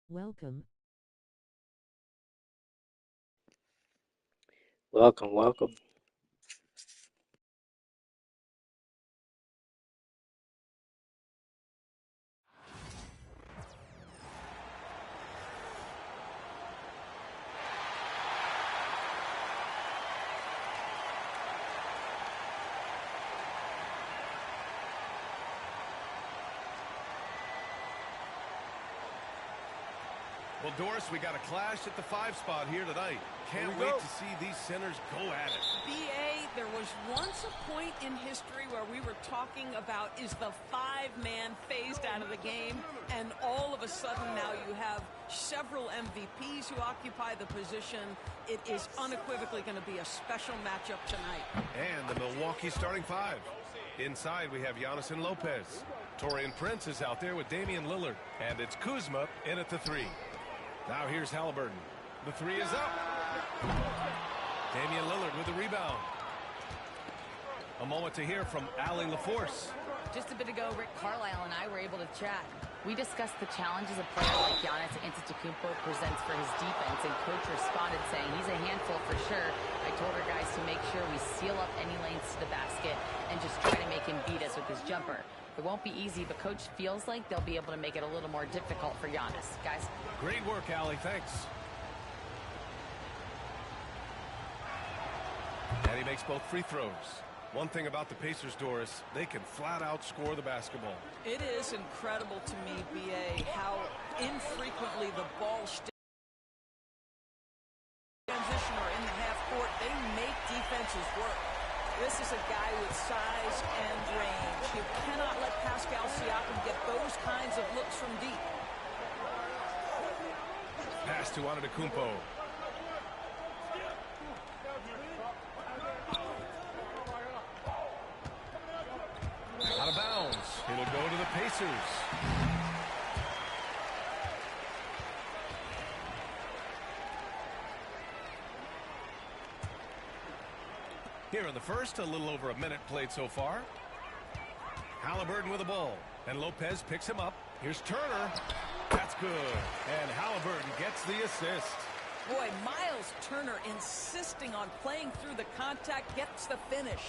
Welcome. Welcome, welcome. Well, Doris, we got a clash at the 5 spot here tonight. Can't wait to see these centers go at it. BA, there was once a point in history where we were talking about is the 5-man phased out of the game, and all of a sudden now you have several MVPs who occupy the position. It is unequivocally going to be a special matchup tonight. And the Milwaukee starting 5. Inside we have Giannis and Lopez. Taurean Prince is out there with Damian Lillard. And it's Kuzma in at the 3. Now here's Halliburton. The 3 is up. Damian Lillard with the rebound. A moment to hear from Allie LaForce. Just a bit ago, Rick Carlisle and I were able to chat. We discussed the challenges a player like Giannis Antetokounmpo presents for his defense, and Coach responded saying he's a handful for sure. I told our guys to make sure we seal up any lanes to the basket and just try to make him beat us with his jumper. It won't be easy, but Coach feels like they'll be able to make it a little more difficult for Giannis. Guys. Great work, Allie. Thanks. And he makes both free throws. One thing about the Pacers, Doris, they can flat out score the basketball. It is incredible to me, BA, how infrequently the ball transition or in the half court, they make defenses work. This is a guy with size and range. You cannot let Pascal Siakam get those kinds of looks from deep. Pass to Antetokounmpo. Out of bounds. It'll go to the Pacers. Here in the first, a little over a minute played so far. Halliburton with the ball. And Lopez picks him up. Here's Turner. That's good. And Halliburton gets the assist. Boy, Miles Turner insisting on playing through the contact, gets the finish.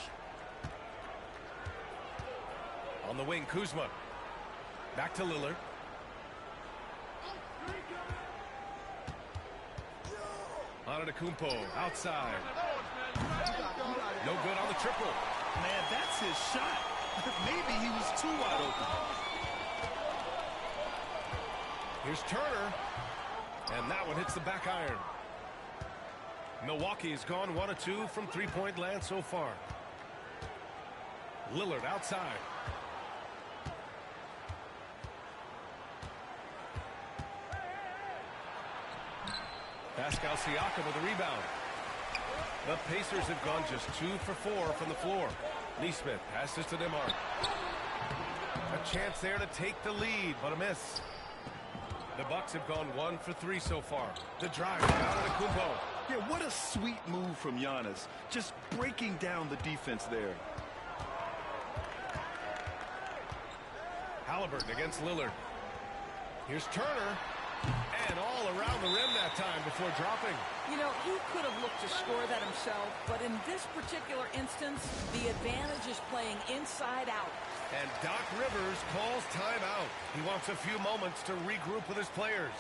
On the wing, Kuzma. Back to Lillard. Antetokounmpo outside. No good on the triple. Man, that's his shot. Maybe he was too wide open. Here's Turner. And that one hits the back iron. Milwaukee's gone 1 of 2 from three-point land so far. Lillard outside. Pascal Siakam with a rebound. The Pacers have gone just 2 for 4 from the floor. Neesmith passes to DeMar. A chance there to take the lead, but a miss. The Bucks have gone 1 for 3 so far. The drive out of the Kumpo. Yeah, what a sweet move from Giannis. Just breaking down the defense there. Halliburton against Lillard. Here's Turner. And all around the rim that time before dropping. You know, he could have looked to score that himself, but in this particular instance, the advantage is playing inside out. And Doc Rivers calls timeout. He wants a few moments to regroup with his players.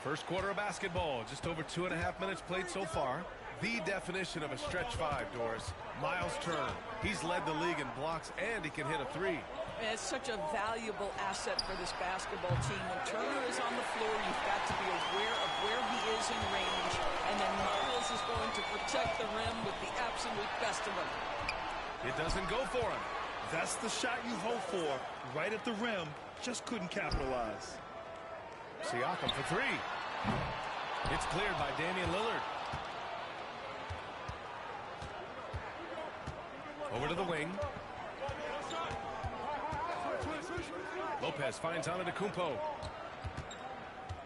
First quarter of basketball, just over 2.5 minutes played so far. The definition of a stretch 5, Doris. Miles Turner. He's led the league in blocks, and he can hit a 3. It's such a valuable asset for this basketball team. When Turner is on the floor, you've got to be aware of where he is in range, and then Miles is going to protect the rim with the absolute best of them. It doesn't go for him. That's the shot you hope for. Right at the rim. Just couldn't capitalize. Siakam for 3. It's cleared by Damian Lillard. Over to the wing. Lopez finds Antetokounmpo.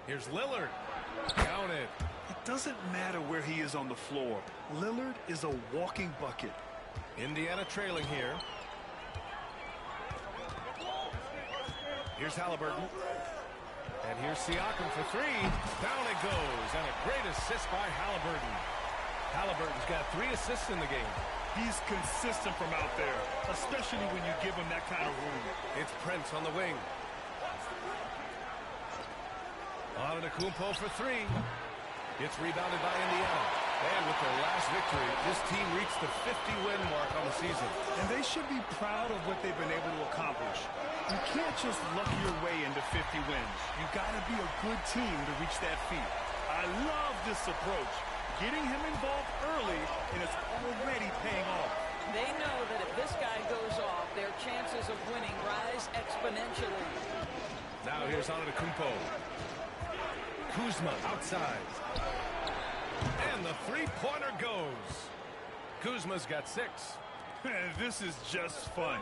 Here's Lillard. Count it. It doesn't matter where he is on the floor. Lillard is a walking bucket. Indiana trailing here. Here's Halliburton. And here's Siakam for three. Down it goes. And a great assist by Halliburton. Halliburton's got 3 assists in the game. He's consistent from out there, especially when you give him that kind of room. It's Prince on the wing. Antetokounmpo for three. It's rebounded by Indiana. And with their last victory, this team reached the 50-win mark on the season. And they should be proud of what they've been able to accomplish. You can't just luck your way into 50 wins. You got to be a good team to reach that feat. I love this approach. Getting him involved early, and it's already paying off. They know that if this guy goes off, their chances of winning rise exponentially. Now here's Antetokounmpo. Kuzma outside. And the three-pointer goes. Kuzma's got 6. This is just fun.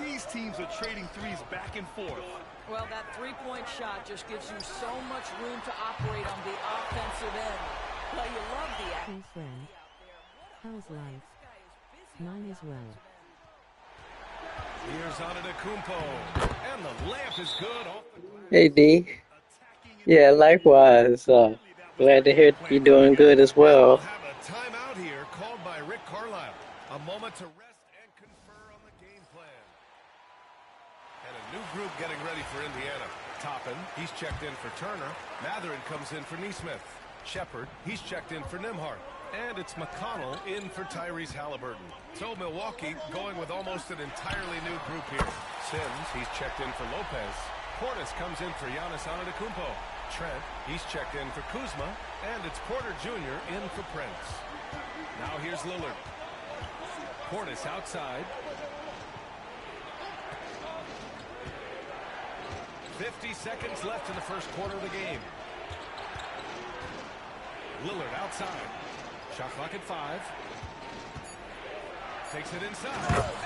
These teams are trading threes back and forth. Well, that three-point shot just gives you so much room to operate on the offensive end. Well, you love the act. Hey friend, how's life? Mine as well. Here's Antetokounmpo. And the layup is good. Hey D. Yeah, likewise. Glad to hear you're doing good as well. We'll have a timeout here called by Rick Carlisle. A moment to rest and confer on the game plan. And a new group getting ready for Indiana. Toppin, he's checked in for Turner. Mathurin comes in for Nesmith. Shepard, he's checked in for Nembhard. And it's McConnell in for Tyrese Halliburton. So Milwaukee going with almost an entirely new group here. Sims, he's checked in for Lopez. Portis comes in for Giannis Antetokounmpo. Trent, he's checked in for Kuzma. And it's Porter Jr. in for Prince. Now here's Lillard. Portis outside. 50 seconds left in the first quarter of the game. Lillard outside. Shot clock at 5. Takes it inside.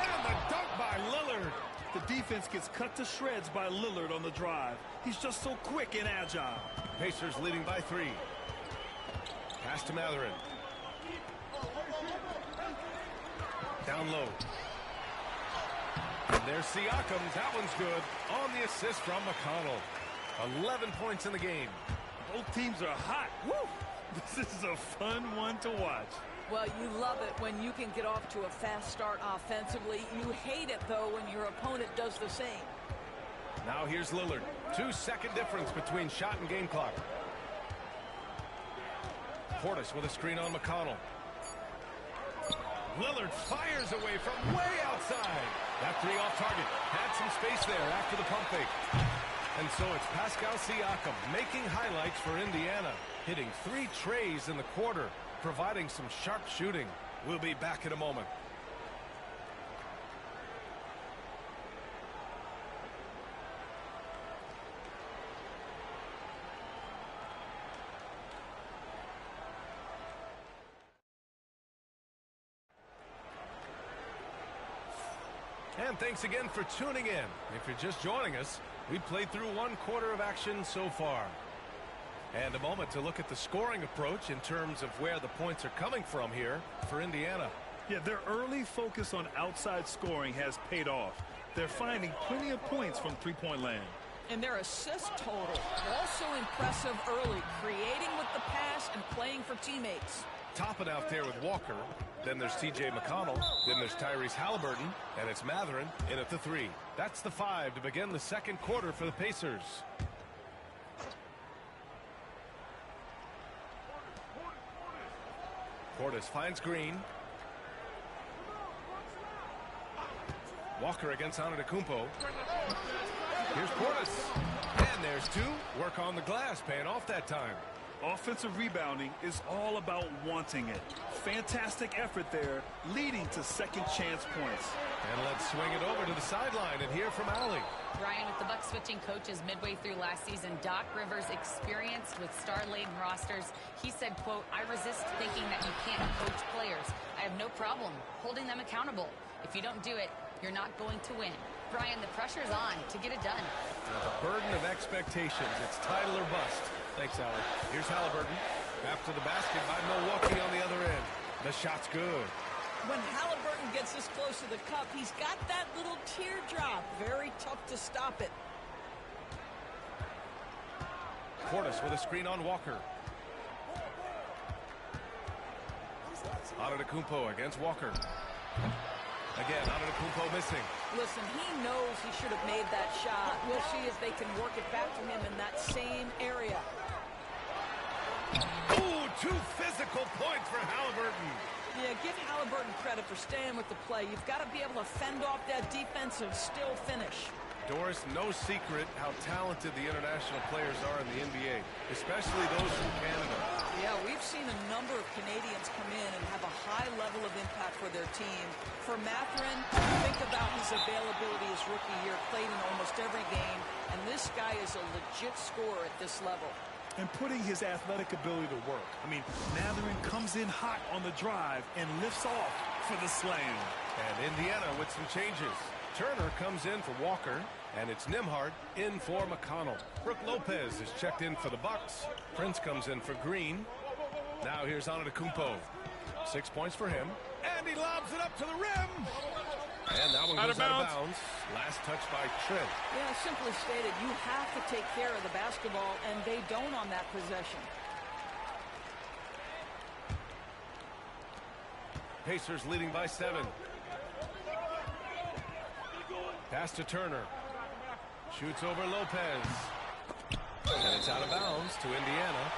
And the dunk by Lillard. The defense gets cut to shreds by Lillard on the drive. He's just so quick and agile. Pacers leading by 3. Pass to Mathurin. Down low. And there's Siakam. That one's good. On the assist from McConnell. 11 points in the game. Both teams are hot. Woo! This is a fun one to watch. Well, you love it when you can get off to a fast start offensively. You hate it, though, when your opponent does the same. Now here's Lillard. 2-second difference between shot and game clock. Portis with a screen on McConnell. Lillard fires away from way outside. That 3 off target. Had some space there after the pump fake. And so it's Pascal Siakam making highlights for Indiana. Hitting 3 trays in the quarter. Providing some sharp shooting. We'll be back in a moment. And thanks again for tuning in. If you're just joining us, we played through 1 quarter of action so far. And a moment to look at the scoring approach in terms of where the points are coming from here for Indiana. Yeah, their early focus on outside scoring has paid off. They're finding plenty of points from three-point land. And their assist total, also impressive early, creating with the pass and playing for teammates. Topping out there with Walker. Then there's T.J. McConnell. Then there's Tyrese Halliburton. And it's Mathurin in at the 3. That's the 5 to begin the second quarter for the Pacers. Portis finds Green. Walker against Antetokounmpo. Here's Portis. And there's 2. Work on the glass, paying off that time. Offensive rebounding is all about wanting it. Fantastic effort there, leading to second chance points. And let's swing it over to the sideline and hear from Allie. Brian, with the Bucks switching coaches midway through last season, Doc Rivers experienced with star-laden rosters. He said, quote, "I resist thinking that you can't coach players. I have no problem holding them accountable. If you don't do it, you're not going to win." Brian, the pressure's on to get it done. The burden of expectations. It's title or bust. Thanks, Allie. Here's Halliburton. After the basket by Milwaukee on the other end. The shot's good. When Halliburton gets this close to the cup, he's got that little teardrop. Very tough to stop it. Portis with a screen on Walker. Antetokounmpo against Walker. Again, Antetokounmpo missing. Listen, he knows he should have made that shot. We'll see if they can work it back to him in that same area. Ooh, 2 physical points for Halliburton. Yeah, give Halliburton credit for staying with the play. You've got to be able to fend off that defense and still finish. Doris, no secret how talented the international players are in the NBA, especially those from Canada. Yeah, we've seen a number of Canadians come in and have a high level of impact for their team. For Mathurin, think about his availability his rookie year, played in almost every game, and this guy is a legit scorer at this level. And putting his athletic ability to work. I mean, Mathurin comes in hot on the drive and lifts off for the slam. And Indiana with some changes. Turner comes in for Walker, and it's Nembhard in for McConnell. Brook Lopez is checked in for the Bucks. Prince comes in for Green. Now here's Antetokounmpo. 6 points for him. And he lobs it up to the rim. And that one goes out of bounds. Last touch by Trent. Yeah, simply stated, you have to take care of the basketball, and they don't on that possession. Pacers leading by 7. Pass to Turner. Shoots over Lopez. And it's out of bounds to Indiana.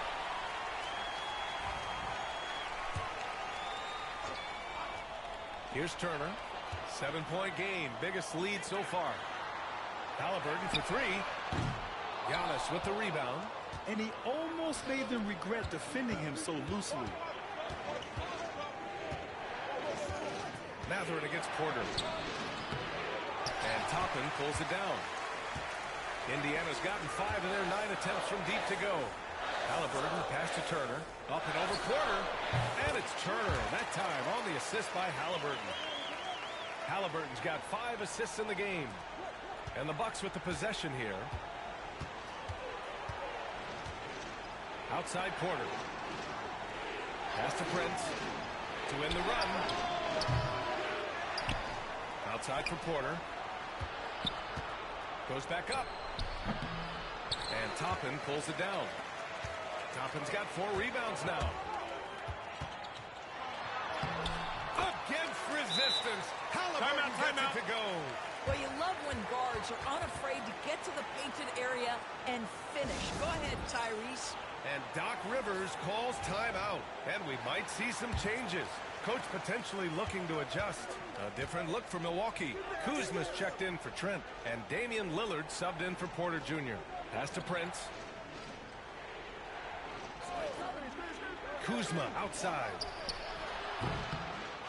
Here's Turner. 7-point game. Biggest lead so far. Halliburton for 3. Giannis with the rebound. And he almost made them regret defending him so loosely. Mathurin against Porter. And Toppin pulls it down. Indiana's gotten 5 of their 9 attempts from deep to go. Halliburton pass to Turner. Up and over Porter. And it's Turner. That time on the assist by Halliburton. Halliburton's got 5 assists in the game. And the Bucks with the possession here. Outside Porter. Pass to Prince. To win the run. Outside for Porter. Goes back up. And Toppin pulls it down. Toppin's got 4 rebounds now. Against resistance. Halliburton gets it to go. Well, you love when guards are unafraid to get to the painted area and finish. Go ahead, Tyrese. And Doc Rivers calls timeout. And we might see some changes. Coach potentially looking to adjust. A different look for Milwaukee. Kuzma's checked in for Trent. And Damian Lillard subbed in for Porter Jr. Pass to Prince. Kuzma outside.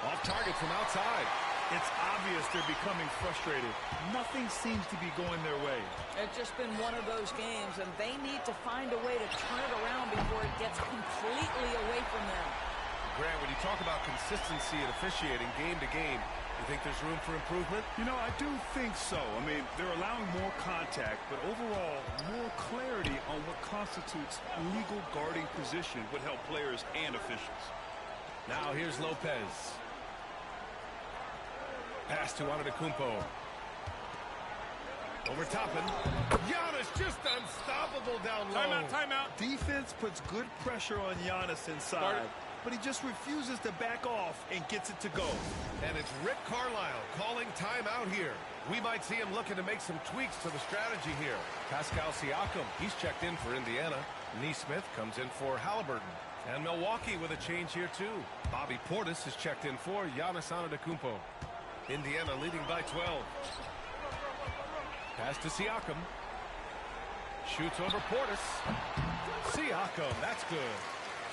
Off target from outside. It's obvious they're becoming frustrated. Nothing seems to be going their way. It's just been one of those games, and they need to find a way to turn it around before it gets completely away from them. Grant, when you talk about consistency and officiating game to game, you think there's room for improvement? You know, I do think so. I mean, they're allowing more contact, but overall, more clarity on what constitutes legal guarding position would help players and officials. Now here's Lopez. Pass to Antetokounmpo. Over Toppin. Giannis just unstoppable down low. Timeout. Defense puts good pressure on Giannis inside, but he just refuses to back off and gets it to go. And it's Rick Carlisle calling timeout here. We might see him looking to make some tweaks to the strategy here. Pascal Siakam, he's checked in for Indiana. Nesmith comes in for Halliburton. And Milwaukee with a change here too. Bobby Portis is checked in for Giannis Antetokounmpo. Indiana leading by 12. Pass to Siakam. Shoots over Portis. Siakam, that's good.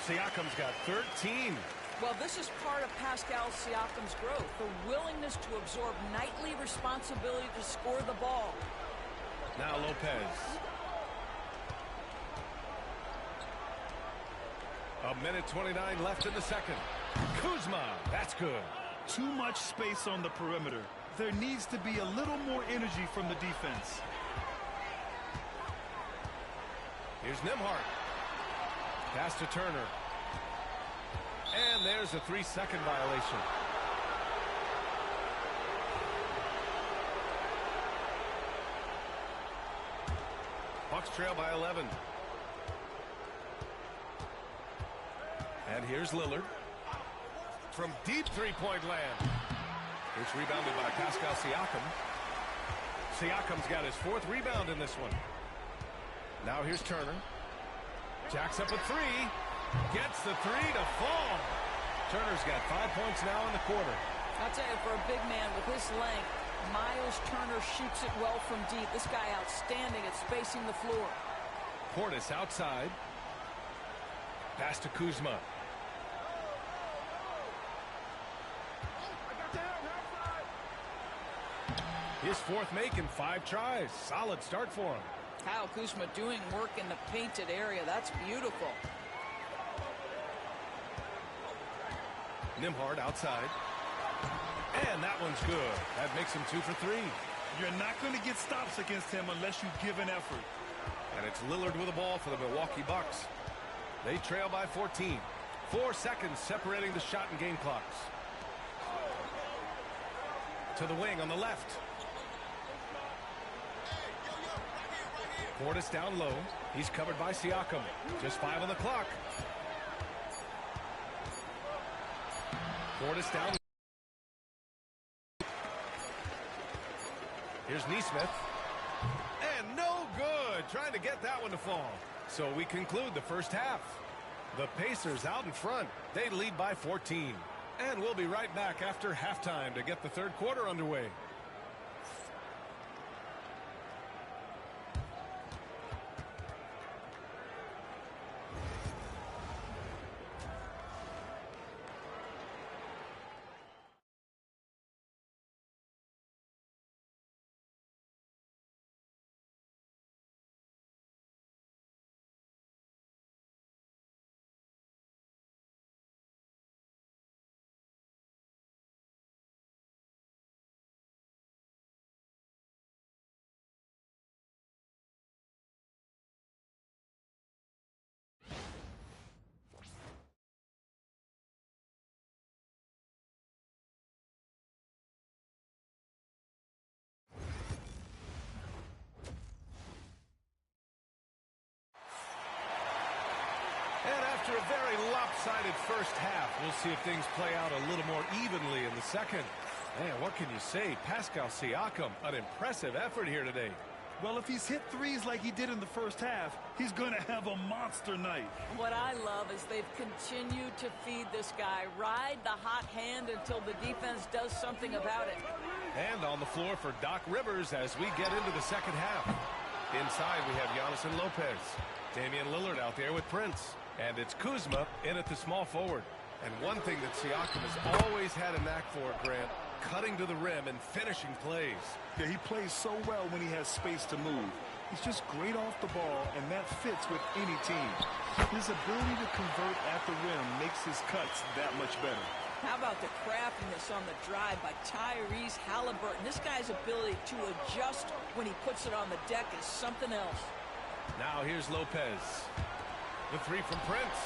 Siakam's got 13. Well, this is part of Pascal Siakam's growth, the willingness to absorb nightly responsibility to score the ball. Now Lopez. A minute 29 left in the second. Kuzma, that's good. Too much space on the perimeter. There needs to be a little more energy from the defense. Here's Nembhard. Pass to Turner. And there's a 3-second violation. Bucks trail by 11. And here's Lillard. From deep three-point land. It's rebounded by Pascal Siakam. Siakam's got his 4th rebound in this one. Now here's Turner. Jacks up a 3. Gets the 3 to fall. Turner's got 5 points now in the quarter. I'll tell you, for a big man with his length, Miles Turner shoots it well from deep. This guy outstanding at spacing the floor. Portis outside. Pass to Kuzma. His 4th make in 5 tries. Solid start for him. Kyle Kuzma doing work in the painted area. That's beautiful. Nembhard outside. And that one's good. That makes him 2 for 3. You're not going to get stops against him unless you give an effort. And it's Lillard with the ball for the Milwaukee Bucks. They trail by 14. 4 seconds separating the shot and game clocks. To the wing on the left. Portis down low. He's covered by Siakam. Just 5 on the clock. Portis down. Here's Nesmith. And no good. Trying to get that one to fall. So we conclude the first half. The Pacers out in front. They lead by 14. And we'll be right back after halftime to get the third quarter underway. After a very lopsided first half, we'll see if things play out a little more evenly in the second. Man, what can you say? Pascal Siakam, an impressive effort here today. Well, if he's hit threes like he did in the first half, he's going to have a monster night. What I love is they've continued to feed this guy. Ride the hot hand until the defense does something about it. And on the floor for Doc Rivers as we get into the second half. Inside, we have Giannis and Lopez. Damian Lillard out there with Prince. And it's Kuzma in at the small forward. And one thing that Siakam has always had a knack for, Grant, cutting to the rim and finishing plays. Yeah, he plays so well when he has space to move. He's just great off the ball, and that fits with any team. His ability to convert at the rim makes his cuts that much better. How about the craftiness on the drive by Tyrese Halliburton? This guy's ability to adjust when he puts it on the deck is something else. Now here's Lopez. The 3 from Prince.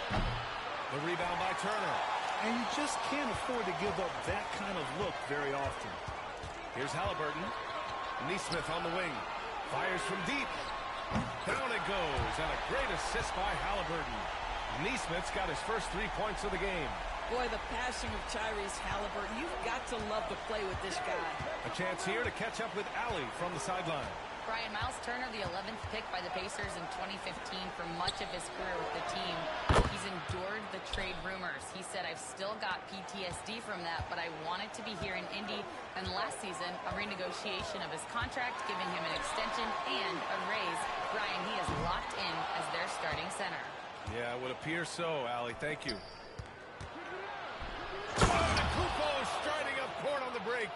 The rebound by Turner. And you just can't afford to give up that kind of look very often. Here's Halliburton. Nesmith on the wing. Fires from deep. Down it goes. And a great assist by Halliburton. Nesmith's got his first 3 points of the game. Boy, the passing of Tyrese Halliburton. You've got to love to play with this guy. A chance here to catch up with Allie from the sideline. Brian, Miles Turner, the 11th pick by the Pacers in 2015 for much of his career with the team. He's endured the trade rumors. He said, I've still got PTSD from that, but I wanted to be here in Indy. And last season, a renegotiation of his contract, giving him an extension and a raise. Brian, he is locked in as their starting center. Yeah, it would appear so, Allie. Thank you. Kupo striding up court on the break.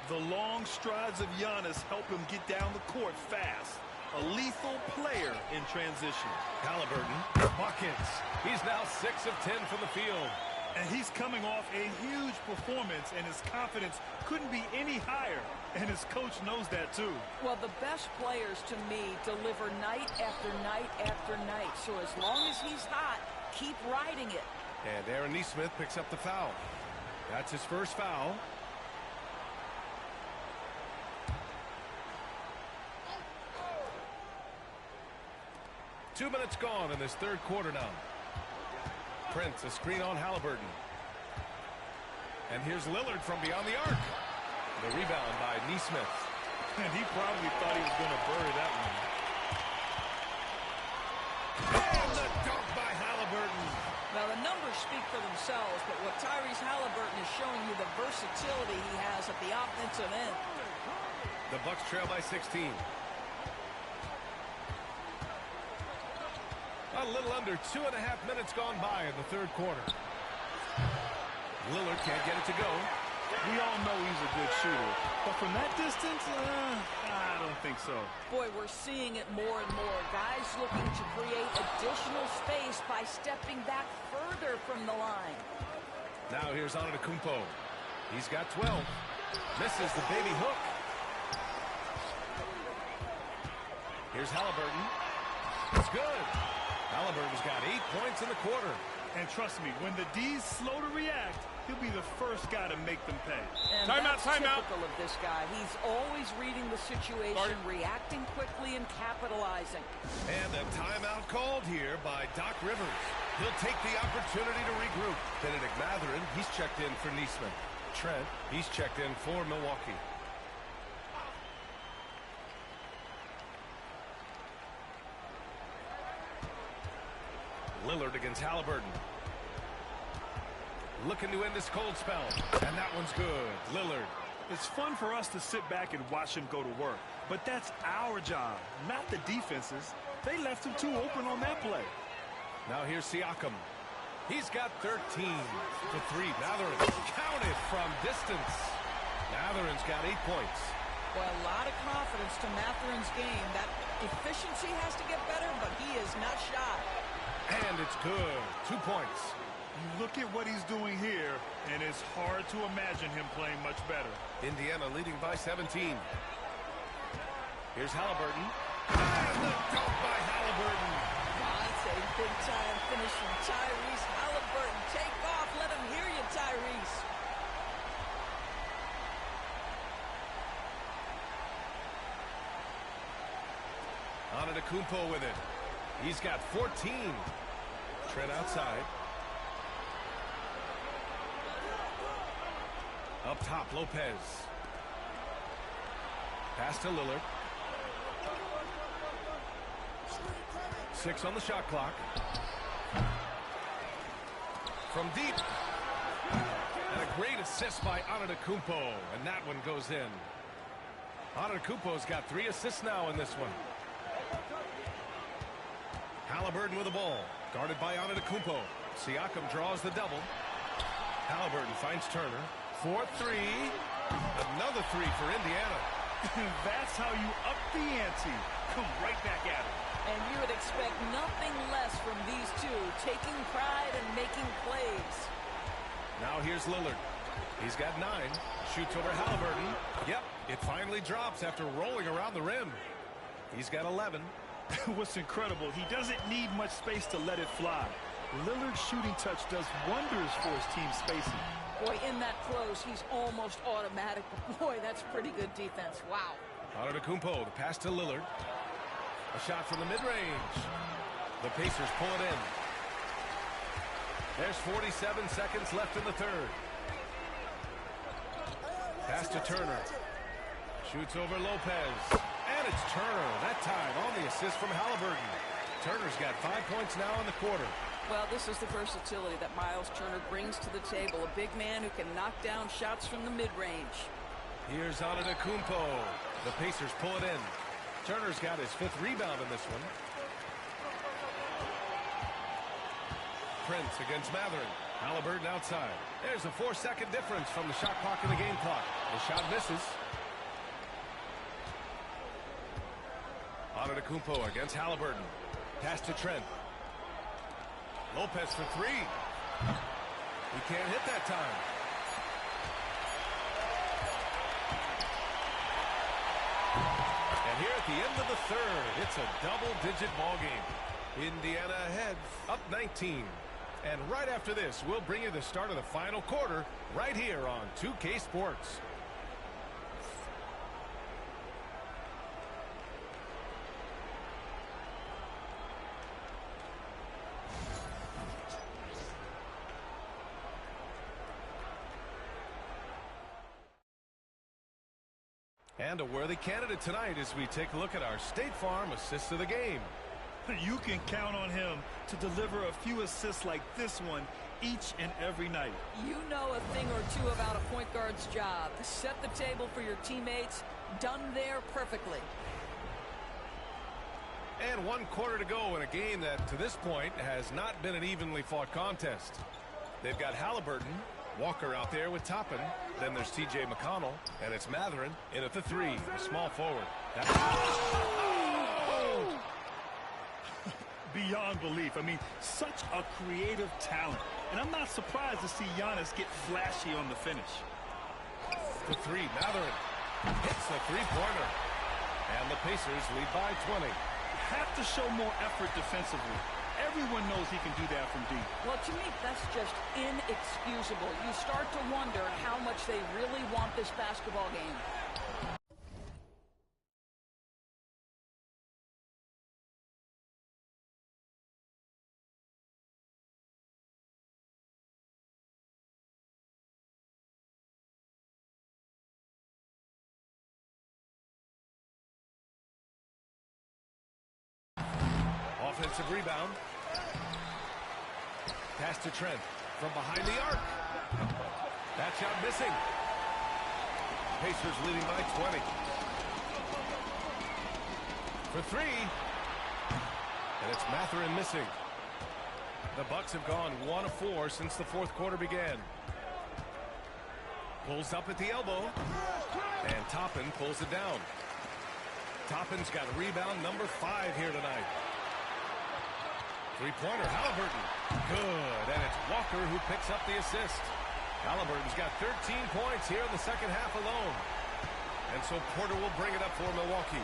The long strides of Giannis help him get down the court fast. A lethal player in transition. Halliburton, buckets. He's now 6 of 10 from the field. And he's coming off a huge performance, and his confidence couldn't be any higher. And his coach knows that, too. Well, the best players, to me, deliver night after night after night. So as long as he's hot, keep riding it. And Aaron Nesmith picks up the foul. That's his first foul. Two minutes gone in this third quarter now. Prince, a screen on Halliburton. And here's Lillard from beyond the arc. The rebound by Neesmith. And he probably thought he was going to bury that one. And the dunk by Halliburton. Now, the numbers speak for themselves, but what Tyrese Halliburton is showing you the versatility he has at the offensive end. The Bucks trail by 16. A little under 2.5 minutes gone by in the third quarter. Lillard can't get it to go. We all know he's a good shooter, but from that distance, I don't think so. Boy, we're seeing it more and more. Guys looking to create additional space by stepping back further from the line. Now here's Antetokounmpo. He's got 12. Misses the baby hook. Here's Halliburton. It's good. Halliburton's got 8 points in the quarter. And trust me, when the D's slow to react, he'll be the first guy to make them pay. And that's typical of this guy. He's always reading the situation, reacting quickly, and capitalizing. And a timeout called here by Doc Rivers. He'll take the opportunity to regroup. Benedict Mathurin, he's checked in for Neesmith. Trent, he's checked in for Milwaukee. Lillard against Halliburton. Looking to end this cold spell. And that one's good. Lillard. It's fun for us to sit back and watch him go to work. But that's our job, not the defense's. They left him too open on that play. Now here's Siakam. He's got 13 for 3. Mathurin counted from distance. Mathurin's got 8 points. Well, a lot of confidence to Mathurin's game. That efficiency has to get better, but he is not shy. And it's good. 2 points. You look at what he's doing here, and it's hard to imagine him playing much better. Indiana leading by 17. Here's Halliburton. And the dunk by Halliburton. That's a big-time finish from Tyrese Halliburton. Take off. Let him hear you, Tyrese. Antetokounmpo with it. He's got 14. Trent outside. Up top, Lopez. Pass to Lillard. 6 on the shot clock. From deep. And a great assist by Antetokounmpo. And that one goes in. Antetokounmpo's got 3 assists now in this one. Halliburton with the ball. Guarded by Antetokounmpo. Siakam draws the double. Halliburton finds Turner. 4-3. Another 3 for Indiana. That's how you up the ante. Come right back at him. And you would expect nothing less from these two, taking pride and making plays. Now here's Lillard. He's got 9. Shoots over Halliburton. Yep, it finally drops after rolling around the rim. He's got 11. What's incredible, he doesn't need much space to let it fly. Lillard's shooting touch does wonders for his team's spacing. Boy, in that close, he's almost automatic. But boy, that's pretty good defense. Wow. Antetokounmpo, the pass to Lillard. A shot from the mid-range. The Pacers pull it in. There's 47 seconds left in the third. Pass to Turner. Shoots over Lopez. And it's Turner, that time on the assist from Halliburton. Turner's got 5 points now in the quarter. Well, this is the versatility that Miles Turner brings to the table. A big man who can knock down shots from the mid-range. Here's Antetokounmpo. The Pacers pull it in. Turner's got his 5th rebound in this one. Prince against Mathurin. Halliburton outside. There's a 4-second difference from the shot clock and the game clock. The shot misses. Antetokounmpo against Halliburton. Pass to Trent. Lopez for 3. He can't hit that time. And here at the end of the third, it's a double-digit ball game. Indiana ahead, up 19. And right after this, we'll bring you the start of the final quarter right here on 2K Sports. And a worthy candidate tonight as we take a look at our State Farm assists of the game. You can count on him to deliver a few assists like this one each and every night. You know a thing or two about a point guard's job. Set the table for your teammates. Done there perfectly. And 1 quarter to go in a game that, to this point, has not been an evenly fought contest. They've got Halliburton, Walker out there with Toppin. Then there's T.J. McConnell, and it's Mathurin in at the 3, the small forward. Beyond belief. I mean, such a creative talent. And I'm not surprised to see Giannis get flashy on the finish. The 3, Mathurin hits the three-pointer. And the Pacers lead by 20. Have to show more effort defensively. Everyone knows he can do that from deep. Well, to me, that's just inexcusable. You start to wonder how much they really want this basketball game. Offensive rebound. Pass to Trent from behind the arc. That shot missing. Pacers leading by 20. For 3. And it's Mathurin missing. The Bucks have gone 1 of 4 since the 4th quarter began. Pulls up at the elbow. And Toppin pulls it down. Toppin's got rebound number 5 here tonight. Three-pointer, Halliburton. Good, and it's Walker who picks up the assist. Halliburton's got 13 points here in the second half alone. And so Porter will bring it up for Milwaukee.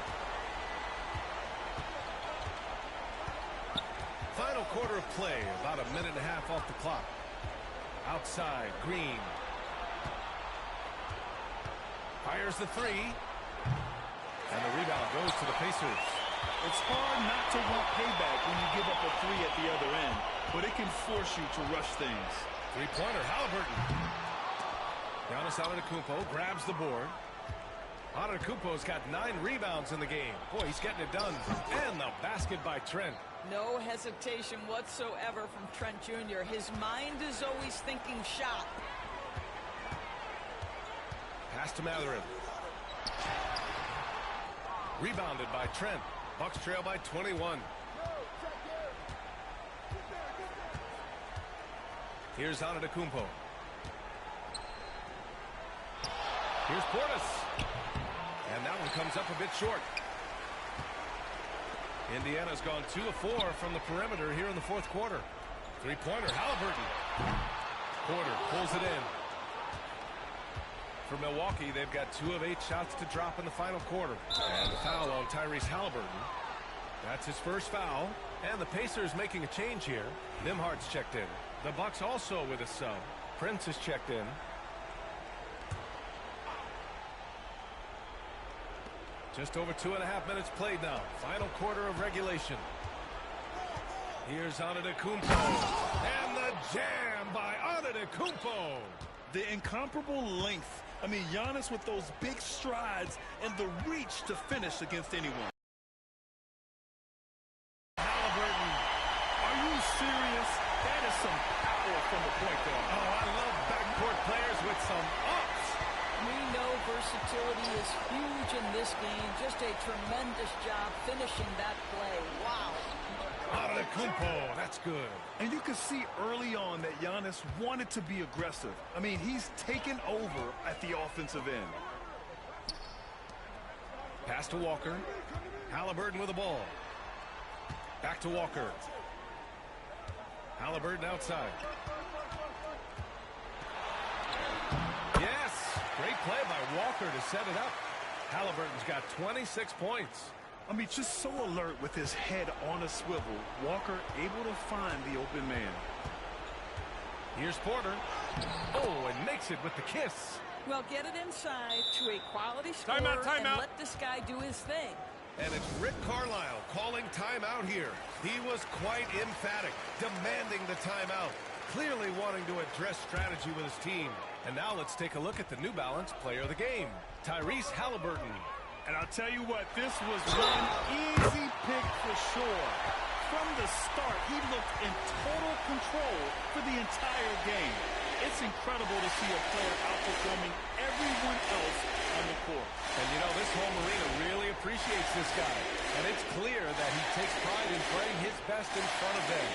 Final quarter of play, about a minute and a half off the clock. Outside, Green. Fires the 3. And the rebound goes to the Pacers. It's hard not to want payback when you give up a 3 at the other end, but it can force you to rush things. Three-pointer, Halliburton. Giannis Antetokounmpo grabs the board. Antetokounmpo's got 9 rebounds in the game. Boy, he's getting it done. And the basket by Trent. No hesitation whatsoever from Trent Jr. His mind is always thinking shot. Pass to Mathurin. Rebounded by Trent. Bucks trail by 21. Here's Antetokounmpo. Here's Portis. And that one comes up a bit short. Indiana's gone 2 of 4 from the perimeter here in the 4th quarter. Three-pointer, Halliburton. Porter pulls it in. For Milwaukee, they've got 2 of 8 shots to drop in the final quarter. And the foul on Tyrese Halliburton. That's his first foul. And the Pacers making a change here. Nembhard's checked in. The Bucks also with a sub. Prince is checked in. Just over 2.5 minutes played now. Final quarter of regulation. Here's Antetokounmpo. And the jam by Antetokounmpo. The incomparable length. I mean, Giannis with those big strides and the reach to finish against anyone. Halliburton, are you serious? That is some power from the point guard. Oh, I love backcourt players with some ups. We know versatility is huge in this game. Just a tremendous job finishing that play. Wow. Antetokounmpo, that's good. And you can see early on that Giannis wanted to be aggressive. I mean, he's taken over at the offensive end. Pass to Walker. Halliburton with the ball. Back to Walker. Halliburton outside. Yes! Great play by Walker to set it up. Halliburton's got 26 points. I mean, just so alert with his head on a swivel. Walker able to find the open man. Here's Porter. Oh, and makes it with the kiss. Well, get it inside to a quality scorer and let this guy do his thing. And it's Rick Carlisle calling timeout here. He was quite emphatic, demanding the timeout, clearly wanting to address strategy with his team. And now let's take a look at the New Balance player of the game, Tyrese Halliburton. And I'll tell you what, this was one easy pick for sure. From the start, he looked in total control for the entire game. It's incredible to see a player outperforming everyone else on the court. And you know, this home arena really appreciates this guy. And it's clear that he takes pride in playing his best in front of them.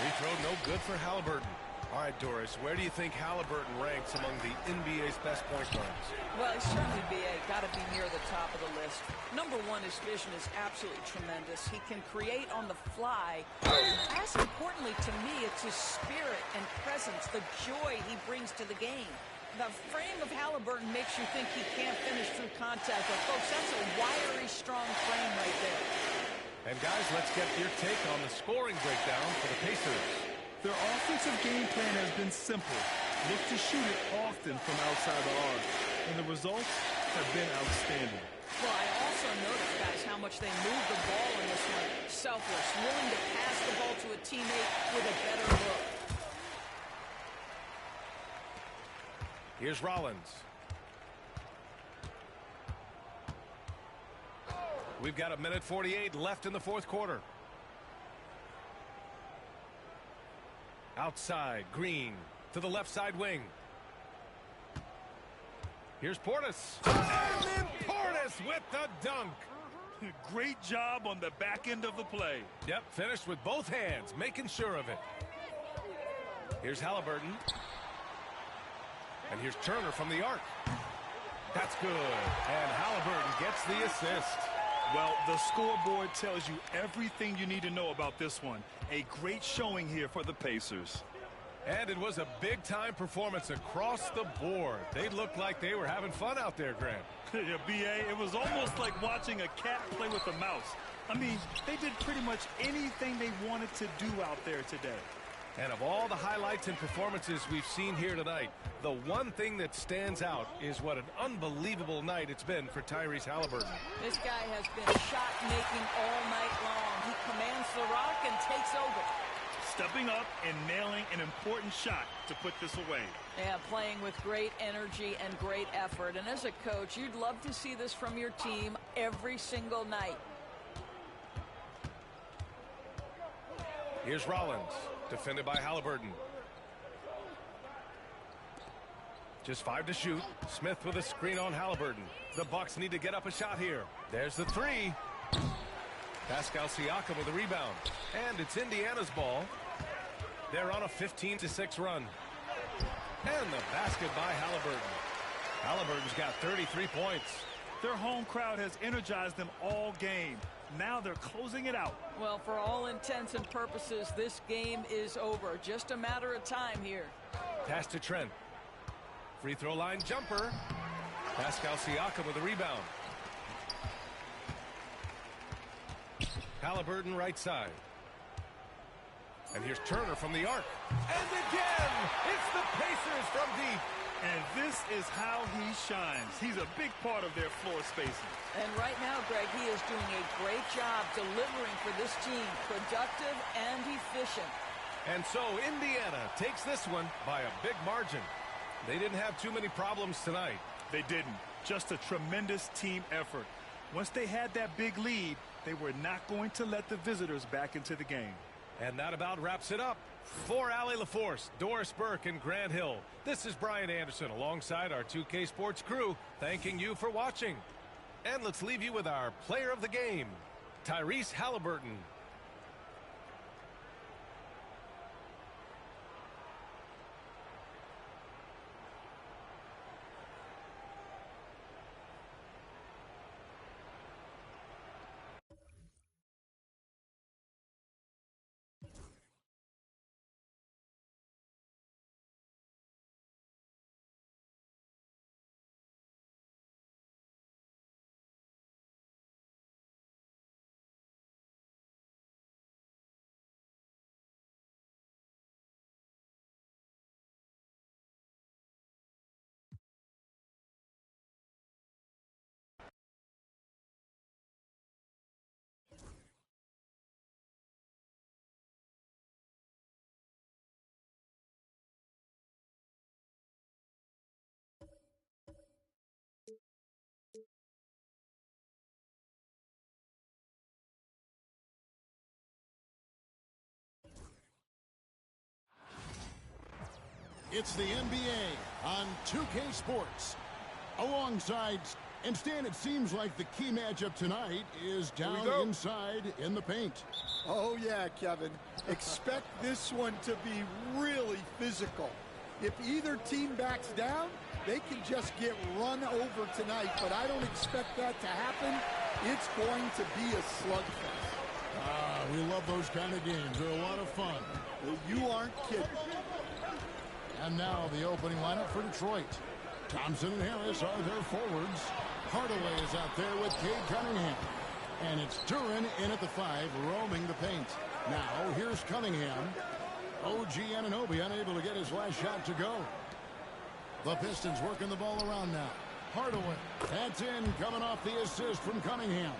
Free throw no good for Haliburton. All right, Doris, where do you think Haliburton ranks among the NBA's best point guards? Well, he's certainly got to be near the top of the list. Number one, his vision is absolutely tremendous. He can create on the fly. As importantly to me, it's his spirit and presence, the joy he brings to the game. The frame of Haliburton makes you think he can't finish through contact, but folks, that's a wiry, strong frame right there. And guys, let's get your take on the scoring breakdown for the Pacers. Their offensive game plan has been simple. Look to shoot it often from outside the arc. And the results have been outstanding. Well, I also noticed, guys, how much they moved the ball in this one. Selfless, willing to pass the ball to a teammate with a better look. Here's Rollins. We've got 1:48 left in the fourth quarter. Outside, Green to the left side wing. Here's Portis. And then Portis with the dunk. Great job on the back end of the play. Yep, finished with both hands, making sure of it. Here's Haliburton. And here's Turner from the arc. That's good. And Haliburton gets the assist. Well, the scoreboard tells you everything you need to know about this one. A great showing here for the Pacers. And it was a big-time performance across the board. They looked like they were having fun out there, Grant. Yeah, B.A., it was almost like watching a cat play with a mouse. I mean, they did pretty much anything they wanted to do out there today. And of all the highlights and performances we've seen here tonight, the one thing that stands out is what an unbelievable night it's been for Tyrese Haliburton. This guy has been shot-making all night long. He commands the rock and takes over. Stepping up and nailing an important shot to put this away. Yeah, playing with great energy and great effort. And as a coach, you'd love to see this from your team every single night. Here's Rollins, defended by Haliburton. Just 5 to shoot. Smith with a screen on Haliburton. The Bucks need to get up a shot here. There's the three. Pascal Siakam with a rebound. And it's Indiana's ball. They're on a 15-6 run. And the basket by Haliburton. Haliburton's got 33 points. Their home crowd has energized them all game. Now they're closing it out. Well, for all intents and purposes, this game is over. Just a matter of time here. Pass to Trent. Free throw line jumper. Pascal Siakam with a rebound. Haliburton right side. And here's Turner from the arc. And again, it's the Pacers from deep. And this is how he shines. He's a big part of their floor spacing. And right now, Greg, he is doing a great job delivering for this team. Productive and efficient. And so Indiana takes this one by a big margin. They didn't have too many problems tonight. They didn't. Just a tremendous team effort. Once they had that big lead, they were not going to let the visitors back into the game. And that about wraps it up. For Allie LaForce, Doris Burke, and Grant Hill, this is Brian Anderson alongside our 2K Sports crew, thanking you for watching. And let's leave you with our player of the game, Tyrese Haliburton. It's the NBA on 2K Sports. Alongside, and Stan, it seems like the key matchup tonight is down inside in the paint. Oh, yeah, Kevin. Expect this one to be really physical. If either team backs down, they can just get run over tonight, but I don't expect that to happen. It's going to be a slugfest. We love those kind of games. They're a lot of fun. Well, you aren't kidding. And now the opening lineup for Detroit. Thompson and Harris are their forwards. Hardaway is out there with Cade Cunningham. And it's Duren in at the 5, roaming the paint. Now, here's Cunningham. OG Anunoby unable to get his last shot to go. The Pistons working the ball around now. Hardaway, that's in, coming off the assist from Cunningham.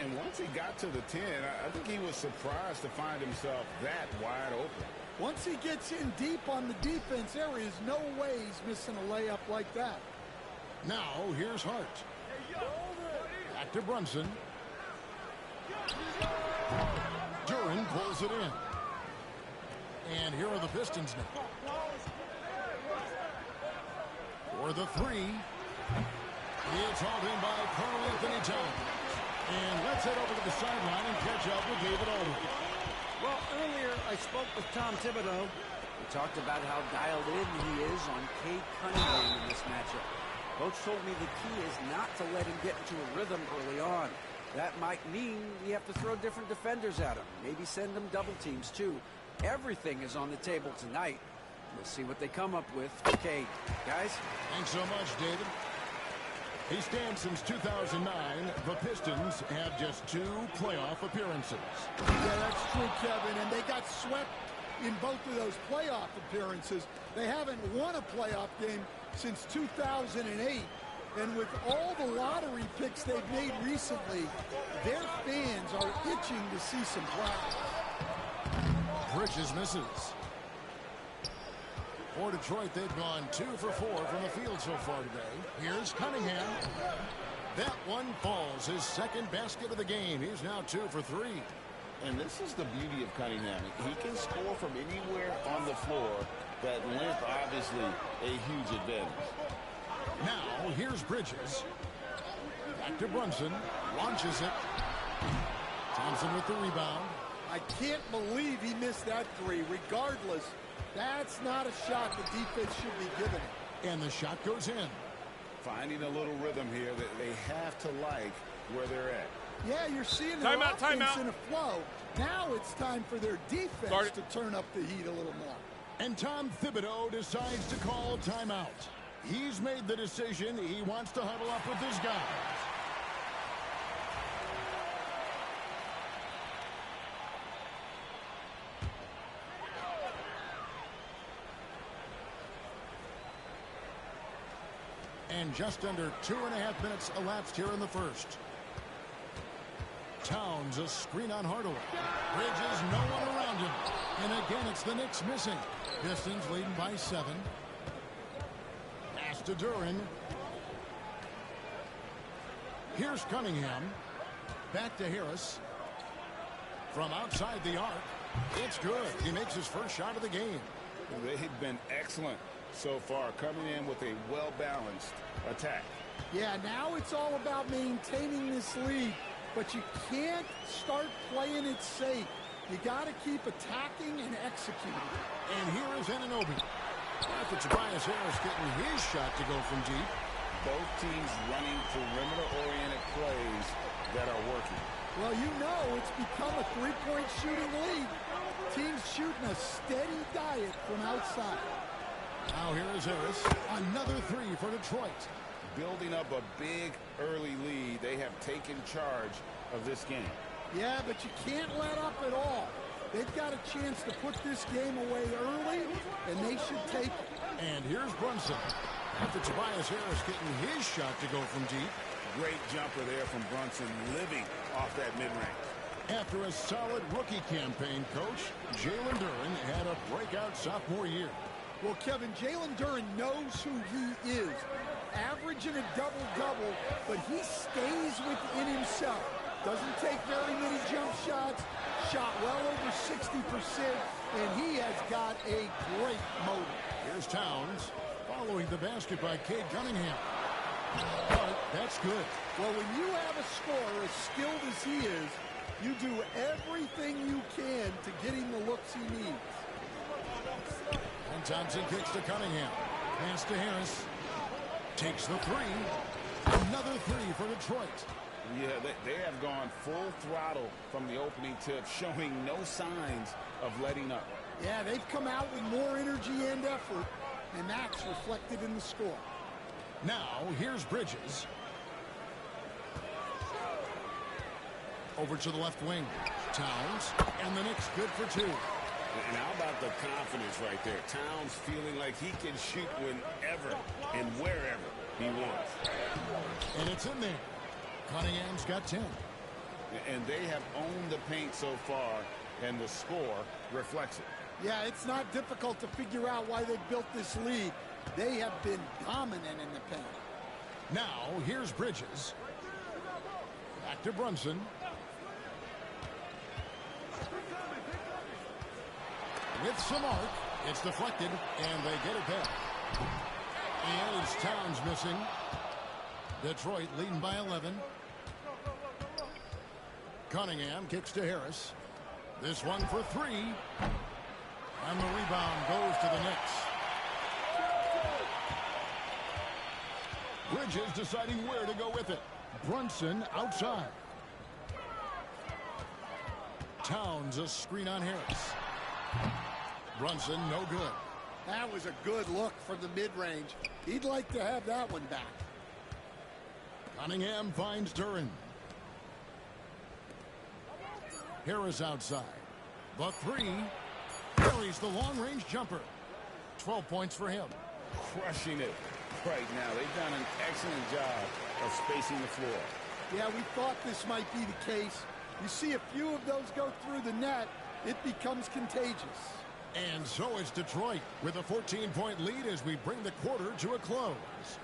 And once he got to the 10, I think he was surprised to find himself that wide open. Once he gets in deep on the defense, there is no way he's missing a layup like that. Now, here's Hart. Back to Brunson. Duren pulls it in. And here are the Pistons now. For the 3. It's hauled in by Karl-Anthony Towns. And let's head over to the sideline and catch up with David Aldridge. Well, earlier I spoke with Tom Thibodeau. We talked about how dialed in he is on Cade Cunningham in this matchup. Coach told me the key is not to let him get into a rhythm early on. That might mean we have to throw different defenders at him. Maybe send them double teams too. Everything is on the table tonight. We'll see what they come up with for Cade. Guys? Thanks so much, David. He stands since 2009. The Pistons have just 2 playoff appearances. Yeah, that's true, Kevin. And they got swept in both of those playoff appearances. They haven't won a playoff game since 2008. And with all the lottery picks they've made recently, their fans are itching to see some practice. Bridges misses. For Detroit, they've gone 2 for 4 from the field so far today. Here's Cunningham. That one falls. His second basket of the game. He's now 2 for 3. And this is the beauty of Cunningham. He can score from anywhere on the floor. That length, obviously, a huge advantage. Now, here's Bridges. Back to Brunson. Launches it. Thompson with the rebound. I can't believe he missed that 3. Regardless, that's not a shot the defense should be giving it. And the shot goes in. Finding a little rhythm here that they have to like where they're at. Yeah, you're seeing their offense in a flow. Now it's time for their defense to turn up the heat a little more. And Tom Thibodeau decides to call timeout. He's made the decision. He wants to huddle up with his guys. And just under 2.5 minutes elapsed here in the first. Towns, a screen on Hardaway. Bridges, no one around him. And again, it's the Knicks missing. Pistons leading by 7. Pass to Duren. Here's Cunningham. Back to Harris. From outside the arc. It's good. He makes his first shot of the game. They've been excellent so far, coming in with a well-balanced attack. Yeah, now it's all about maintaining this lead, but you can't start playing it safe. You got to keep attacking and executing. And here is Anunoby. After Tobias Harris getting his shot to go from deep. Both teams running perimeter-oriented plays that are working. Well, you know it's become a three-point shooting league. Teams shooting a steady diet from outside. Now here is Harris. Another 3 for Detroit. Building up a big early lead. They have taken charge of this game. Yeah, but you can't let up at all. They've got a chance to put this game away early, and they should take it. And here's Brunson. After Tobias Harris getting his shot to go from deep. Great jumper there from Brunson, living off that mid-range. After a solid rookie campaign, Coach, Jalen Duren had a breakout sophomore year. Well, Kevin, Jalen Duren knows who he is. Averaging a double-double, but he stays within himself. Doesn't take very many jump shots, shot well over 60%, and he has got a great motor. Here's Towns following the basket by Cade Cunningham. But that's good. Well, when you have a scorer as skilled as he is, you do everything you can to get him the looks he needs. And Thompson kicks to Cunningham. Pass to Harris. Takes the three. Another three for Detroit. Yeah, they have gone full throttle from the opening tip, showing no signs of letting up. Yeah, they've come out with more energy and effort, and that's reflected in the score. Now, here's Bridges. Over to the left wing. Towns, and the Knicks good for two. And how about the confidence right there? Towns feeling like he can shoot whenever and wherever he wants. And it's in there. Cunningham's got 10. And they have owned the paint so far, and the score reflects it. Yeah, it's not difficult to figure out why they built this lead. They have been dominant in the paint. Now, here's Bridges. Back to Brunson. With some arc, it's deflected, and they get it back. And it's Towns missing. Detroit leading by 11. Cunningham kicks to Harris. This one for three. And the rebound goes to the Knicks. Bridges deciding where to go with it. Brunson outside. Towns a screen on Harris. Brunson no good. That was a good look from the mid-range. He'd like to have that one back. Cunningham finds Duren. Harris outside. The three. Carries the long-range jumper. 12 points for him. Crushing it right now. They've done an excellent job of spacing the floor. Yeah, we thought this might be the case. You see a few of those go through the net, it becomes contagious. And so it's Detroit with a 14-point lead as we bring the quarter to a close.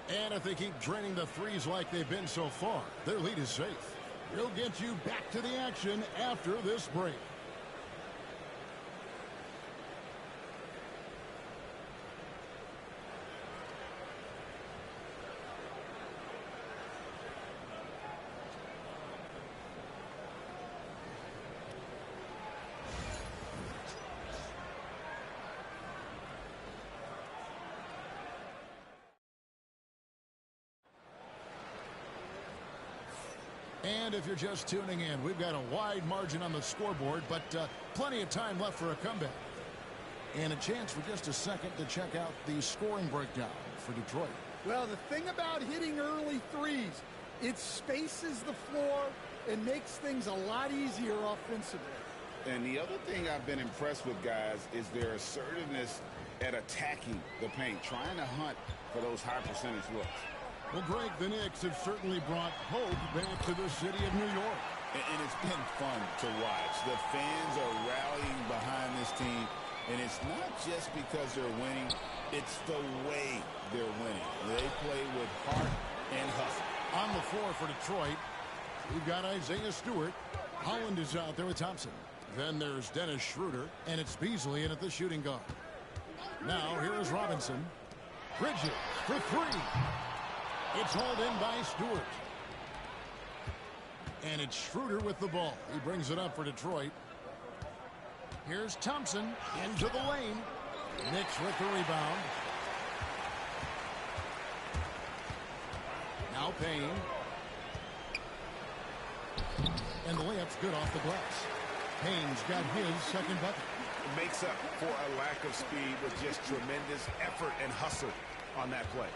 And if they keep draining the threes like they've been so far, their lead is safe. We'll get you back to the action after this break. And if you're just tuning in, we've got a wide margin on the scoreboard, but plenty of time left for a comeback. And a chance for just a second to check out the scoring breakdown for Detroit. Well, the thing about hitting early threes, it spaces the floor and makes things a lot easier offensively. And the other thing I've been impressed with, guys, is their assertiveness at attacking the paint, trying to hunt for those high percentage looks. Well, Greg, the Knicks have certainly brought hope back to the city of New York. And it's been fun to watch. The fans are rallying behind this team, and it's not just because they're winning, it's the way they're winning. They play with heart and hustle. On the floor for Detroit, we've got Isaiah Stewart. Holland is out there with Thompson. Then there's Dennis Schroeder, and it's Beasley in at the shooting guard. Now, here is Robinson. Bridges for three. It's hauled in by Stewart. And it's Schroeder with the ball. He brings it up for Detroit. Here's Thompson into the lane. Knicks with the rebound. Now Payne. And the layup's good off the glass. Payne's got his second bucket. Makes up for a lack of speed with just tremendous effort and hustle on that play.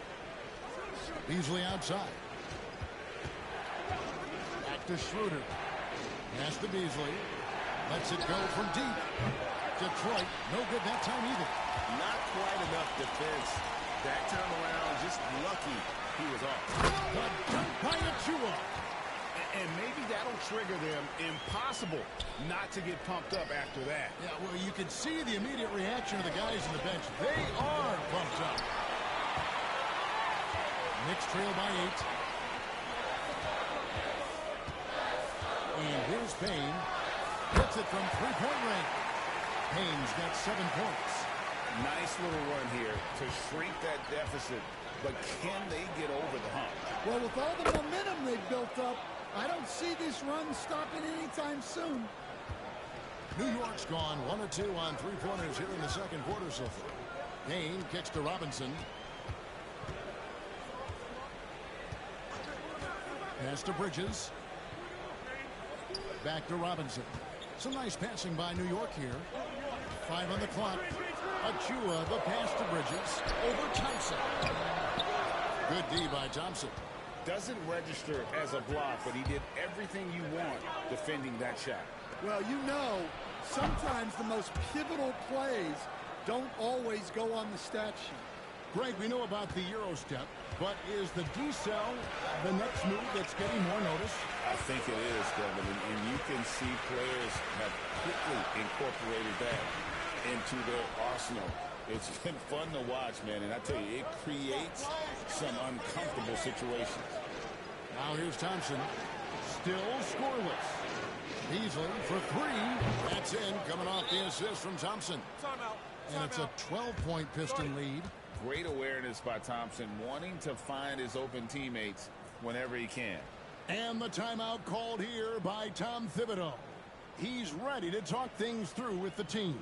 Beasley outside. Back to Schroeder. Pass to Beasley. Lets it go from deep. Detroit, no good that time either. Not quite enough defense. That time around, just lucky he was off. The dunk by Achua. And maybe that'll trigger them. Impossible not to get pumped up after that. Yeah, well, you can see the immediate reaction of the guys on the bench. They are pumped up. Knicks trail by 8. And here's Payne. Hits it from three-point range. Haynes got 7 points. Nice little run here to shrink that deficit, but can they get over the hump? Well, with all the momentum they've built up, I don't see this run stopping anytime soon. New York's gone 1 of 2 on three-pointers here in the second quarter so far. Kane kicks to Robinson. Pass to Bridges. Back to Robinson. Some nice passing by New York here. 5 on the clock. Achua, the pass to Bridges. Over Thompson. Good D by Thompson. Doesn't register as a block, but he did everything you want defending that shot. Well, you know, sometimes the most pivotal plays don't always go on the stat sheet. Greg, we know about the Euro step, but is the decel the next move that's getting more notice? I think it is, Kevin, and you can see players have quickly incorporated that into their arsenal. It's been fun to watch, man, and I tell you, it creates some uncomfortable situations. Now here's Thompson. Still scoreless. Beasley for 3. That's in, coming off the assist from Thompson. And it's a 12-point Piston lead. Great awareness by Thompson, wanting to find his open teammates whenever he can. And the timeout called here by Tom Thibodeau. He's ready to talk things through with the team.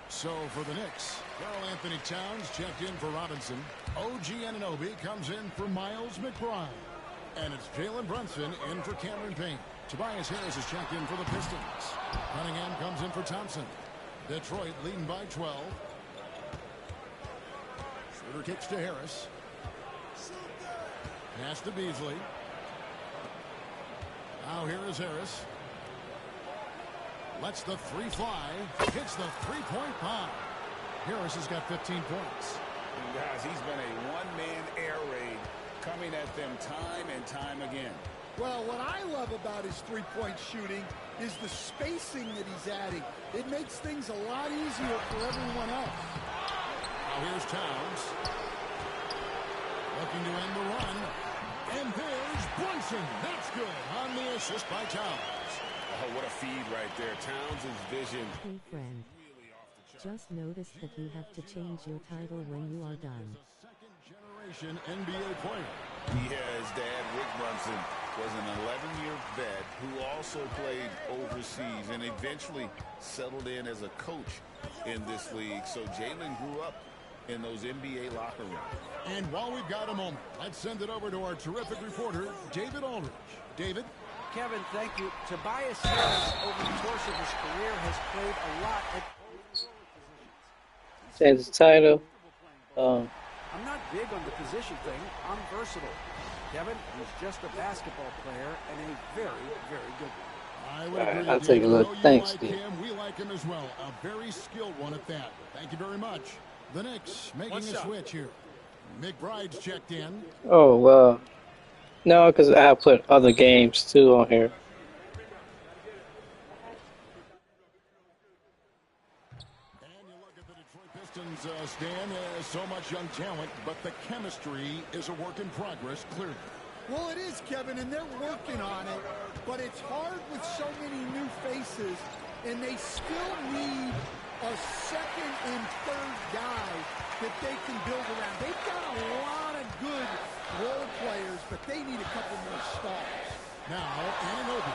So for the Knicks, Karl Anthony Towns checked in for Robinson. OG Anunoby comes in for Miles McBride. And it's Jalen Brunson in for Cameron Payne. Tobias Harris is checked in for the Pistons. Cunningham comes in for Thompson. Detroit leading by 12. Schroeder kicks to Harris. Pass to Beasley. Now here is Harris. Lets the 3 fly. Hits the 3-point bomb. Harris has got 15 points. And guys, he's been a one-man air raid coming at them time and time again. Well, what I love about his three-point shooting is the spacing that he's adding. It makes things a lot easier for everyone else. Now here's Towns. Looking to end the run. And there's Brunson. That's good on the assist by Towns. Oh, what a feed right there. Towns' vision. Hey friend, just noticed that you have to change your title when you are done. Second-generation NBA player. Yeah, his dad, Rick Brunson, was an 11-year vet who also played overseas and eventually settled in as a coach in this league. So Jalen grew up in those NBA locker rooms. And while we've got a moment, let's send it over to our terrific reporter, David Aldridge. David? Kevin, thank you. Tobias Harris, over the course of his career, has played a lot at Change the title. I'm not big on the position thing. I'm versatile. Kevin, he's just a basketball player and a very, very good one. I would All right, agree. I'll take a look. Thanks, like Steve. him, we like him as well. A very skilled one at that. Thank you very much. The Knicks making a switch here. McBride's checked in. Oh, no, because I have put other games too on here. And you look at the Detroit Pistons, Stan, so much young talent, but the chemistry is a work in progress, clearly. Well, it is, Kevin, and they're working on it, but it's hard with so many new faces, and they still need a second and third guy that they can build around. They've got a lot of good role players, but they need a couple more stars. Now, Anunoby,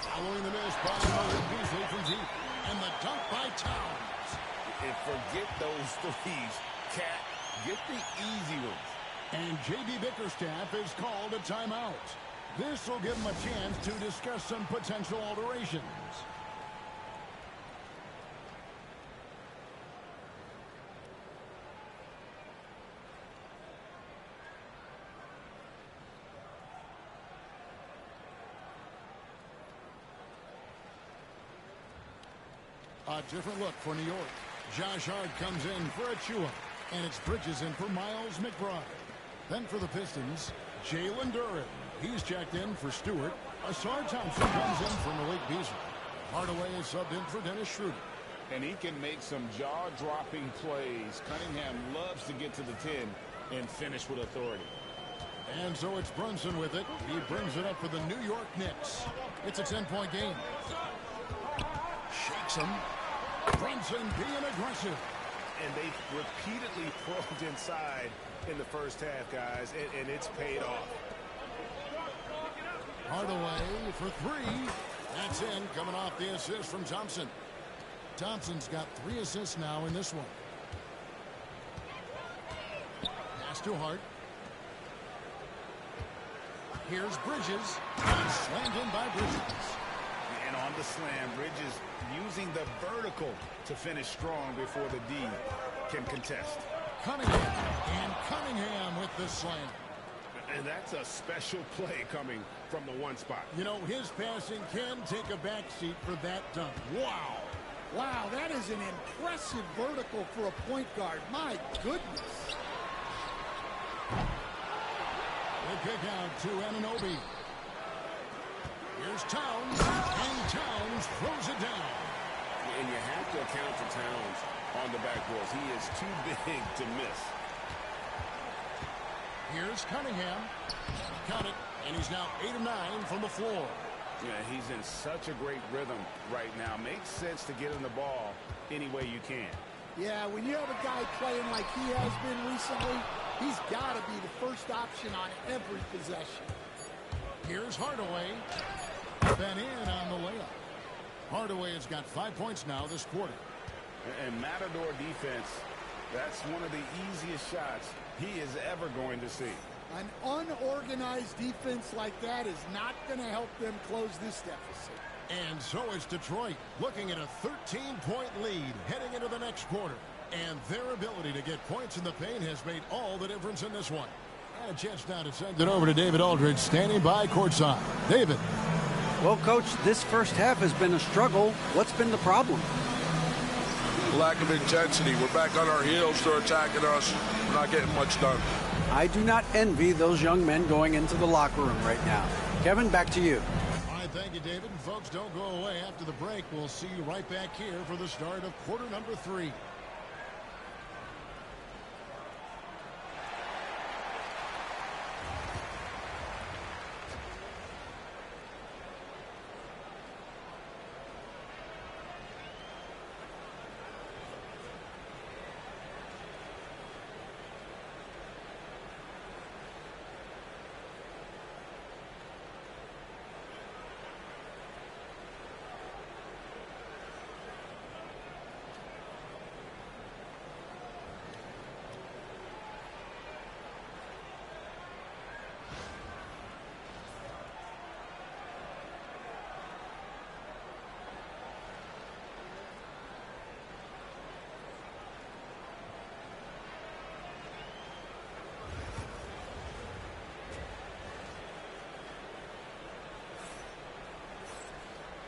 following the miss by Malik Beasley from deep, and the dunk by Towns. And forget those threes, Cat. Get the easy ones. And J.B. Bickerstaff is called a timeout. This will give him a chance to discuss some potential alterations. A different look for New York. Josh Hart comes in for Achua. And it's Bridges in for Miles McBride. Then for the Pistons, Jalen Duren. He's checked in for Stewart. Asar Thompson comes in for Malik Beasley. Hardaway is subbed in for Dennis Schroeder. And he can make some jaw-dropping plays. Cunningham loves to get to the 10 and finish with authority. And so it's Brunson with it. He brings it up for the New York Knicks. It's a 10-point game. Shakes him. Brunson being aggressive. And they repeatedly probed inside in the first half, guys, and it's paid off. Hardaway for three. That's in, coming off the assist from Thompson. Thompson's got 3 assists now in this one. Pass to Hart. Here's Bridges. And slammed in by Bridges. And on the slam, Bridges using the vertical to finish strong before the D can contest. Cunningham with the slam. And that's a special play coming from the one spot. You know, his passing can take a backseat for that dunk. Wow. Wow, that is an impressive vertical for a point guard. My goodness. The kick out to Anunoby. Here's Towns, and Towns throws it down. And you have to account for Towns on the backboards. He is too big to miss. Here's Cunningham. Count it, and he's now 8 of 9 from the floor. Yeah, he's in such a great rhythm right now. Makes sense to get him the ball any way you can. Yeah, when you have a guy playing like he has been recently, he's got to be the first option on every possession. Here's Hardaway. Then in on the layup. Hardaway has got 5 points now this quarter. And Matador defense, that's one of the easiest shots he is ever going to see. An unorganized defense like that is not going to help them close this deficit. And so it's Detroit looking at a 13-point lead heading into the next quarter. And their ability to get points in the paint has made all the difference in this one. And a chance now to send it over to David Aldridge standing by courtside. David. Well, Coach, this first half has been a struggle. What's been the problem? Lack of intensity. We're back on our heels. They're attacking us. We're not getting much done. I do not envy those young men going into the locker room right now. Kevin, back to you. All right, thank you, David. And folks, don't go away. After the break, we'll see you right back here for the start of quarter number 3.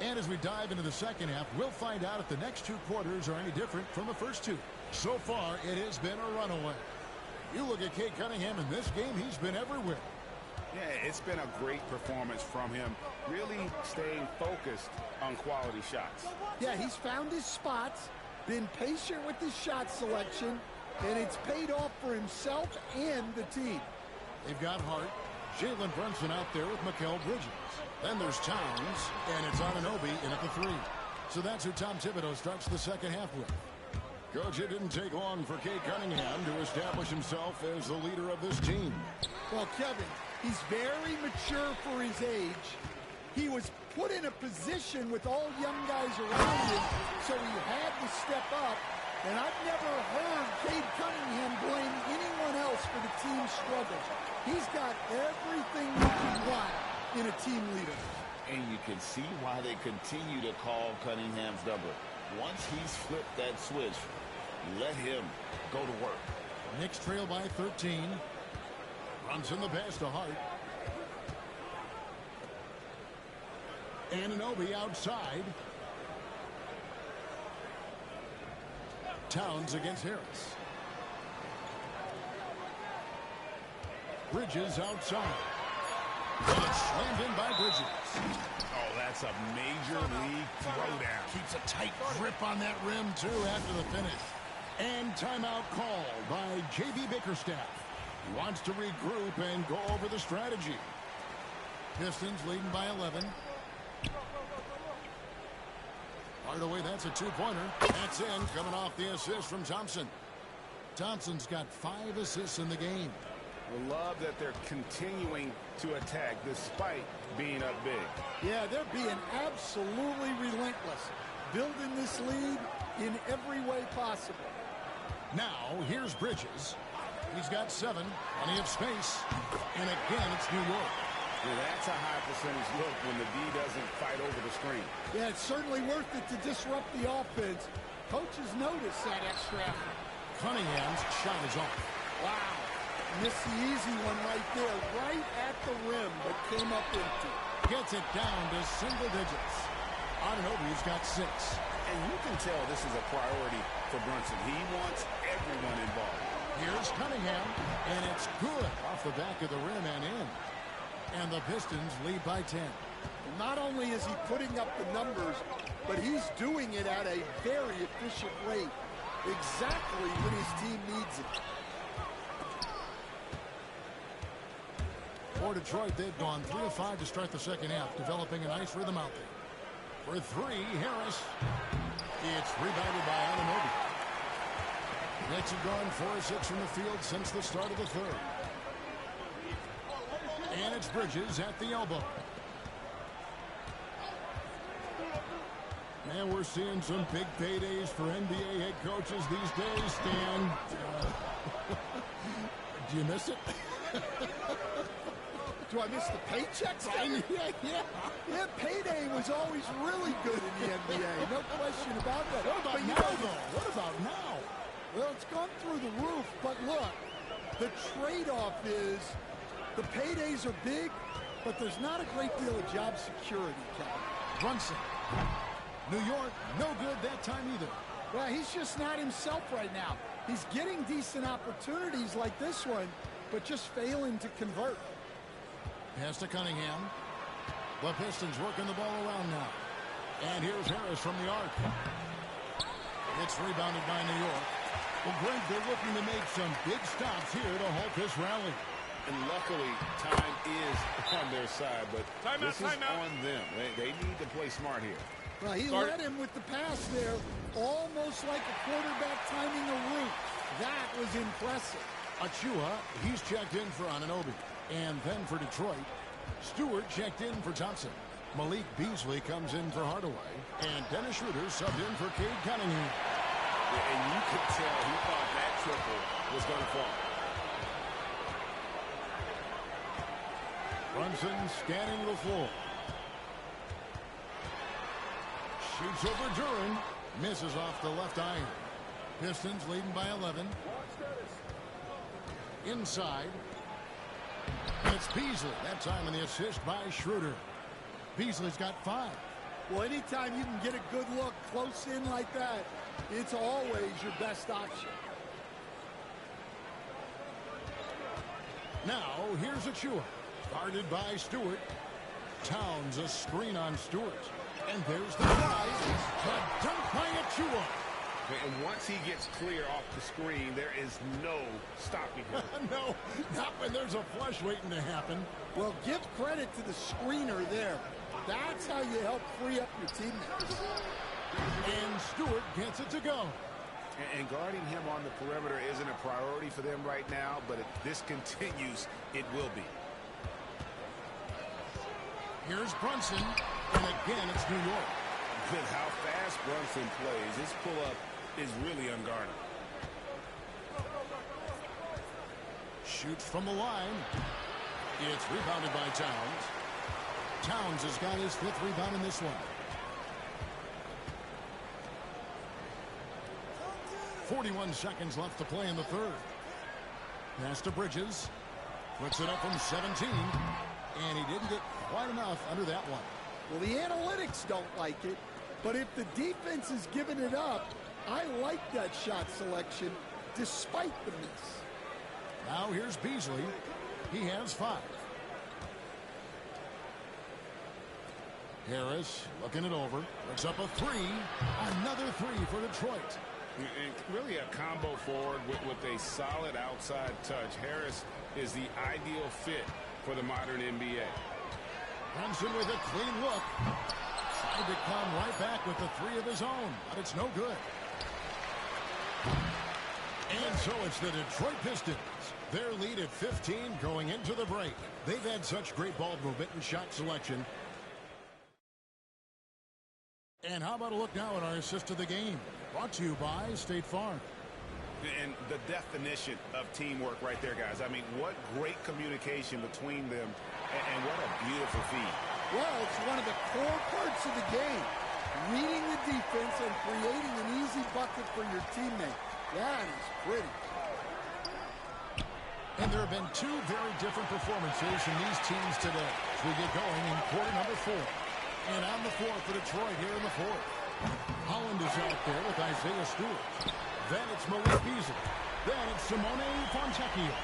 And as we dive into the second half, we'll find out if the next 2 quarters are any different from the first 2. So far, it has been a runaway. You look at Cade Cunningham in this game, he's been everywhere. Yeah, it's been a great performance from him, really staying focused on quality shots. Yeah, he's found his spots, been patient with his shot selection, and it's paid off for himself and the team. They've got Hart, Jalen Brunson out there with Mikal Bridges. Then there's Towns, and it's Anunoby in at the 3. So that's who Tom Thibodeau starts the second half with. Coach, it didn't take long for Cade Cunningham to establish himself as the leader of this team. Well, Kevin, he's very mature for his age. He was put in a position with all young guys around him, so he had to step up. And I've never heard Cade Cunningham blame anyone else for the team's struggles. He's got everything you can want in a team leader. And you can see why they continue to call Cunningham's number. Once he's flipped that switch, let him go to work. Knicks trail by 13. Runs in the pass to Hart. Anunoby outside. Towns against Harris. Bridges outside. And it's slammed in by Bridges. Oh, that's a major league throwdown. Keeps a tight grip on that rim, too, after the finish. And timeout called by J.B. Bickerstaff. He wants to regroup and go over the strategy. Pistons leading by 11. Hardaway, that's a two-pointer. That's in, coming off the assist from Thompson. Thompson's got 5 assists in the game. I love that they're continuing to attack despite being up big. Yeah, they're being absolutely relentless, building this lead in every way possible. Now, here's Bridges. He's got 7, plenty of space. And again, it's New York. Yeah, that's a high percentage look when the D doesn't fight over the screen. Yeah, it's certainly worth it to disrupt the offense. Coaches notice that extra effort. Cunningham's shot is off. Wow. Missed the easy one right there, right at the rim, but came up empty. Gets it down to single digits. Anunoby's got 6. And you can tell this is a priority for Brunson. He wants everyone involved. Here's Cunningham, and it's good off the back of the rim and in. And the Pistons lead by 10. Not only is he putting up the numbers, but he's doing it at a very efficient rate. Exactly when his team needs it. For Detroit, they've gone 3 of 5 to start the second half, developing a nice rhythm out there. For 3, Harris. It's rebounded by Anunoby. Nets have gone 4 of 6 from the field since the start of the third. And it's Bridges at the elbow. Man, we're seeing some big paydays for NBA head coaches these days, Stan. Do you miss it? Do I miss the paychecks? Yeah, payday was always really good in the NBA. No question about that. What about now, though? What about now? Well, it's gone through the roof, but look, the trade-off is the paydays are big, but there's not a great deal of job security, Kevin. Brunson. New York, no good that time either. Well, he's just not himself right now. He's getting decent opportunities like this one, but just failing to convert. Pass to Cunningham. The Pistons working the ball around now. And here's Harris from the arc. It's rebounded by New York. Well, Greg, they're looking to make some big stops here to halt this rally. And luckily, time is on their side, but this is on them. They need to play smart here. Well, he led him with the pass there, almost like a quarterback timing a route. That was impressive. Achua, he's checked in for Anunoby. And then for Detroit, Stewart checked in for Thompson. Malik Beasley comes in for Hardaway. And Dennis Schroeder subbed in for Cade Cunningham. Yeah, and you could tell he thought that triple was going to fall. Brunson scanning the floor. Shoots over Duren. Misses off the left iron. Pistons leading by 11. Inside. And it's Beasley. That time in the assist by Schroeder. Beasley's got 5. Well, anytime you can get a good look close in like that, it's always your best option. Now, here's Achua. Guarded by Stewart. Towns a screen on Stewart. And there's the prize. The dunk by Achua. And once he gets clear off the screen, there is no stopping him. No, not when there's a flush waiting to happen. Well, give credit to the screener there. That's how you help free up your teammates. And Stewart gets it to go. And guarding him on the perimeter isn't a priority for them right now, but if this continues, it will be. Here's Brunson, and again it's New York. With how fast Brunson plays, his pull-up is really unguarded. Shoots from the line. It's rebounded by Towns. Towns has got his 5th rebound in this one. 41 seconds left to play in the third. Pass to Bridges. Puts it up from 17. And he didn't get quite enough under that one. Well, the analytics don't like it. But if the defense is giving it up, I like that shot selection despite the miss. Now here's Beasley. He has 5. Harris looking it over. It's up a 3. Another 3 for Detroit. And really a combo forward with a solid outside touch. Harris is the ideal fit for the modern NBA. Brunson with a clean look. Tried to come right back with the 3 of his own, but it's no good. And so it's the Detroit Pistons. Their lead at 15 going into the break. They've had such great ball movement and shot selection. And how about a look now at our assist of the game? Brought to you by State Farm. And the definition of teamwork right there, guys. I mean, what great communication between them, and what a beautiful feed. Well, it's one of the core parts of the game. Reading the defense and creating an easy bucket for your teammate. That is pretty. And there have been 2 very different performances from these teams today as we get going in quarter number 4. And on the floor for Detroit here in the 4th. Holland is out there with Isaiah Stewart. Then it's Malik Beasley. Then it's Simone Fontecchio.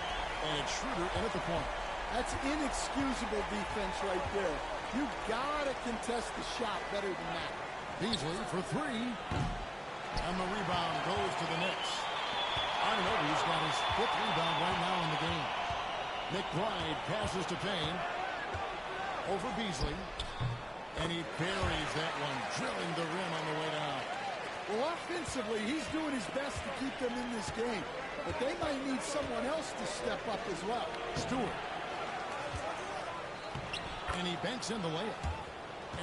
And it's Schroeder in at the point. That's inexcusable defense right there. You gotta contest the shot better than that. Beasley for 3. And the rebound goes to the Knicks. Anunoby's got his 5th rebound right now in the game. McBride passes to Payne. Over Beasley. And he buries that one, drilling the rim on the way down. Well, offensively, he's doing his best to keep them in this game. But they might need someone else to step up as well. Stewart. And he banks in the layup.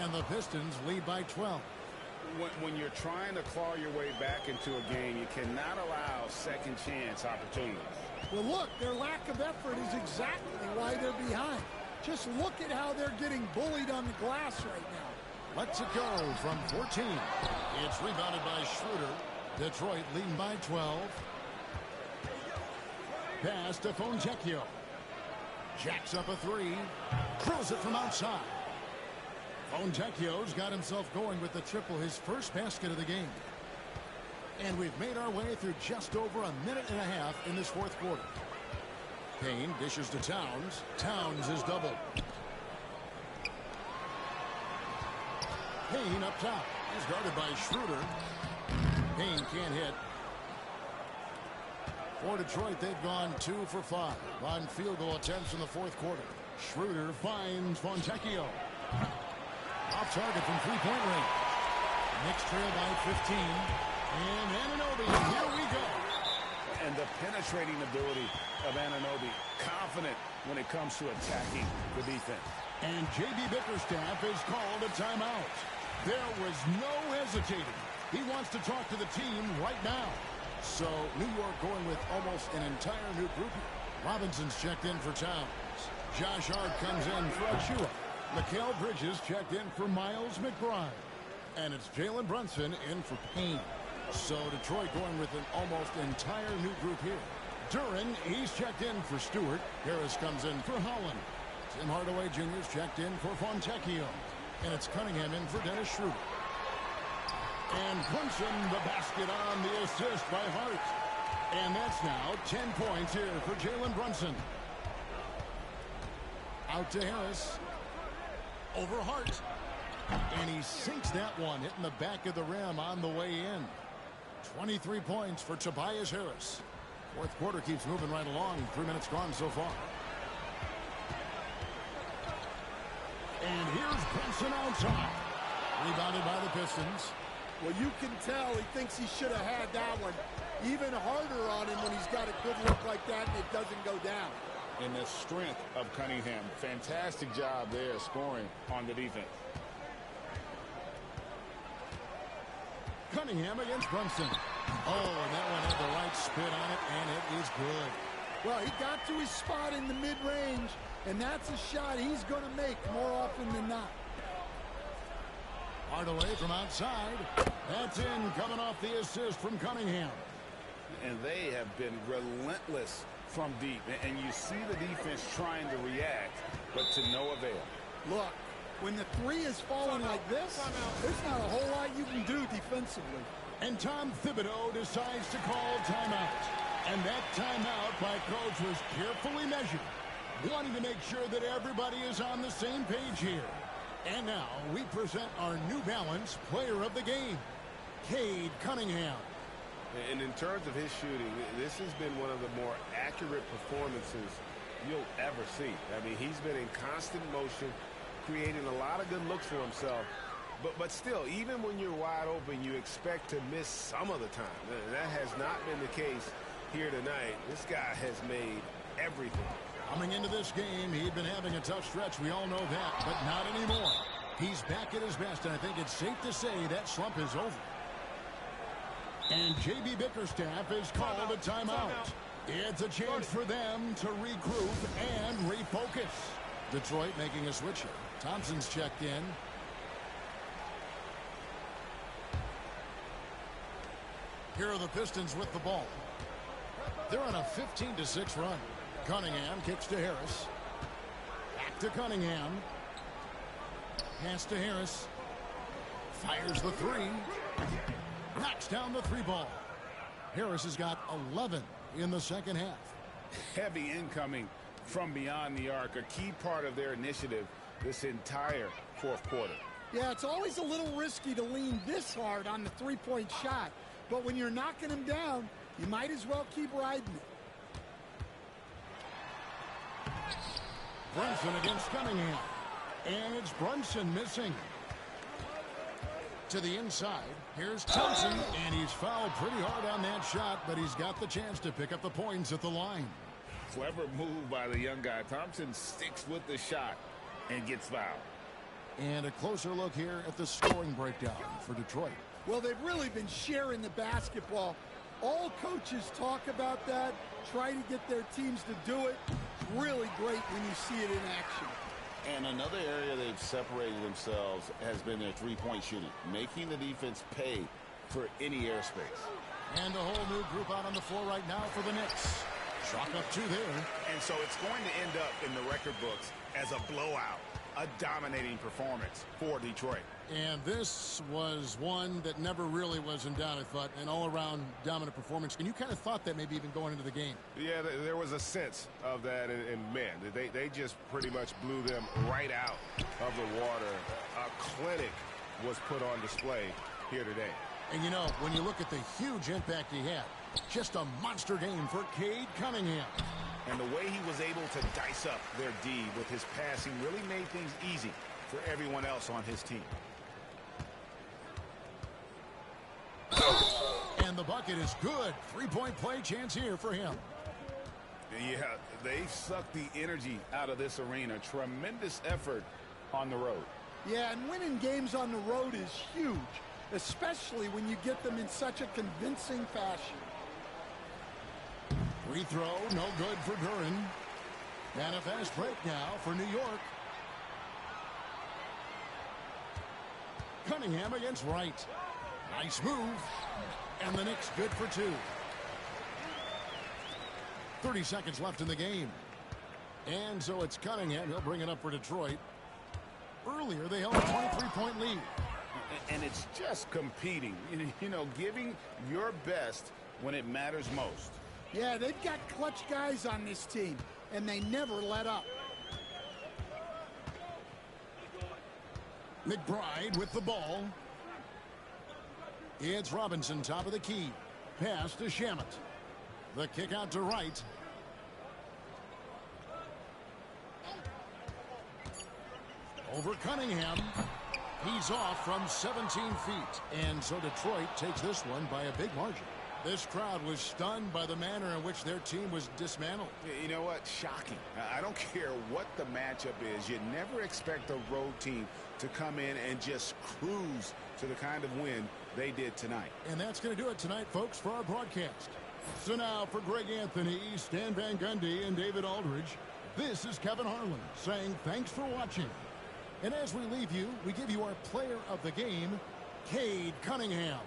And the Pistons lead by 12. When you're trying to claw your way back into a game, you cannot allow second chance opportunities. Well, look, their lack of effort is exactly why they're behind. Just look at how they're getting bullied on the glass right now. Lets it go from 14. It's rebounded by Schroeder. Detroit leading by 12. Pass to Fontecchio. Jacks up a 3. Drills it from outside. Fontecchio's got himself going with the triple, his first basket of the game. And we've made our way through just over a minute and a half in this 4th quarter. Payne dishes to Towns. Towns is doubled. Payne up top. He's guarded by Schroeder. Payne can't hit. For Detroit, they've gone 2 for 5 on field goal attempts in the 4th quarter. Schroeder finds Fontecchio. Off target from 3-point range. Knicks trail by 15. And Anunoby, here we go. And the penetrating ability of Anunoby, confident when it comes to attacking the defense. And J.B. Bickerstaff is called a timeout. There was no hesitating. He wants to talk to the team right now. So New York going with almost an entire new group here. Robinson's checked in for Towns. Josh Hart comes in for Achua. Mikal Bridges checked in for Miles McBride. And it's Jalen Brunson in for Payne. So Detroit going with an almost entire new group here. Duren, he's checked in for Stewart. Harris comes in for Holland. Tim Hardaway Jr.'s checked in for Fontecchio. And it's Cunningham in for Dennis Schroeder. And Brunson, the basket on the assist by Hart. And that's now 10 points here for Jalen Brunson. Out to Harris. Over Hart. And he sinks that one, hitting the back of the rim on the way in. 23 points for Tobias Harris. 4th quarter keeps moving right along. 3 minutes gone so far. And here's Brunson outside. Rebounded by the Pistons. Well, you can tell he thinks he should have had that one even harder on him when he's got a good look like that and it doesn't go down. And the strength of Cunningham. Fantastic job there scoring on the defense. Cunningham against Brunson. Oh, and that one had the right spin on it, and it is good. Well, he got to his spot in the mid-range, and that's a shot he's going to make more often than not. Hardaway from outside. That's in, coming off the assist from Cunningham. And they have been relentless from deep. And you see the defense trying to react, but to no avail. Look, when the 3 is falling like this, there's not a whole lot you can do defensively. And Tom Thibodeau decides to call timeout. And that timeout by coach was carefully measured, wanting to make sure that everybody is on the same page here. And now we present our New Balance player of the game, Cade Cunningham. And in terms of his shooting, this has been one of the more accurate performances you'll ever see. I mean, he's been in constant motion, creating a lot of good looks for himself. But still, even when you're wide open, you expect to miss some of the time. That has not been the case here tonight. This guy has made everything. Coming into this game, he'd been having a tough stretch. We all know that, but not anymore. He's back at his best, and I think it's safe to say that slump is over. And J.B. Bickerstaff is called a timeout. It's a chance for them to regroup and refocus. Detroit making a switch here. Thompson's checked in. Here are the Pistons with the ball. They're on a 15-6 run. Cunningham kicks to Harris. Back to Cunningham. Pass to Harris. Fires the three. Knocks down the three ball. Harris has got 11 in the second half. Heavy incoming from beyond the arc. A key part of their initiative this entire fourth quarter. Yeah, it's always a little risky to lean this hard on the three-point shot. But when you're knocking him down, you might as well keep riding it. Brunson against Cunningham. And it's Brunson missing. To the inside. Here's Thompson. And he's fouled pretty hard on that shot, but he's got the chance to pick up the points at the line. Clever move by the young guy. Thompson sticks with the shot and gets fouled. And a closer look here at the scoring breakdown for Detroit. Well, they've really been sharing the basketball. All coaches talk about that, try to get their teams to do it. It's really great when you see it in action. And another area they've separated themselves has been their three-point shooting, making the defense pay for any airspace. And a whole new group out on the floor right now for the Knicks. Chalk up two there. And so it's going to end up in the record books as a blowout, a dominating performance for Detroit. And this was one that never really was in doubt, I thought, an all-around dominant performance. And you kind of thought that maybe even going into the game. Yeah, there was a sense of that, and man, they just pretty much blew them right out of the water. A clinic was put on display here today. And you know, when you look at the huge impact he had, just a monster game for Cade Cunningham. And the way he was able to dice up their D with his passing really made things easy for everyone else on his team. And the bucket is good. Three-point play chance here for him. Yeah, they've sucked the energy out of this arena. Tremendous effort on the road. Yeah, and winning games on the road is huge, especially when you get them in such a convincing fashion. Free throw, no good for Duren. And a fast break now for New York. Cunningham against Wright. Nice move. And the Knicks good for two. 30 seconds left in the game. And so it's Cunningham. He'll bring it up for Detroit. Earlier, they held a 23-point lead. And it's just competing. You know, giving your best when it matters most. Yeah, they've got clutch guys on this team, and they never let up. McBride with the ball. It's Robinson, top of the key. Pass to Shamet. The kick out to Wright. Over Cunningham. He's off from 17 feet. And so Detroit takes this one by a big margin. This crowd was stunned by the manner in which their team was dismantled. You know what? Shocking. I don't care what the matchup is. You never expect a road team to come in and just cruise to the kind of win they did tonight. And that's going to do it tonight, folks, for our broadcast. So now for Greg Anthony, Stan Van Gundy, and David Aldridge, this is Kevin Harlan saying thanks for watching. And as we leave you, we give you our player of the game, Cade Cunningham.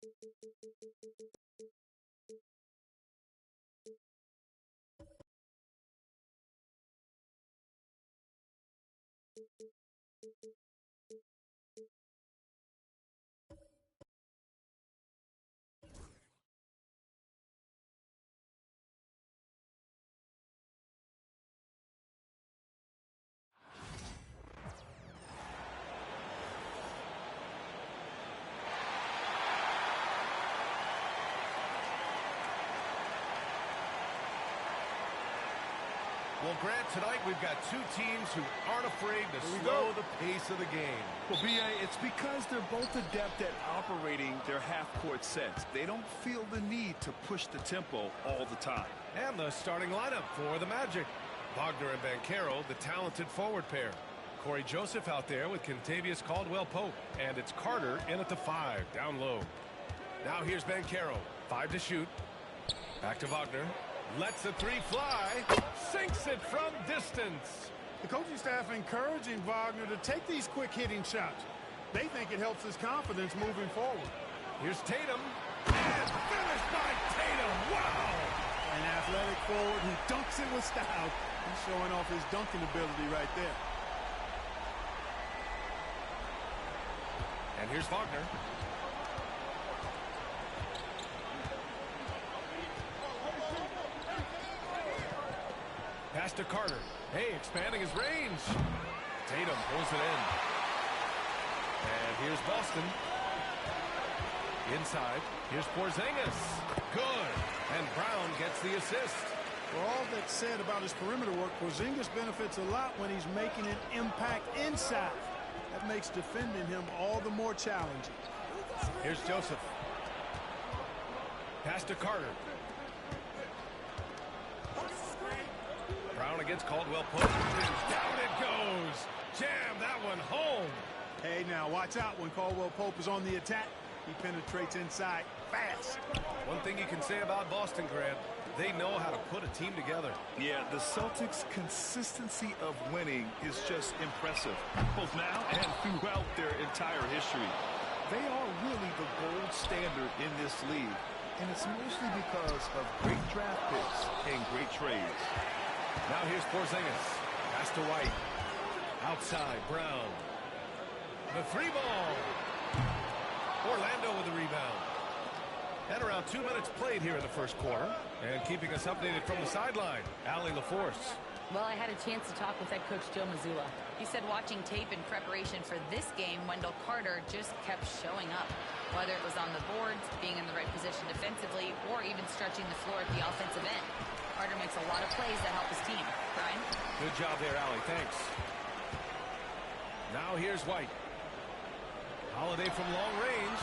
Well, Grant, tonight we've got two teams who aren't afraid to slow the pace of the game. Well, B.A., it's because they're both adept at operating their half-court sets. They don't feel the need to push the tempo all the time. And the starting lineup for the Magic. Wagner and Banchero, the talented forward pair. Corey Joseph out there with Kentavious Caldwell-Pope. And it's Carter in at the 5, down low. Now here's Banchero. 5 to shoot. Back to Wagner. Lets a 3 fly. Sinks it from distance. The coaching staff encouraging Wagner to take these quick-hitting shots. They think it helps his confidence moving forward. Here's Tatum. And finished by Tatum. Wow! An athletic forward who dunks it with style. He's showing off his dunking ability right there. And here's Wagner. Pass to Carter. Hey, expanding his range. Tatum pulls it in. And here's Boston. Inside. Here's Porzingis. Good. And Brown gets the assist. For all that's said about his perimeter work, Porzingis benefits a lot when he's making an impact inside. That makes defending him all the more challenging. Here's Joseph. Pass to Carter. Brown against Caldwell-Pope. Down it goes. Jam that one home. Hey, now watch out when Caldwell-Pope is on the attack. He penetrates inside fast. One thing you can say about Boston, Grant, they know how to put a team together. Yeah, the Celtics' consistency of winning is just impressive, both now and throughout their entire history. They are really the gold standard in this league, and it's mostly because of great draft picks and great trades. Now here's Porzingis. Pass to White. Outside, Brown. The 3 ball. Orlando with the rebound. And around 2 minutes played here in the first quarter. And keeping us updated from the sideline, Allie LaForce. Well, I had a chance to talk with head coach Joe Mazzulla. He said watching tape in preparation for this game, Wendell Carter just kept showing up. Whether it was on the boards, being in the right position defensively, or even stretching the floor at the offensive end. Carter makes a lot of plays that help his team. Brian? Good job there, Allie. Thanks. Now here's White. Holiday from long range.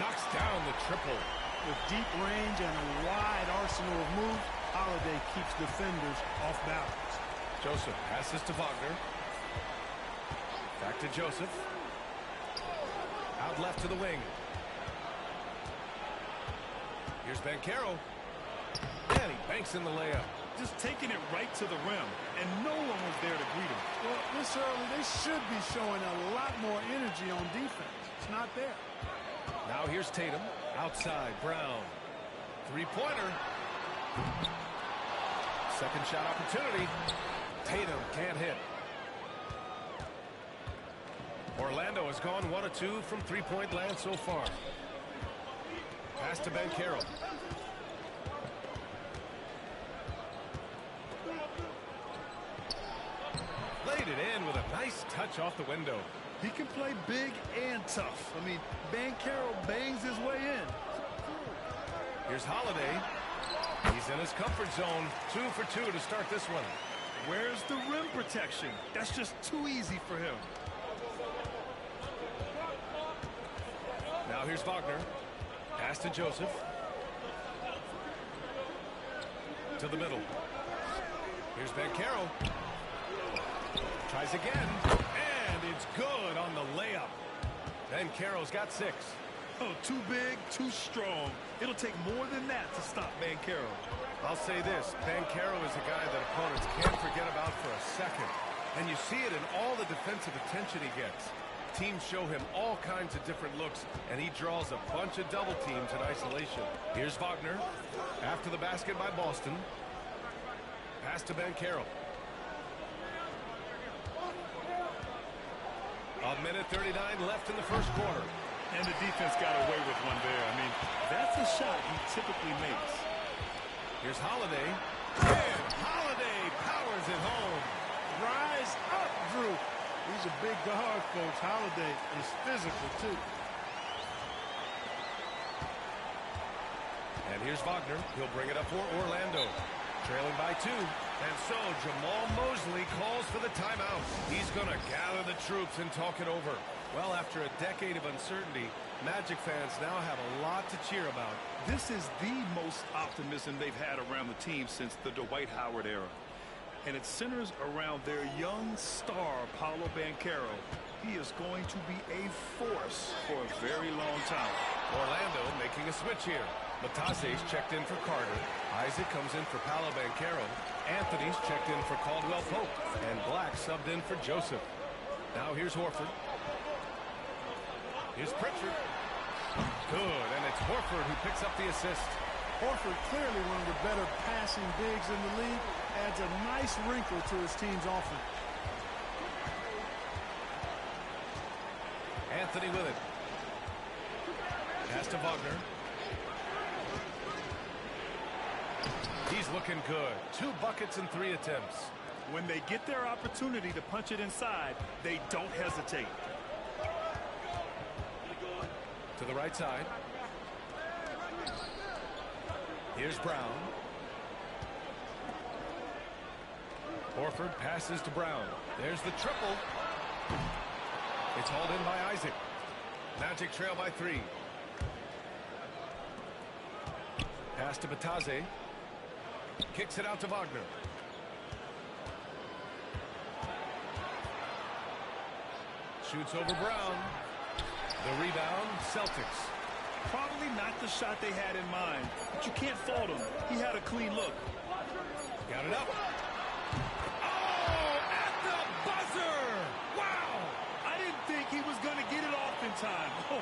Knocks down the triple. With deep range and a wide arsenal of moves, Holiday keeps defenders off balance. Joseph passes to Wagner. Back to Joseph. Out left to the wing. Here's Banchero. And he banks in the layup. Just taking it right to the rim, and no one was there to greet him. Well, this early, they should be showing a lot more energy on defense. It's not there. Now here's Tatum. Outside, Brown. 3-pointer. Second shot opportunity. Tatum can't hit. Orlando has gone 1 of 2 from 3-point land so far. Pass to Banchero. Laid it in with a nice touch off the window. He can play big and tough. I mean, Banchero bangs his way in. Here's Holiday. He's in his comfort zone. 2 for 2 to start this one. Where's the rim protection? That's just too easy for him. Now here's Wagner. Pass to Joseph. To the middle. Here's Banchero. Tries again. And it's good on the layup. Banchero's got 6. Oh, too big, too strong. It'll take more than that to stop Banchero. I'll say this. Banchero is a guy that opponents can't forget about for a second. And you see it in all the defensive attention he gets. Teams show him all kinds of different looks, and he draws a bunch of double teams in isolation. Here's Wagner. After the basket by Boston. Pass to Banchero. A minute 39 left in the first quarter. And the defense got away with one there. I mean, that's a shot he typically makes. Here's Holiday. And Holiday powers it home. Rise up, Drew. He's a big guard, folks. Holiday is physical, too. And here's Wagner. He'll bring it up for Orlando. Trailing by 2. And so Jamal Mosley calls for the timeout. He's going to gather the troops and talk it over. Well, after a decade of uncertainty, Magic fans now have a lot to cheer about. This is the most optimism they've had around the team since the Dwight Howard era. And it centers around their young star, Paolo Banchero. He is going to be a force for a very long time. Orlando making a switch here. Matase's checked in for Carter. Isaac comes in for Paolo Banchero. Anthony's checked in for Caldwell Pope. And Black subbed in for Joseph. Now here's Horford. Here's Pritchard. Good, and it's Horford who picks up the assist. Horford, clearly one of the better passing bigs in the league, adds a nice wrinkle to his team's offense. Anthony with it. Pass to Wagner. He's looking good. 2 buckets and 3 attempts. When they get their opportunity to punch it inside, they don't hesitate. To the right side. Here's Brown. Horford passes to Brown. There's the triple. It's hauled in by Isaac. Magic trail by 3. Pass to Batase. Kicks it out to Wagner. Shoots over Brown. The rebound, Celtics. Probably not the shot they had in mind, but you can't fault him. He had a clean look. Got it up. Oh, at the buzzer! Wow! I didn't think he was going to get it off in time. Oh,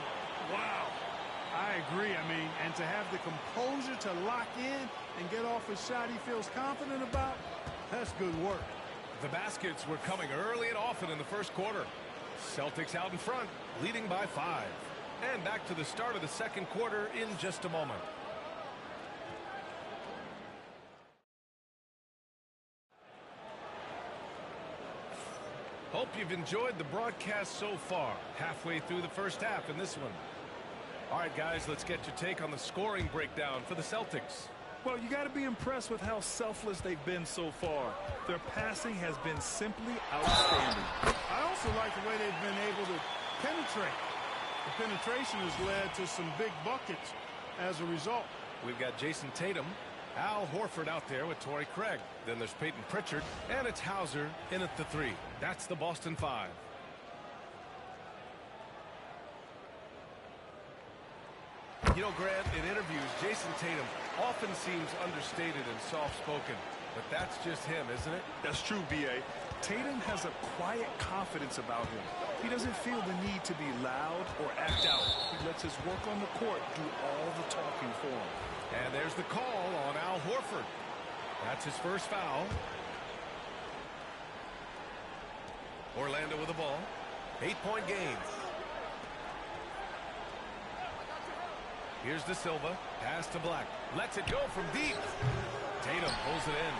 wow. I agree. I mean, and to have the composure to lock in and get off a shot he feels confident about, that's good work. The baskets were coming early and often in the first quarter. Celtics out in front, leading by 5. And back to the start of the second quarter in just a moment. Hope you've enjoyed the broadcast so far. Halfway through the first half in this one. All right, guys, let's get your take on the scoring breakdown for the Celtics. Well, you got to be impressed with how selfless they've been so far. Their passing has been simply outstanding. I also like the way they've been able to penetrate. The penetration has led to some big buckets as a result. We've got Jason Tatum, Al Horford out there with Torrey Craig. Then there's Peyton Pritchard, and it's Hauser in at the 3. That's the Boston 5. You know, Grant, in interviews, Jason Tatum often seems understated and soft-spoken. But that's just him, isn't it? That's true, B.A. Tatum has a quiet confidence about him. He doesn't feel the need to be loud or act out. He lets his work on the court do all the talking for him. And there's the call on Al Horford. That's his first foul. Orlando with the ball. 8-point game. Here's De Silva. Pass to Black. Lets it go from deep. Tatum pulls it in.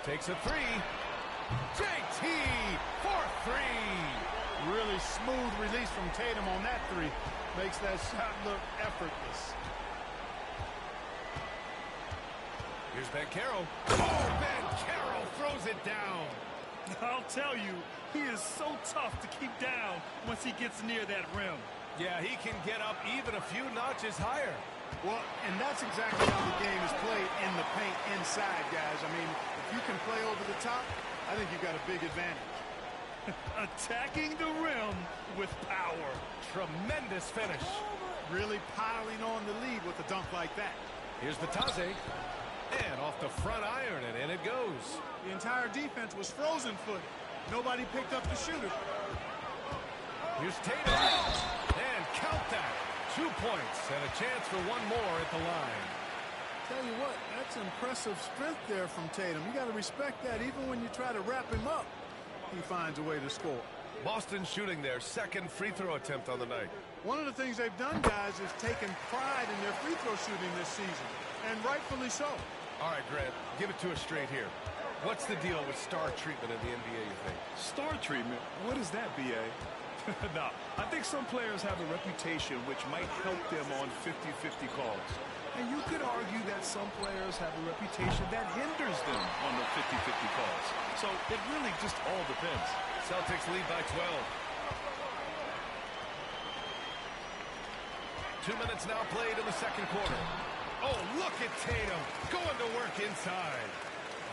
Takes a 3. JT for 3. Really smooth release from Tatum on that 3. Makes that shot look effortless. Here's Banchero. Oh, Banchero throws it down. I'll tell you, he is so tough to keep down once he gets near that rim. Yeah, he can get up even a few notches higher. Well, and that's exactly how the game is played in the paint inside, guys. I mean, if you can play over the top, I think you've got a big advantage. Attacking the rim with power. Tremendous finish. Really piling on the lead with a dunk like that. Here's Batase. And off the front iron, and in it goes. The entire defense was frozen-footed. Nobody picked up the shooter. Here's Tatum. And count that. 2 points and a chance for one more at the line. Tell you what, that's impressive strength there from Tatum. You got to respect that. Even when you try to wrap him up, he finds a way to score. Boston shooting their second free throw attempt on the night. One of the things they've done, guys, is taken pride in their free throw shooting this season, and rightfully so. All right, Grant, give it to us straight here. What's the deal with star treatment in the NBA, you think? Star treatment? What is that, B.A.? No, I think some players have a reputation which might help them on 50-50 calls. And you could argue that some players have a reputation that hinders them on the 50-50 calls. So it really just all depends. Celtics lead by 12. 2 minutes now played in the second quarter. Oh, look at Tatum going to work inside.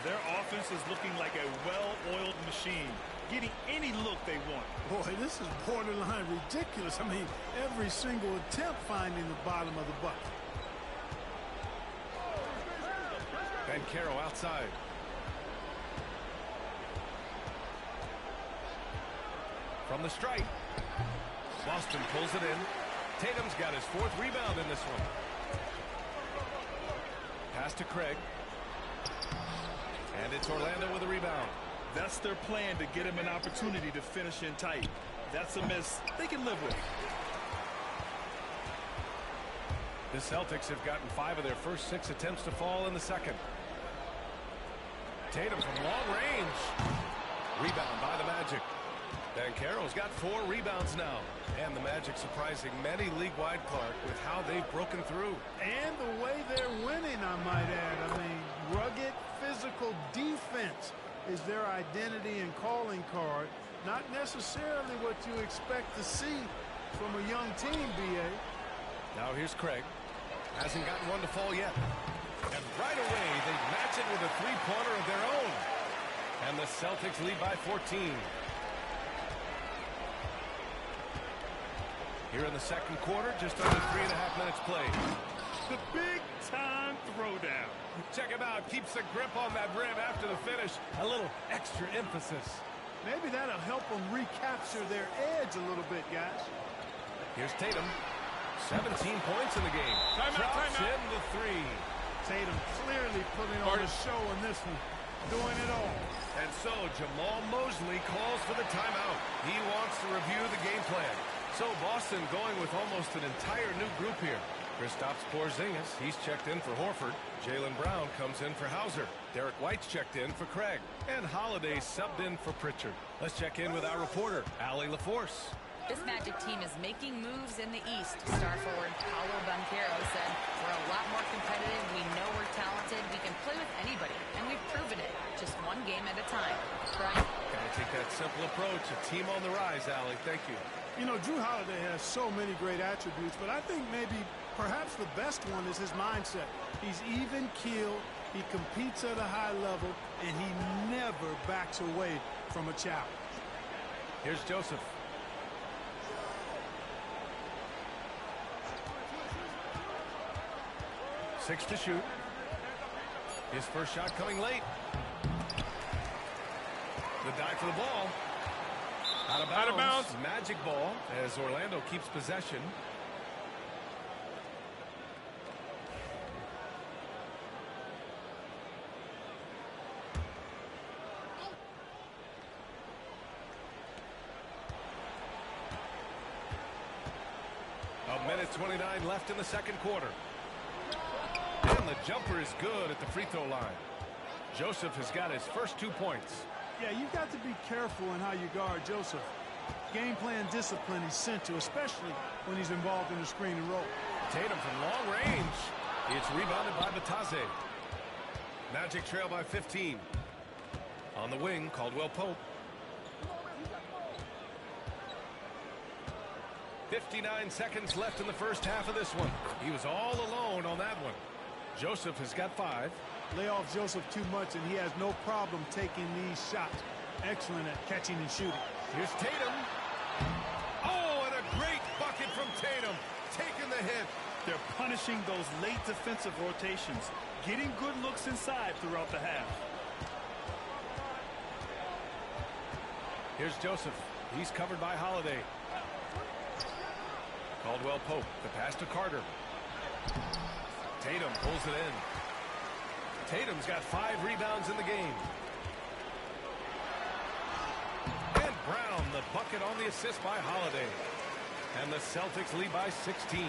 Their offense is looking like a well-oiled machine, getting any look they want. Boy, this is borderline ridiculous. I mean, every single attempt finding the bottom of the bucket. Banchero outside. From the stripe. Boston pulls it in. Tatum's got his 4th rebound in this one. Pass to Craig. And it's Orlando with a rebound. That's their plan, to get him an opportunity to finish in tight. That's a miss they can live with. The Celtics have gotten 5 of their first 6 attempts to fall in the second. Tatum from long range. Rebound by the Magic. Banchero's got 4 rebounds now. And the Magic surprising many league-wide, Clark, with how they've broken through. And the way they're winning, I might add. I mean, rugged, physical defense is their identity and calling card. Not necessarily what you expect to see from a young team, B.A. Now here's Craig. Hasn't gotten one to fall yet. And right away, they match it with a three-pointer of their own. And the Celtics lead by 14. Here in the second quarter, just under 3.5 minutes played. The big-time throwdown. Check him out. Keeps the grip on that rim after the finish. A little extra emphasis. Maybe that'll help them recapture their edge a little bit, guys. Here's Tatum. 17 points in the game. Drops in the 3. Tatum clearly putting on a show in this one. Doing it all. And so Jamal Mosley calls for the timeout. He wants to review the game plan. So Boston going with almost an entire new group here. Kristaps Porzingis, he's checked in for Horford. Jaylen Brown comes in for Hauser. Derek White's checked in for Craig. And Holiday subbed in for Pritchard. Let's check in with our reporter, Allie LaForce. This Magic team is making moves in the East. Star forward Paolo Banchero said, "We're a lot more competitive. We know we're talented. We can play with anybody, and we've proven it. Just one game at a time." Brian? Gotta take that simple approach. A team on the rise, Allie. Thank you. You know, Jrue Holiday has so many great attributes, but I think perhaps the best one is his mindset. He's even-keeled, he competes at a high level, and he never backs away from a challenge. Here's Joseph. Six to shoot. His first shot coming late. The dive for the ball. Out of bounds. Magic ball as Orlando keeps possession. A minute 29 left in the second quarter. And the jumper is good at the free throw line. Joseph has got his first 2 points. Yeah, you've got to be careful in how you guard Joseph. Game plan discipline essential, especially when he's involved in the screen and roll. Tatum from long range. It's rebounded by Batase. Magic trail by 15. On the wing, Caldwell Pope. 59 seconds left in the first half of this one. He was all alone on that one. Joseph has got 5. Lay off Joseph too much, and he has no problem taking these shots. Excellent at catching and shooting. Here's Tatum. Oh, and a great bucket from Tatum. Taking the hit. They're punishing finishing those late defensive rotations, getting good looks inside throughout the half. Here's Joseph. He's covered by Holiday. Caldwell Pope, the pass to Carter. Tatum pulls it in. Tatum's got 5 rebounds in the game. And Brown, the bucket on the assist by Holiday. And the Celtics lead by 16.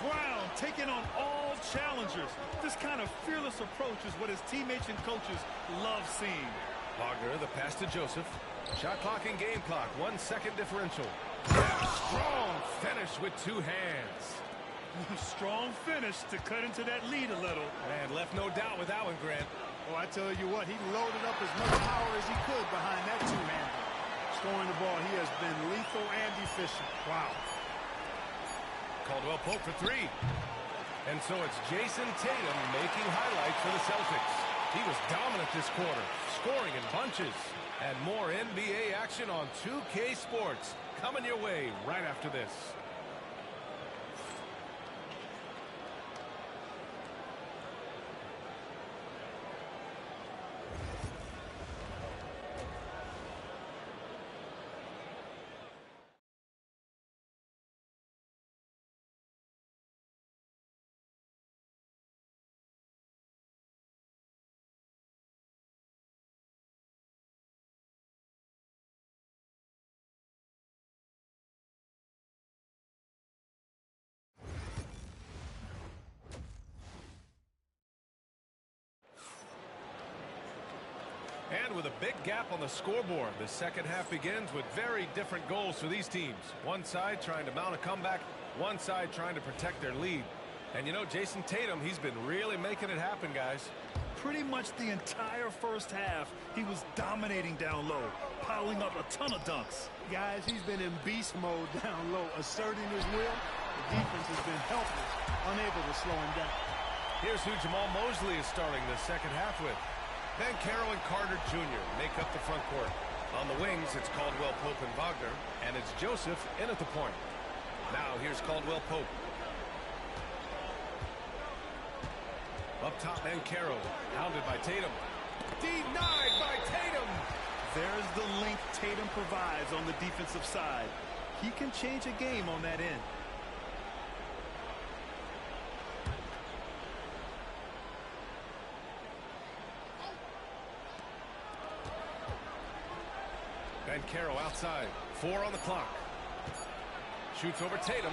Brown taking on all challengers. This kind of fearless approach is what his teammates and coaches love seeing. Wagner, the pass to Joseph. Shot clock and game clock, 1 second differential. Strong finish with 2 hands. Strong finish to cut into that lead a little. And left no doubt with that one, Grant. Oh, I tell you what, he loaded up as much power as he could behind that two-hander. Scoring the ball, he has been lethal and efficient. Wow. Caldwell Pope for 3. And so it's Jason Tatum making highlights for the Celtics. He was dominant this quarter, scoring in bunches. And more NBA action on 2K Sports coming your way right after this. And with a big gap on the scoreboard, the second half begins with very different goals for these teams. One side trying to mount a comeback, one side trying to protect their lead. And you know, Jason Tatum, he's been really making it happen, guys. Pretty much the entire first half, he was dominating down low, piling up a ton of dunks. Guys, he's been in beast mode down low, asserting his will. The defense has been helpless, unable to slow him down. Here's who Jamal Mosley is starting the second half with. Banchero and Carter Jr. make up the front court. On the wings, it's Caldwell Pope and Wagner, and it's Joseph in at the point. Now here's Caldwell Pope. Up top, Banchero, hounded by Tatum. Denied by Tatum! There's the length Tatum provides on the defensive side. He can change a game on that end. Banchero outside. 4 on the clock. Shoots over Tatum.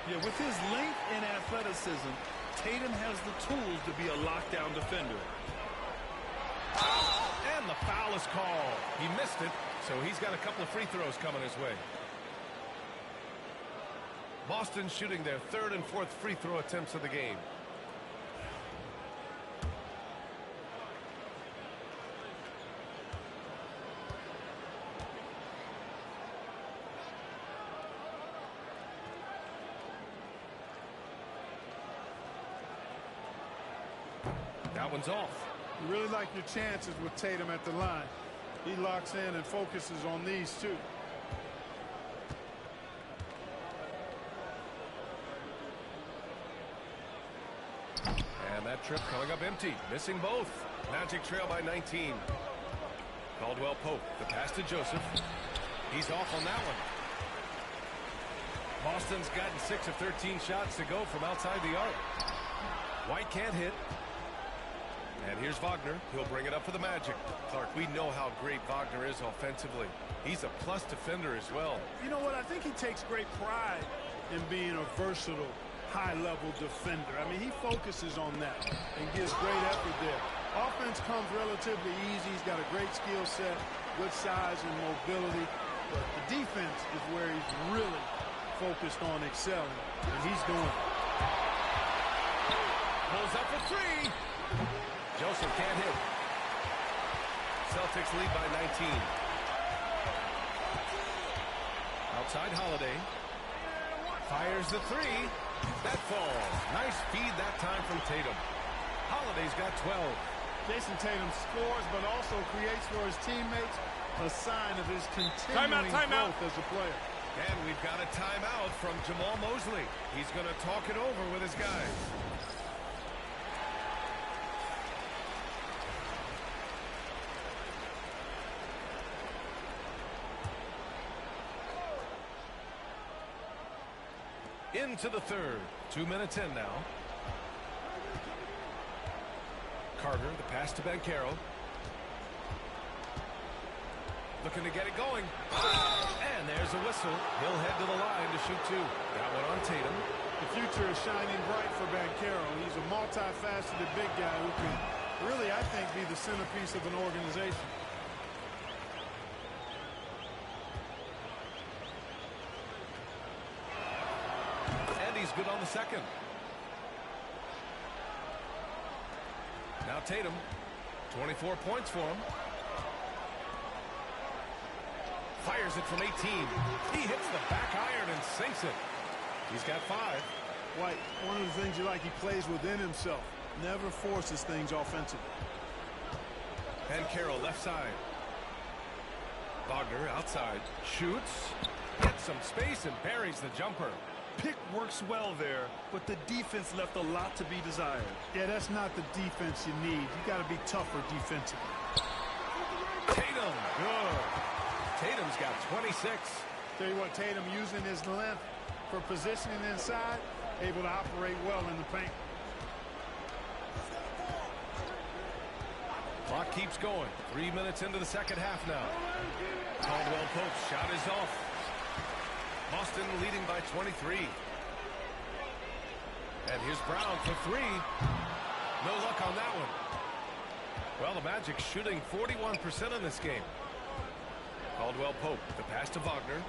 Yeah, with his length and athleticism, Tatum has the tools to be a lockdown defender. And the foul is called. He missed it, so he's got a couple of free throws coming his way. Boston shooting their 3rd and 4th free throw attempts of the game. That one's off. You really like your chances with Tatum at the line. He locks in and focuses on these two. And that trip coming up empty, missing both. Magic trail by 19. Caldwell Pope, the pass to Joseph. He's off on that one. Boston's gotten 6 of 13 shots to go from outside the arc. White can't hit. And here's Wagner. He'll bring it up for the Magic. Clark, we know how great Wagner is offensively. He's a plus defender as well. You know what? I think he takes great pride in being a versatile, high-level defender. I mean, he focuses on that and gives great effort there. Offense comes relatively easy. He's got a great skill set, good size and mobility. But the defense is where he's really focused on excelling, and he's doing it. Pulls up for 3. Joseph can't hit. Celtics lead by 19. Outside Holiday. Fires the 3. That falls. Nice feed that time from Tatum. Holiday's got 12. Jason Tatum scores, but also creates for his teammates a sign of his continuing growth as a player. And we've got a timeout from Jamal Mosley. He's going to talk it over with his guys. Into the third. 2 minutes in now. Carter, the pass to Banchero. Looking to get it going. And there's a whistle. He'll head to the line to shoot two. That one on Tatum. The future is shining bright for Banchero. He's a multifaceted big guy who can really, I think, be the centerpiece of an organization. He's good on the second. Now Tatum, 24 points for him. Fires it from 18. He hits the back iron and sinks it. He's got 5. White, one of the things you like, he plays within himself. Never forces things offensively. Banchero left side. Wagner outside. Shoots. Gets some space and buries the jumper. Pick works well there, but the defense left a lot to be desired. Yeah, that's not the defense you need. You got to be tougher defensively. Tatum, good. Tatum's got 26. Tell you what, Tatum using his length for positioning inside, able to operate well in the paint. Clock keeps going. 3 minutes into the second half now. Caldwell Pope's shot is off. Boston leading by 23. And here's Brown for 3. No luck on that one. Well, the Magic shooting 41% in this game. Caldwell Pope, the pass to Wagner.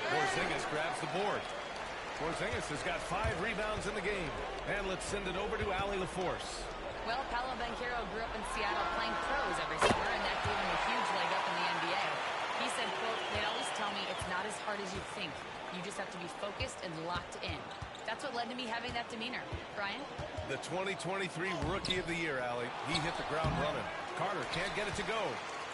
Porzingis grabs the board. Porzingis has got 5 rebounds in the game. And let's send it over to Allie LaForce. Well, Paolo Banchero grew up in Seattle playing pros every summer, and that gave him a huge leg up in the NBA. He said, quote, "They always tell me it's not as hard as you think. You just have to be focused and locked in." That's what led to me having that demeanor. Brian? The 2023 Rookie of the Year, Allie. He hit the ground running. Carter can't get it to go.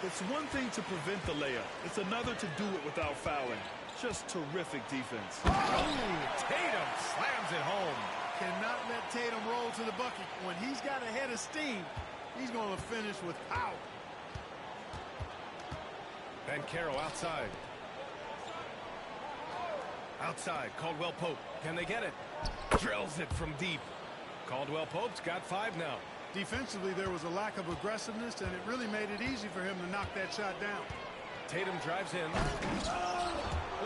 It's one thing to prevent the layup. It's another to do it without fouling. Just terrific defense. Oh, Tatum slams it home. Cannot let Tatum roll to the bucket. When he's got a head of steam, he's going to finish with power. Banchero outside. Outside, Caldwell Pope. Can they get it? Drills it from deep. Caldwell Pope's got 5 now. Defensively, there was a lack of aggressiveness, and it really made it easy for him to knock that shot down. Tatum drives in.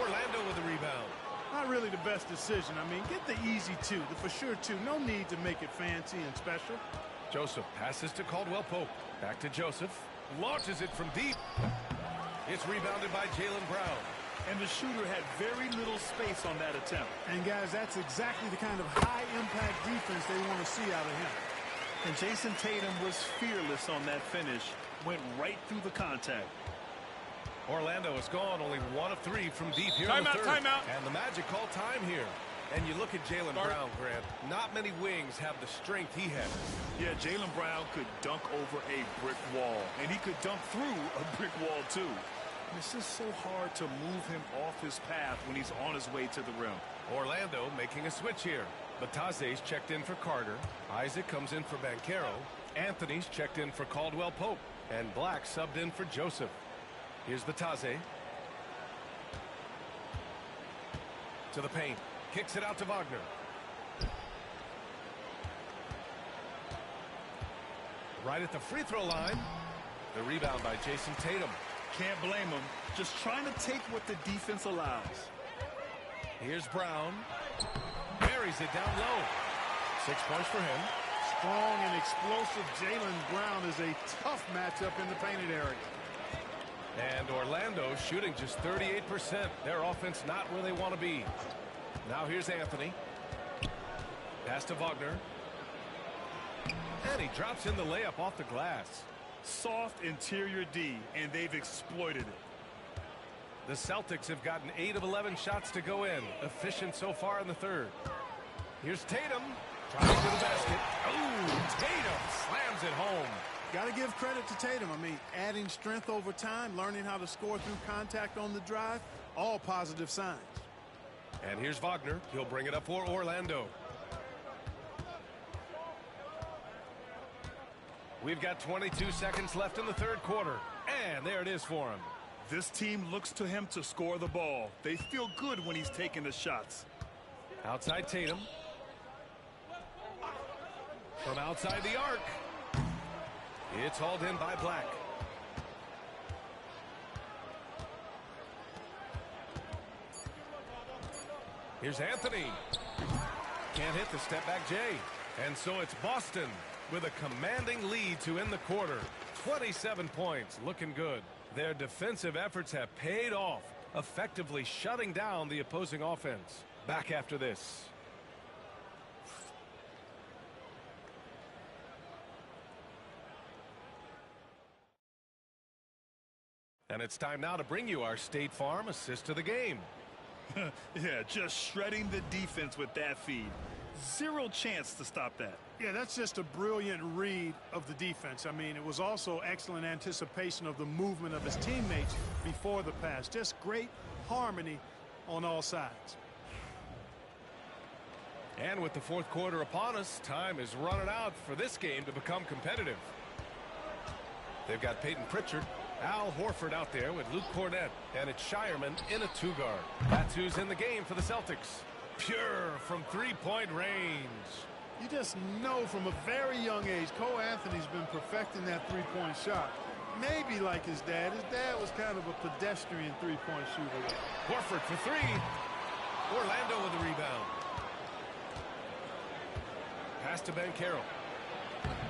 Orlando with the rebound. Not really the best decision. I mean, get the easy 2, the for sure 2. No need to make it fancy and special. Joseph passes to Caldwell Pope. Back to Joseph. Launches it from deep. It's rebounded by Jaylen Brown. And the shooter had very little space on that attempt. And guys, that's exactly the kind of high-impact defense they want to see out of him. And Jason Tatum was fearless on that finish. Went right through the contact. Orlando is gone, only 1 of 3 from deep here Timeout, in the third. timeout. And the Magic call time here. And you look at Jaylen Brown, Grant. Not many wings have the strength he has. Yeah, Jaylen Brown could dunk over a brick wall. And he could dunk through a brick wall, too. And it's just so hard to move him off his path when he's on his way to the rim. Orlando making a switch here. Batase's checked in for Carter. Isaac comes in for Banchero. Anthony's checked in for Caldwell Pope. And Black subbed in for Joseph. Here's Batase. To the paint. Kicks it out to Wagner. Right at the free throw line. The rebound by Jason Tatum. Can't blame him. Just trying to take what the defense allows. Here's Brown. Buries it down low. 6 points for him. Strong and explosive Jaylen Brown is a tough matchup in the painted area. And Orlando shooting just 38%. Their offense not where they want to be. Now here's Anthony. Pass to Wagner. And he drops in the layup off the glass. Soft interior D, and they've exploited it. The Celtics have gotten 8 of 11 shots to go in. Efficient so far in the third. Here's Tatum. Trying to the basket. Oh, Tatum slams it home. Got to give credit to Tatum. I mean, adding strength over time, learning how to score through contact on the drive, all positive signs. And here's Wagner. He'll bring it up for Orlando. We've got 22 seconds left in the third quarter. And there it is for him. This team looks to him to score the ball. They feel good when he's taking the shots. Outside Tatum. From outside the arc. It's hauled in by Black. Here's Anthony. Can't hit the step back Jay. And so it's Boston with a commanding lead to end the quarter. 27 points, looking good. Their defensive efforts have paid off, effectively shutting down the opposing offense. Back after this. And it's time now to bring you our State Farm assist of the game. Yeah, just shredding the defense with that feed. Zero chance to stop that. Yeah, that's just a brilliant read of the defense. I mean, it was also excellent anticipation of the movement of his teammates before the pass. Just great harmony on all sides. And with the fourth quarter upon us, time is running out for this game to become competitive. They've got Peyton Pritchard, Al Horford out there with Luke Cornett, and it's Shireman in a two-guard. That's who's in the game for the Celtics. Pure from three-point range. You just know from a very young age, Cole Anthony's been perfecting that three-point shot. Maybe like his dad. His dad was kind of a pedestrian three-point shooter. Horford for three. Orlando with the rebound. Pass to Banchero.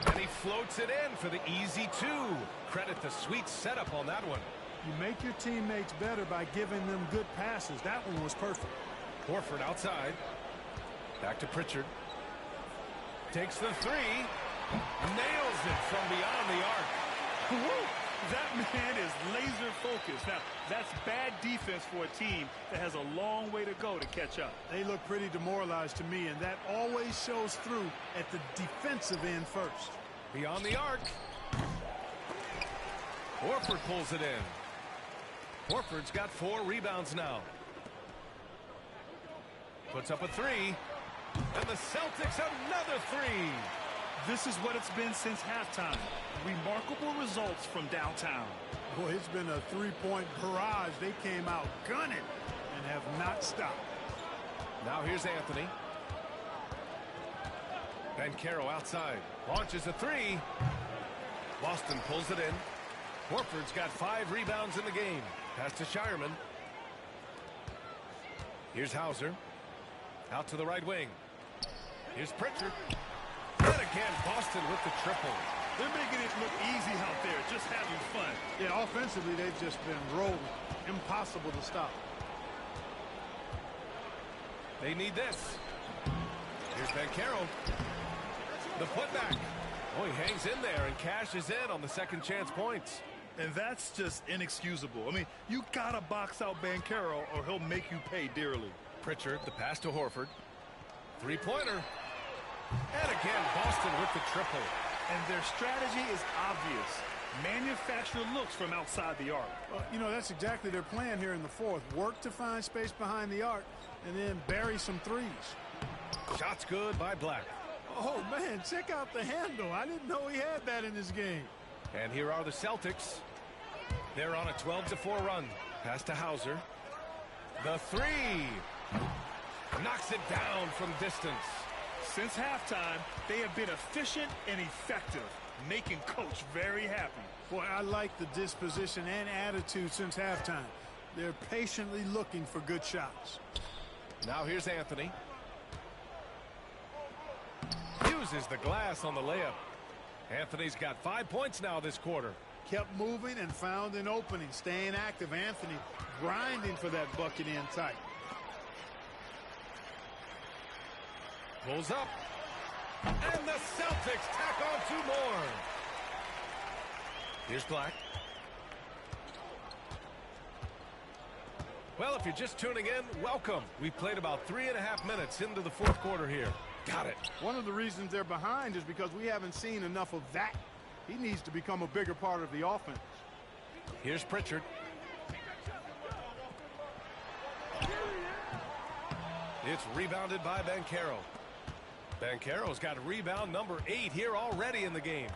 And he floats it in for the easy two. Credit the sweet setup on that one. You make your teammates better by giving them good passes. That one was perfect. Horford outside. Back to Pritchard. Takes the three. Nails it from beyond the arc. Woo! That man is laser focused. Now, that's bad defense for a team that has a long way to go to catch up. They look pretty demoralized to me, and that always shows through at the defensive end first. Beyond the arc. Horford pulls it in. Horford's got 4 rebounds now. Puts up a three. And the Celtics another three. This is what it's been since halftime. Remarkable results from downtown. Boy, it's been a three-point barrage. They came out gunning and have not stopped. Now here's Anthony. Banchero outside. Launches a three. Boston pulls it in. Horford's got 5 rebounds in the game. Pass to Shireman. Here's Hauser. Out to the right wing. Here's Pritchard. And again, Boston with the triple. They're making it look easy out there, just having fun. Yeah, offensively, they've just been rolling. Impossible to stop. They need this. Here's Banchero. The putback. Oh, he hangs in there and cashes in on the second chance points. And that's just inexcusable. I mean, you gotta box out Banchero or he'll make you pay dearly. Pritchard, the pass to Horford. Three-pointer. And again, Boston with the triple. And their strategy is obvious. Manufacture looks from outside the arc. You know, that's exactly their plan here in the fourth. Work to find space behind the arc and then bury some threes. Shots good by Black. Oh, man, check out the handle. I didn't know he had that in his game. And here are the Celtics. They're on a 12-4 run. Pass to Hauser. The three. Knocks it down from distance. Since halftime, they have been efficient and effective, making Coach very happy. Boy, I like the disposition and attitude since halftime. They're patiently looking for good shots. Now here's Anthony. Uses the glass on the layup. Anthony's got 5 points now this quarter. Kept moving and found an opening. Staying active. Anthony grinding for that bucket in tight. Pulls up. And the Celtics tack on 2 more. Here's Black. Well, if you're just tuning in, welcome. We played about 3.5 minutes into the fourth quarter here. Got it. One of the reasons they're behind is because we haven't seen enough of that He needs to become a bigger part of the offense. Here's Pritchard. It's rebounded by Banchero. Banchero's got rebound number 8 here already in the game.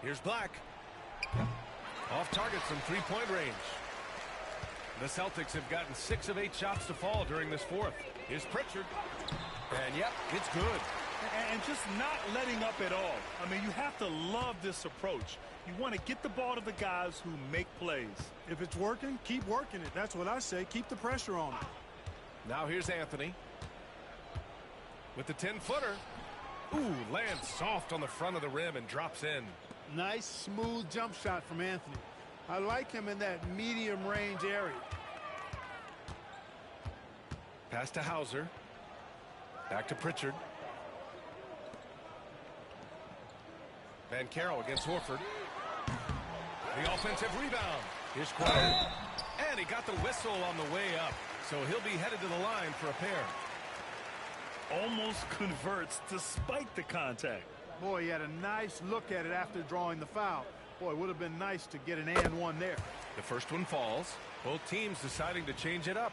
Here's Black. Off target from three-point range. The Celtics have gotten 6 of 8 shots to fall during this fourth. Here's Pritchard. And yep, it's good. And just not letting up at all. I mean, you have to love this approach. You want to get the ball to the guys who make plays. If it's working, keep working it. That's what I say. Keep the pressure on it. Now here's Anthony. With the 10-footer. Ooh, lands soft on the front of the rim and drops in. Nice, smooth jump shot from Anthony. I like him in that medium range area. Pass to Hauser. Back to Pritchard. Banchero against Horford. The offensive rebound. Here's Quiet. And he got the whistle on the way up. So he'll be headed to the line for a pair. Almost converts despite the contact. Boy, he had a nice look at it after drawing the foul. Boy, it would have been nice to get an and one there. The first one falls. Both teams deciding to change it up.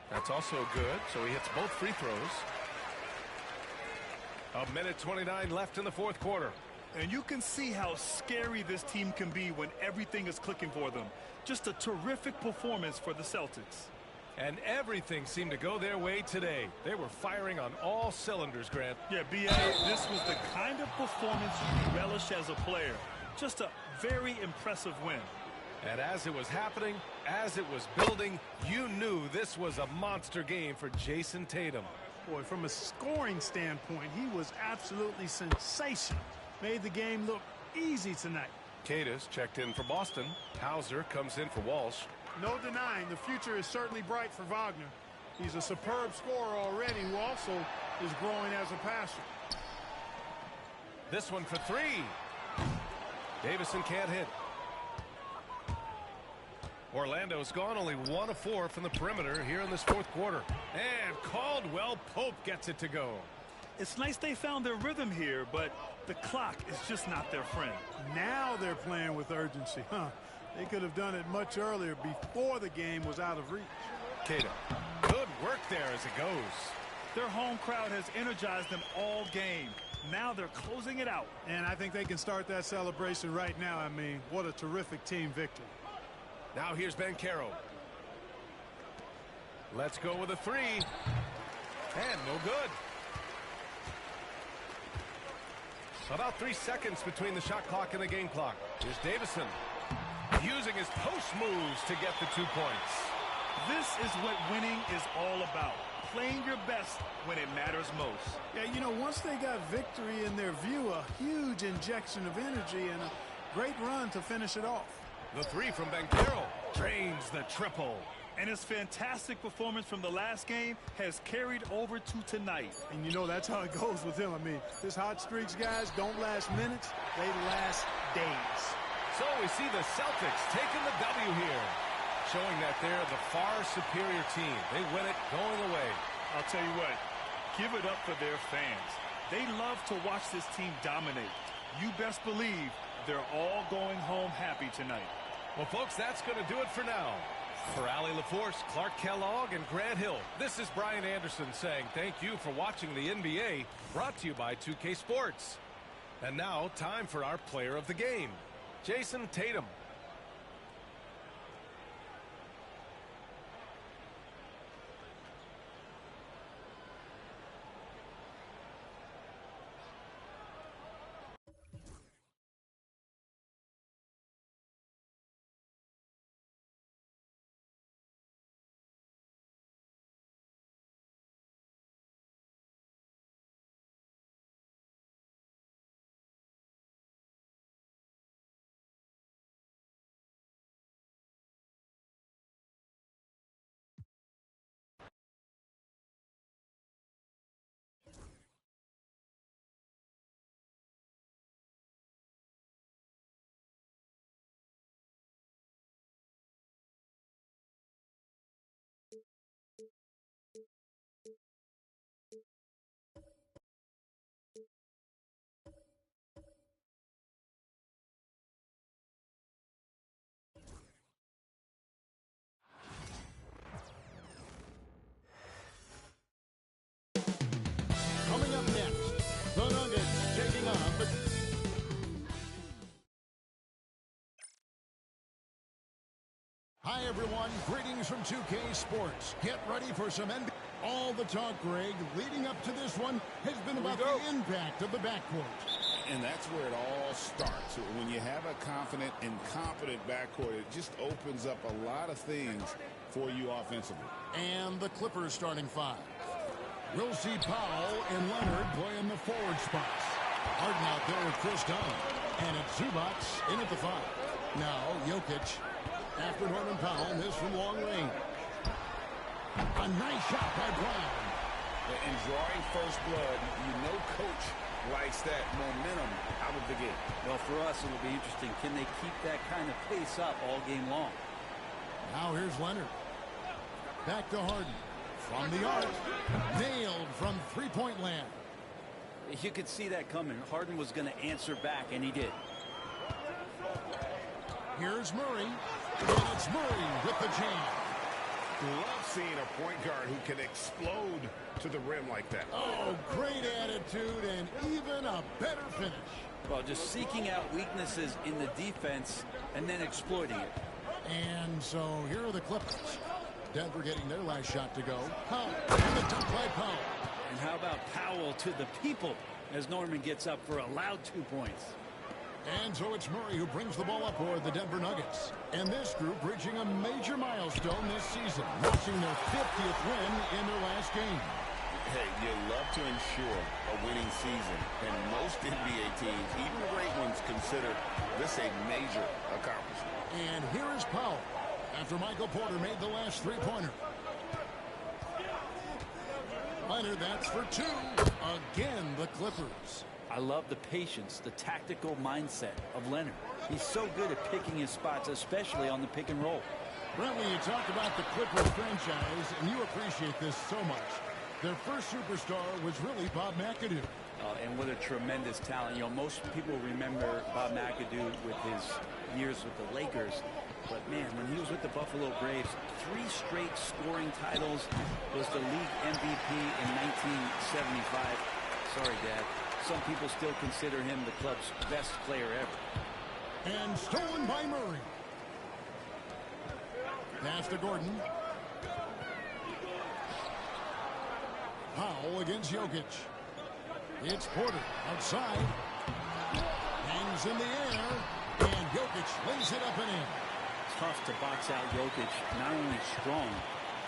That's also good, so he hits both free throws. 1:29 left in the fourth quarter. And you can see how scary this team can be when everything is clicking for them. Just a terrific performance for the Celtics. And everything seemed to go their way today. They were firing on all cylinders, Grant. Yeah, B.A., this was the kind of performance you relish as a player. Just a very impressive win. And as it was happening, as it was building, you knew this was a monster game for Jason Tatum. Boy, from a scoring standpoint, he was absolutely sensational. Made the game look easy tonight. Cadiz checked in for Boston. Hauser comes in for Walsh. No denying, the future is certainly bright for Wagner. He's a superb scorer already who also is growing as a passer. This one for 3. Davison can't hit. Orlando's gone only 1 of 4 from the perimeter here in this fourth quarter. And Caldwell Pope gets it to go. It's nice they found their rhythm here, but the clock is just not their friend. Now they're playing with urgency, huh? They could have done it much earlier before the game was out of reach. Cato. Good work there as it goes. Their home crowd has energized them all game. Now they're closing it out. And I think they can start that celebration right now. I mean, what a terrific team victory. Now here's Banchero. Let's go with a 3. And no good. About 3 seconds between the shot clock and the game clock. Here's Davison. Using his post moves to get the 2 points. This is what winning is all about. Playing your best when it matters most. Yeah, you know, once they got victory in their view, a huge injection of energy and a great run to finish it off. The 3 from Banchero drains the triple. And his fantastic performance from the last game has carried over to tonight. And you know, that's how it goes with him. I mean, his hot streaks, guys, don't last minutes. They last days. So we see the Celtics taking the W here, showing that they're the far superior team. They win it going away. I'll tell you what, give it up for their fans. They love to watch this team dominate. You best believe they're all going home happy tonight. Well, folks, that's going to do it for now. For Allie LaForce, Clark Kellogg, and Grant Hill, this is Brian Anderson saying thank you for watching the NBA, brought to you by 2K Sports. And now, time for our player of the game, Jason Tatum. Hi, everyone. Greetings from 2K Sports. Get ready for some NBA. All the talk, Greg, leading up to this one has been about the impact of the backcourt. And that's where it all starts. When you have a confident and competent backcourt, it just opens up a lot of things for you offensively. And the Clippers starting five. We'll see Powell and Leonard play in the forward spots. Harden out there with Chris Dunn. And it's Zubac in at the five. Now, Jokic, after Norman Powell missed from long range. A nice shot by Brown. And drawing first blood, you know coach likes that momentum out of the game. Well, for us, it'll be interesting. Can they keep that kind of pace up all game long? Now here's Leonard. Back to Harden. From the arc. Nailed from three-point land. You could see that coming. Harden was going to answer back, and he did. Here's Murray. And it's Murray with the jam. Love seeing a point guard who can explode to the rim like that. Oh, great attitude and even a better finish. Well, just seeking out weaknesses in the defense and then exploiting it. And so here are the Clippers. Denver getting their last shot to go. Powell and the dunk by Powell. And how about Powell to the people as Norman gets up for a loud 2 points. And so it's Murray who brings the ball up for the Denver Nuggets. And this group reaching a major milestone this season, notching their 50th win in their last game. Hey, you love to ensure a winning season, and most NBA teams, even great ones, consider this a major accomplishment. And here is Powell after Michael Porter made the last three-pointer. Leonard, that's for two. Again, the Clippers. I love the patience, the tactical mindset of Leonard. He's so good at picking his spots, especially on the pick and roll. Brentley, you talked about the Clippers franchise, and you appreciate this so much. Their first superstar was really Bob McAdoo. And what a tremendous talent. You know, most people remember Bob McAdoo with his years with the Lakers. But, man, when he was with the Buffalo Braves, 3 straight scoring titles, was the league MVP in 1975. Sorry, Dad. Some people still consider him the club's best player ever. And stolen by Murray. Pass to Gordon. Powell against Jokic. It's Porter outside. Hangs in the air. And Jokic lays it up and in. Tough to box out Jokic. Not only strong,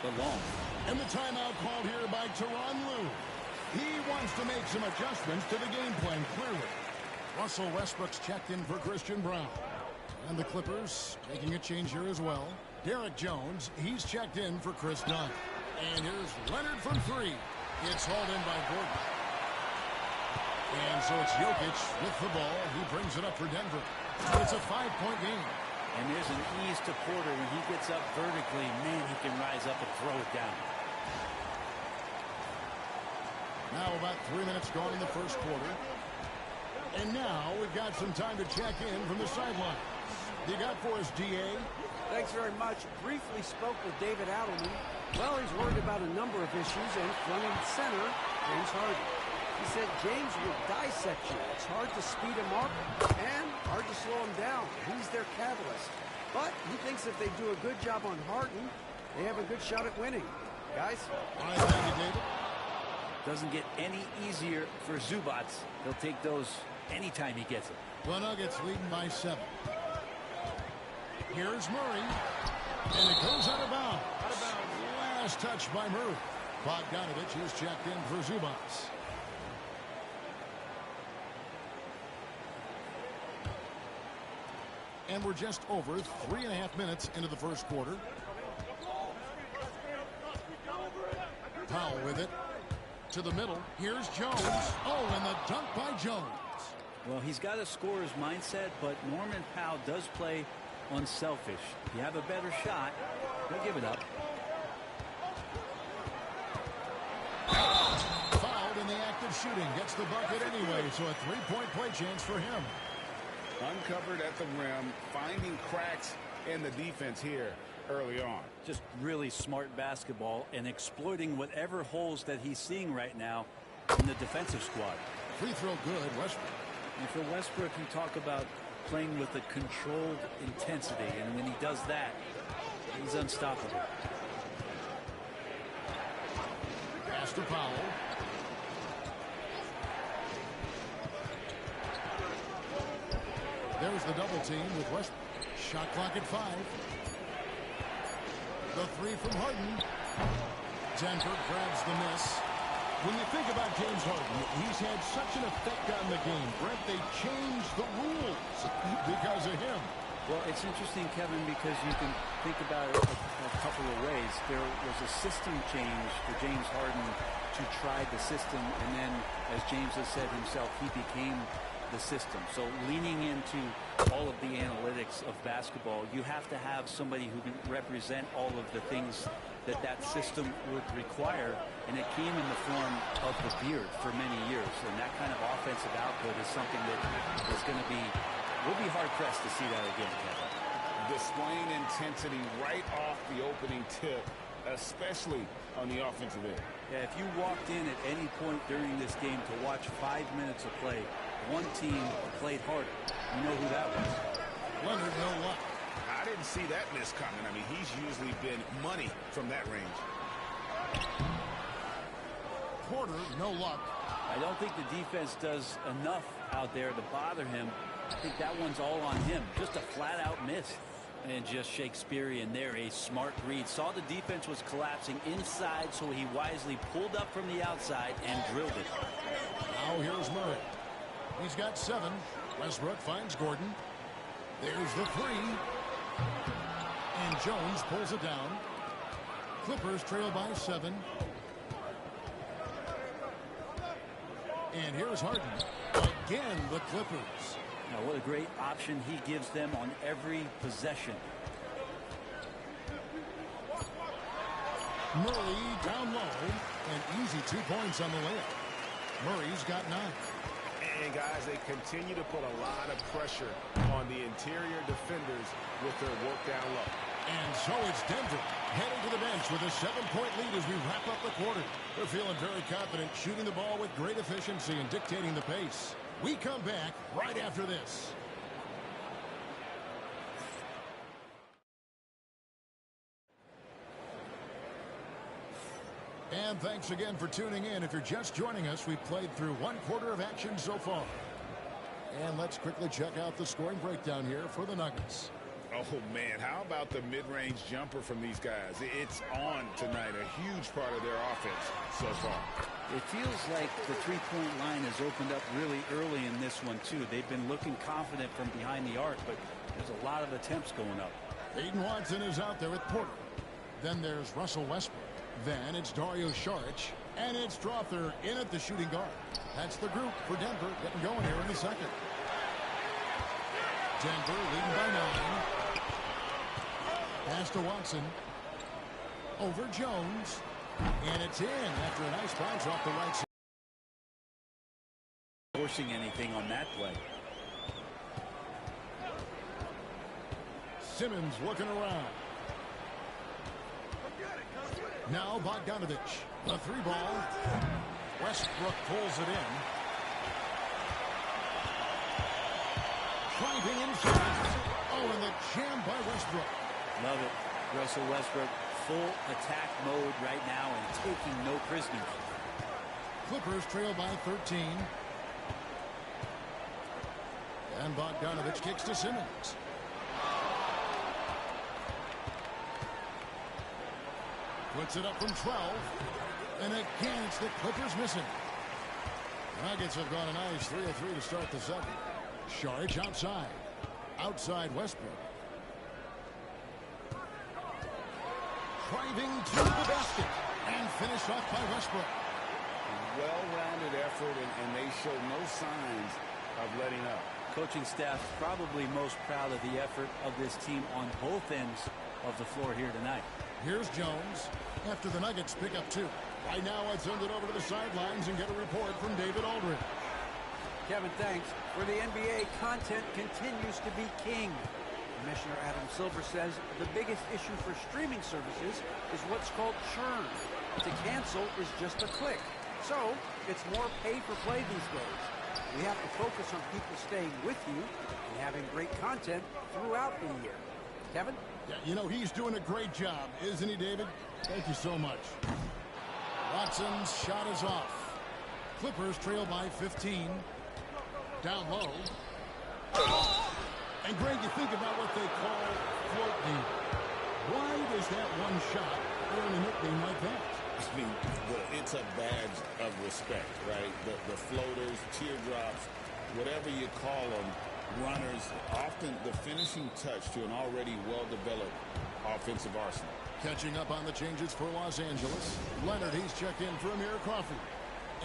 but long. And the timeout called here by Tyronn Lue. He wants to make some adjustments to the game plan, clearly. Russell Westbrook's checked in for Christian Brown. And the Clippers making a change here as well. Derek Jones, he's checked in for Chris Dunn. And here's Leonard from 3. It's hauled in by Gordon. And so it's Jokic with the ball. He brings it up for Denver. It's a 5-point game. And there's an ease to Porter when he gets up vertically. Man, he can rise up and throw it down. Now about 3 minutes gone in the first quarter. And now we've got some time to check in from the sideline. You got for us, D.A.? Thanks very much. Briefly spoke with David Adelman. Well, he's worried about a number of issues, and front and center, James Harden. He said James will dissect you. It's hard to speed him up and hard to slow him down. He's their catalyst. But he thinks if they do a good job on Harden, they have a good shot at winning. Guys? All right, thank you, David. Doesn't get any easier for Zubac. He'll take those anytime he gets it. The Nuggets leading by 7. Here's Murray. And it goes out of bounds. Last touch by Murray. Bogdanovich is checked in for Zubac. And we're just over 3.5 minutes into the first quarter. Powell with it. To the middle. Here's Jones. Oh, and the dunk by Jones. Well, he's got a scorer's mindset, but Norman Powell does play unselfish. If you have a better shot, he'll give it up. Fouled in the act of shooting. Gets the bucket anyway, so a 3-point play chance for him. Uncovered at the rim, finding cracks in the defense here early on. Just really smart basketball and exploiting whatever holes that he's seeing right now in the defensive squad. Free throw good, Westbrook. And for Westbrook, you talk about playing with a controlled intensity, and when he does that, He's unstoppable. Pass to Powell. There's the double team with West. Shot clock at 5. The three from Harden. Denver grabs the miss. When you think about James Harden, he's had such an effect on the game. Brent, they changed the rules because of him. Well, it's interesting, Kevin, because you can think about it a couple of ways. There was a system change for James Harden to try the system, and then, as James has said himself, he became the system. So leaning into all of the analytics of basketball, you have to have somebody who can represent all of the things that that system would require, and it came in the form of the beard for many years. And that kind of offensive output is something that is going to be, we'll be hard-pressed to see that again, Kevin. Displaying intensity right off the opening tip, especially on the offensive end. Yeah, if you walked in at any point during this game to watch 5 minutes of play, one team played harder. You know who that was. Leonard, no luck. I didn't see that miss coming. I mean, he's usually been money from that range. Porter, no luck. I don't think the defense does enough out there to bother him. I think that one's all on him. Just a flat-out miss. And just Shakespearean there, a smart read. Saw the defense was collapsing inside, so he wisely pulled up from the outside and drilled it. Now here's Murray. He's got 7. Westbrook finds Gordon. There's the 3. And Jones pulls it down. Clippers trail by 7. And here's Harden. Again, the Clippers. Now, what a great option he gives them on every possession. Murray down low. And easy 2 points on the layup. Murray's got 9. And, guys, they continue to put a lot of pressure on the interior defenders with their work down low. And so it's Denver heading to the bench with a 7-point lead as we wrap up the quarter. They're feeling very confident, shooting the ball with great efficiency and dictating the pace. We come back right after this. And thanks again for tuning in. If you're just joining us, we've played through 1 quarter of action so far. And let's quickly check out the scoring breakdown here for the Nuggets. Oh, man, how about the mid-range jumper from these guys? It's on tonight, a huge part of their offense so far. It feels like the three-point line has opened up really early in this one, too. They've been looking confident from behind the arc, but there's a lot of attempts going up. Aiden Watson is out there with Porter. Then there's Russell Westbrook. Then it's Dario Saric. And it's Strother in at the shooting guard. That's the group for Denver getting going here in the second. Denver leading by 9. Pass to Watson. Over Jones. And it's in after a nice bounce off the right side. Forcing anything on that play. Simmons looking around. Now Bogdanovich. The 3 ball. Westbrook pulls it in. Driving inside. Oh, and the jam by Westbrook. Love it. Russell Westbrook, full attack mode right now and taking no prisoners. Clippers trail by 13. And Bogdanovich kicks to Simmons. Puts it up from 12. And again, it's the Clippers missing. The Nuggets have gone a nice 3 of 3 to start the second. Saric outside. Outside Westbrook. Driving to the basket. And finished off by Westbrook. Well-rounded effort, and they show no signs of letting up. Coaching staff probably most proud of the effort of this team on both ends of the floor here tonight. Here's Jones after the Nuggets pick up 2. Right now, I'd send it over to the sidelines and get a report from David Aldridge. Kevin, thanks. For the NBA, content continues to be king. Commissioner Adam Silver says the biggest issue for streaming services is what's called churn. To cancel is just a click. So, it's more pay-for-play these days. We have to focus on people staying with you and having great content throughout the year. Kevin? Yeah, you know, he's doing a great job, isn't he, David? Thank you so much. Watson's shot is off. Clippers trail by 15. Down low. And Greg, you think about what they call float game. Why does that one shot earn a nickname like that? I mean, it's a badge of respect, right? The floaters, teardrops, whatever you call them, runners, often the finishing touch to an already well-developed offensive arsenal. Catching up on the changes for Los Angeles. Leonard, he's checked in for Amir Crawford.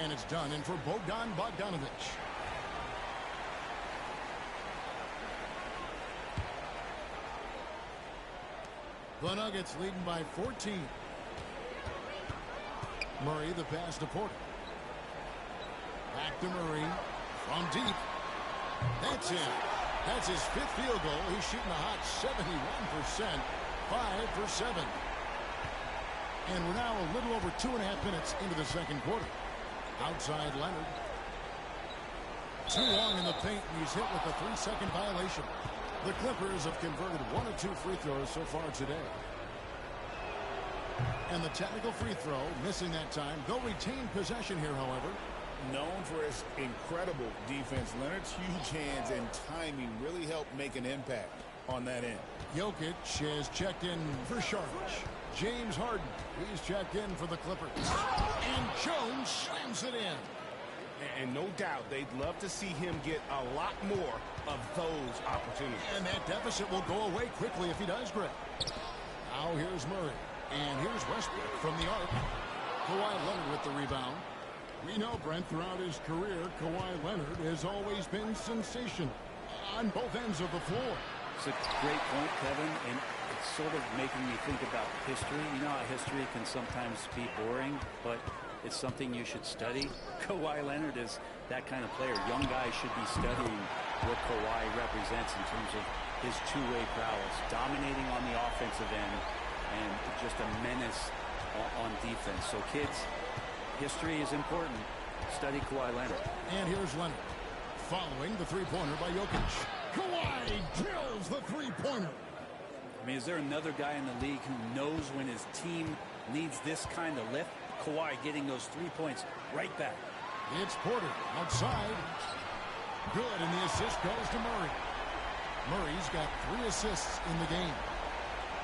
And it's done in for Bogdan Bogdanovic. The Nuggets leading by 14. Murray, the pass to Porter. Back to Murray. From deep. That's in. That's his 5th field goal. He's shooting a hot 71%. 5 for 7. And we're now a little over 2.5 minutes into the second quarter. Outside Leonard. Too long in the paint, and he's hit with a 3-second violation. The Clippers have converted 1 of 2 free throws so far today. And the technical free throw, missing that time. They'll retain possession here, however. Known for his incredible defense, Leonard's huge hands and timing really help make an impact on that end. Jokic has checked in for Charlotte. James Harden, he's checked in for the Clippers. And Jones slams it in. And no doubt they'd love to see him get a lot more of those opportunities. And that deficit will go away quickly if he does, Greg. Now here's Murray. And here's Westbrook from the arc. Kawhi Leonard with the rebound. We know, Brent, throughout his career, Kawhi Leonard has always been sensational on both ends of the floor. It's a great point, Kevin, and it's sort of making me think about history. You know how history can sometimes be boring, but it's something you should study. Kawhi Leonard is that kind of player. Young guys should be studying what Kawhi represents in terms of his two-way prowess, dominating on the offensive end, and just a menace on defense. So, kids, history is important. Study Kawhi Leonard. And here's Leonard. Following the three-pointer by Jokic. Kawhi drills the three-pointer. I mean, is there another guy in the league who knows when his team needs this kind of lift? Kawhi getting those 3 points right back. It's Porter outside. Good, and the assist goes to Murray. Murray's got 3 assists in the game.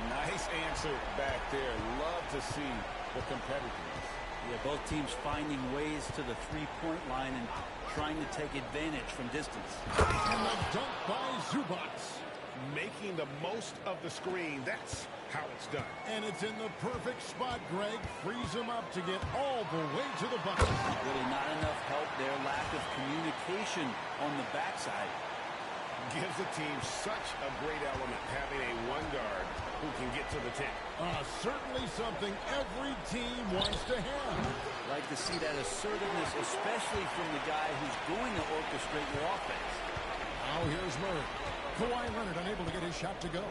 Nice answer back there. Love to see the competitiveness. Yeah, both teams finding ways to the three-point line and trying to take advantage from distance. And the dunk by Zubac. Making the most of the screen. That's how it's done. And it's in the perfect spot, Greg. Frees him up to get all the way to the bucket. Really not enough help there. Lack of communication on the backside. Gives the team such a great element having a one guard who can get to the 10. Certainly something every team wants to have. Like to see that assertiveness, especially from the guy who's going to orchestrate your offense. Now here's Murray. Kawhi Leonard unable to get his shot to go.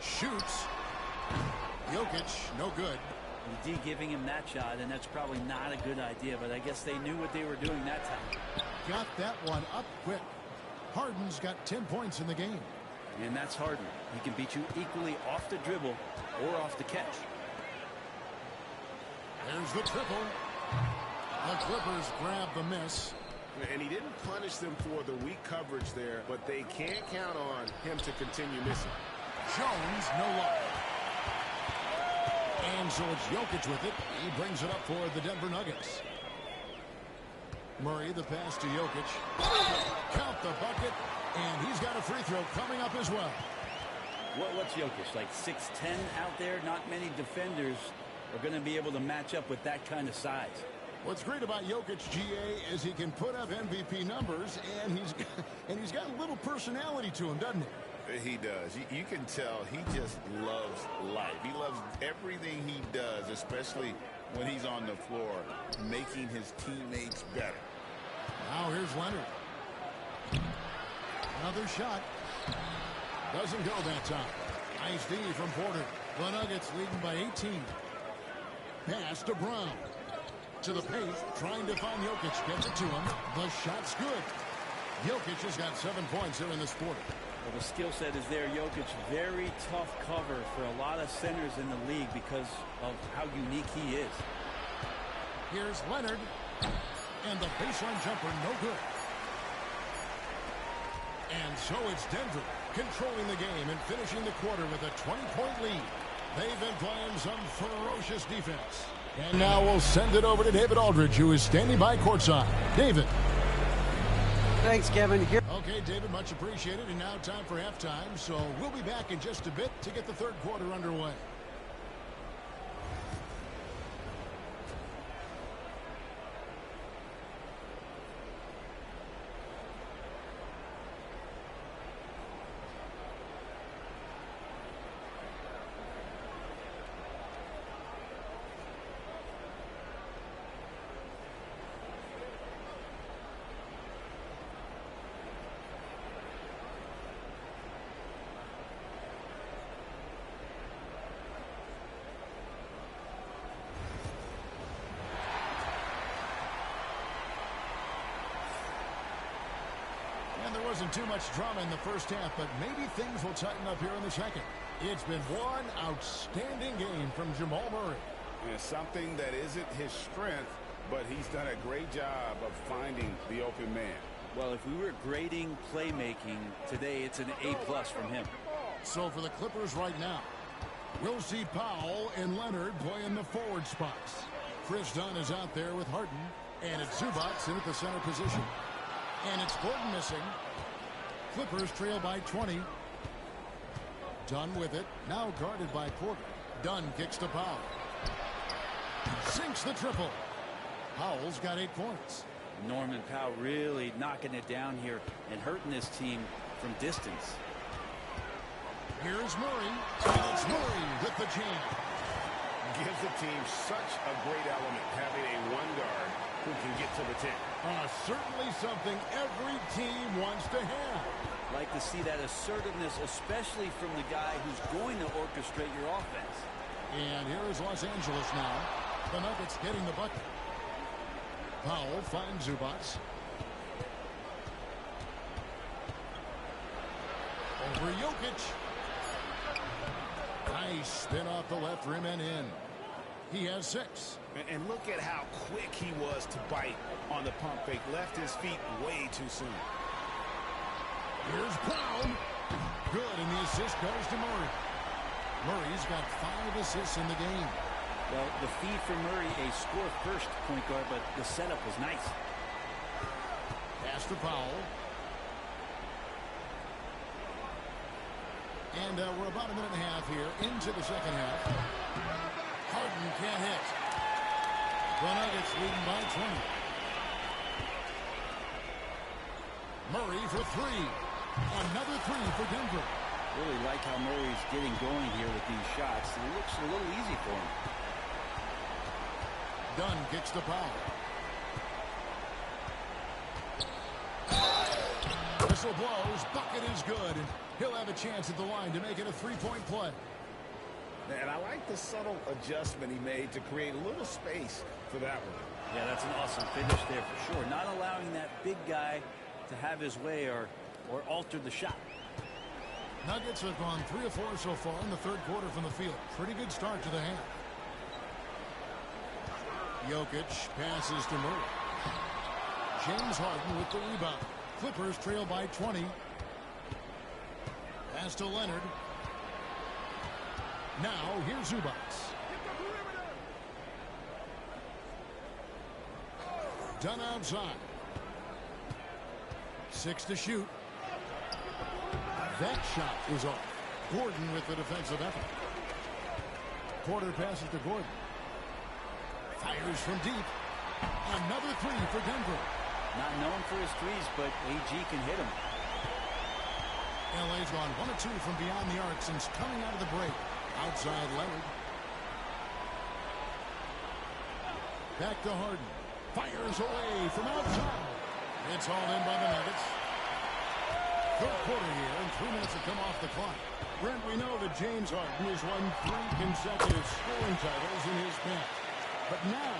Shoots. Jokic, no good. D giving him that shot, and that's probably not a good idea, but I guess they knew what they were doing that time. Got that one up quick. Harden's got 10 points in the game. And that's Harden. He can beat you equally off the dribble or off the catch. There's the triple. The Clippers grab the miss. And he didn't punish them for the weak coverage there, but they can't count on him to continue missing. Jones, no luck. And so it's Jokic with it. He brings it up for the Denver Nuggets. Murray, the pass to Jokic. Count the bucket, and he's got a free throw coming up as well. What's Jokic, like 6'10" out there? Not many defenders are going to be able to match up with that kind of size. What's great about Jokic, GA, is he can put up MVP numbers, and he's got a little personality to him, doesn't he? He does. You can tell he just loves life. He loves everything he does, especially when he's on the floor, making his teammates better. Now here's Leonard. Another shot. Doesn't go that time. Nice D from Porter. The Nuggets leading by 18. Pass to Brown. To the paint, trying to find Jokic. Gets it to him. The shot's good. Jokic has got 7 points here in this quarter. Well, the skill set is there. Jokic, very tough cover for a lot of centers in the league because of how unique he is. Here's Leonard. And the baseline jumper, no good. And so it's Denver controlling the game and finishing the quarter with a 20-point lead. They've been playing some ferocious defense. And now we'll send it over to David Aldridge, who is standing by courtside. David. Thanks, Kevin. Here. Okay, David, much appreciated. And now time for halftime. So we'll be back in just a bit to get the third quarter underway. There wasn't too much drama in the first half, but maybe things will tighten up here in the second. It's been one outstanding game from Jamal Murray. And something that isn't his strength, but he's done a great job of finding the open man. Well, if we were grading playmaking today, it's an A+ from him. So for the Clippers right now, we'll see Powell and Leonard play in the forward spots. Chris Dunn is out there with Harden, and it's Zubac in at the center position. And it's Gordon missing. Clippers trail by 20. Dunn with it. Now guarded by Porter. Dunn kicks to Powell. Sinks the triple. Powell's got 8 points. Norman Powell really knocking it down here and hurting this team from distance. Here's Murray. And it's Murray with the jam. Gives the team such a great element having a one guard who can get to the 10. Certainly something every team wants to have. Like to see that assertiveness, especially from the guy who's going to orchestrate your offense. And here is Los Angeles now. The Nuggets getting the bucket. Powell finds Zubac. Over Jokic. Nice spin off the left rim and in. He has 6. And look at how quick he was to bite on the pump fake. Left his feet way too soon. Here's Brown. Good, and the assist goes to Murray. Murray's got 5 assists in the game. Well, the feed for Murray, a score-first point guard, but the setup was nice. Pass to Powell. And we're about a minute and a half here into the second half. Harden can't hit. The Nuggets leading by 20. Murray for 3. Another 3 for Denver. Really like how Murray's getting going here with these shots. It looks a little easy for him. Dunn kicks the Powell. Whistle blows. Bucket is good. And he'll have a chance at the line to make it a 3-point play. And I like the subtle adjustment he made to create a little space for that one. Yeah, that's an awesome finish there for sure. Not allowing that big guy to have his way or alter the shot. Nuggets have gone 3 of 4 so far in the third quarter from the field. Pretty good start to the half. Jokic passes to Murray. James Harden with the rebound. Clippers trail by 20. Pass to Leonard. Now here's Zubac. Done outside. 6 to shoot. That shot is off. Gordon with the defensive effort. Porter passes to Gordon. Fires from deep. Another 3 for Denver. Not known for his threes, but AG can hit him. LA's gone 1 of 2 from beyond the arc since coming out of the break. Outside Leonard. Back to Harden. Fires away from outside. It's hauled in by the Nuggets. Third quarter here, and 3 minutes have come off the clock. Brent, we know that James Harden has won 3 consecutive scoring titles in his past. But now,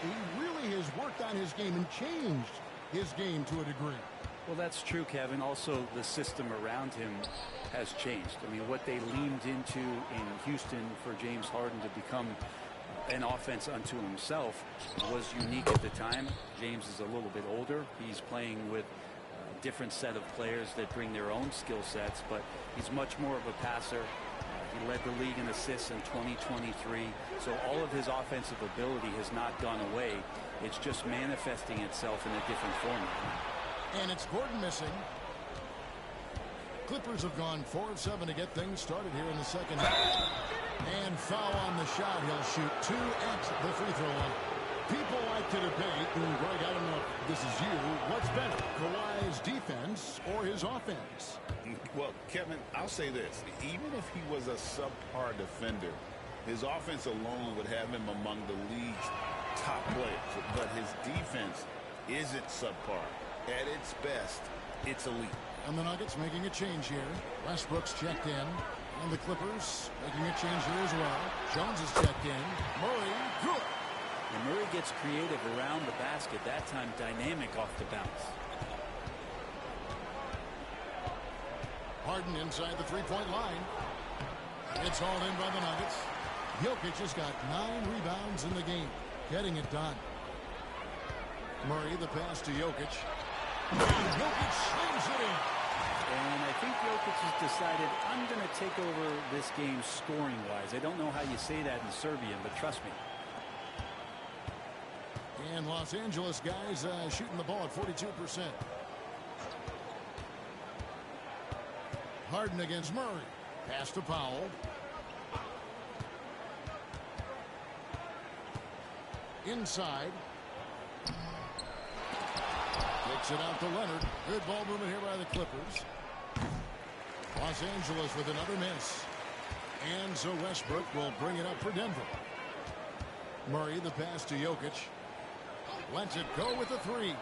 he really has worked on his game and changed his game to a degree. Well, that's true, Kevin. Also, the system around him has changed. I mean, what they leaned into in Houston for James Harden to become an offense unto himself was unique at the time. James is a little bit older. He's playing with a different set of players that bring their own skill sets, but he's much more of a passer. He led the league in assists in 2023. So all of his offensive ability has not gone away. It's just manifesting itself in a different form. And it's Gordon missing. Clippers have gone 4 of 7 to get things started here in the second half. And foul on the shot. He'll shoot 2 at the free throw line. People like to debate, and Greg, I don't know if this is you, what's better, Kawhi's defense or his offense? Well, Kevin, I'll say this. Even if he was a subpar defender, his offense alone would have him among the league's top players. But his defense isn't subpar. At its best, it's elite. And the Nuggets making a change here. Westbrook's checked in. And the Clippers making a change here as well. Jones is checked in. Murray, good. And Murray gets creative around the basket. That time dynamic off the bounce. Harden inside the three-point line. It's all in by the Nuggets. Jokic has got 9 rebounds in the game. Getting it done. Murray, the pass to Jokic. And Jokic slings it in. And I think Jokic has decided, I'm going to take over this game scoring-wise. I don't know how you say that in Serbian, but trust me. And Los Angeles guys shooting the ball at 42%. Harden against Murray. Pass to Powell. Inside. Kicks it out to Leonard. Good ball movement here by the Clippers. Los Angeles with another miss. And so Westbrook will bring it up for Denver. Murray, the pass to Jokic. Lets it go with the 3.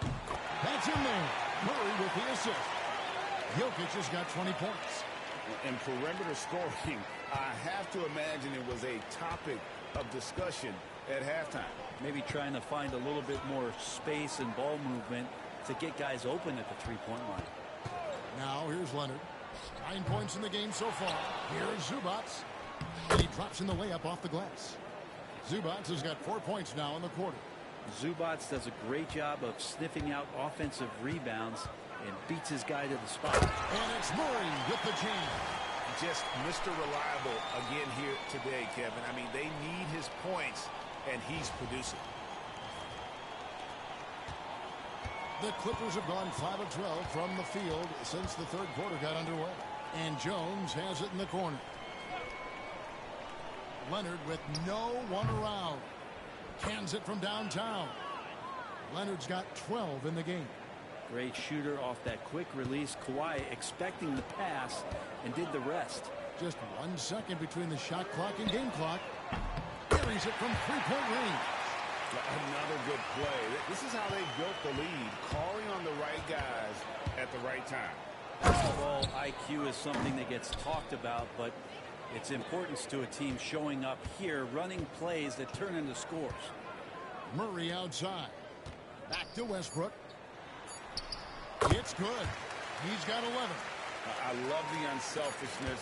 That's in there. Murray with the assist. Jokic has got 20 points. In perimeter scoring, I have to imagine it was a topic of discussion at halftime. Maybe trying to find a little bit more space and ball movement to get guys open at the three-point line. Now here's Leonard. 9 points in the game so far. Here's Zubats. And he drops in the layup off the glass. Zubats has got 4 points now in the quarter. Zubats does a great job of sniffing out offensive rebounds and beats his guy to the spot. And it's Murray with the jam. Just Mr. Reliable again here today, Kevin. I mean, they need his points, and he's producing. The Clippers have gone 5 of 12 from the field since the third quarter got underway. And Jones has it in the corner. Leonard with no one around. Cans it from downtown. Leonard's got 12 in the game. Great shooter off that quick release. Kawhi expecting the pass and did the rest. Just 1 second between the shot clock and game clock. Buries it from three-point range. Another good play. This is how they built the lead, calling on the right guys at the right time. Basketball IQ is something that gets talked about, but its importance to a team showing up here, running plays that turn into scores. Murray outside. Back to Westbrook. It's good. He's got 11. I love the unselfishness,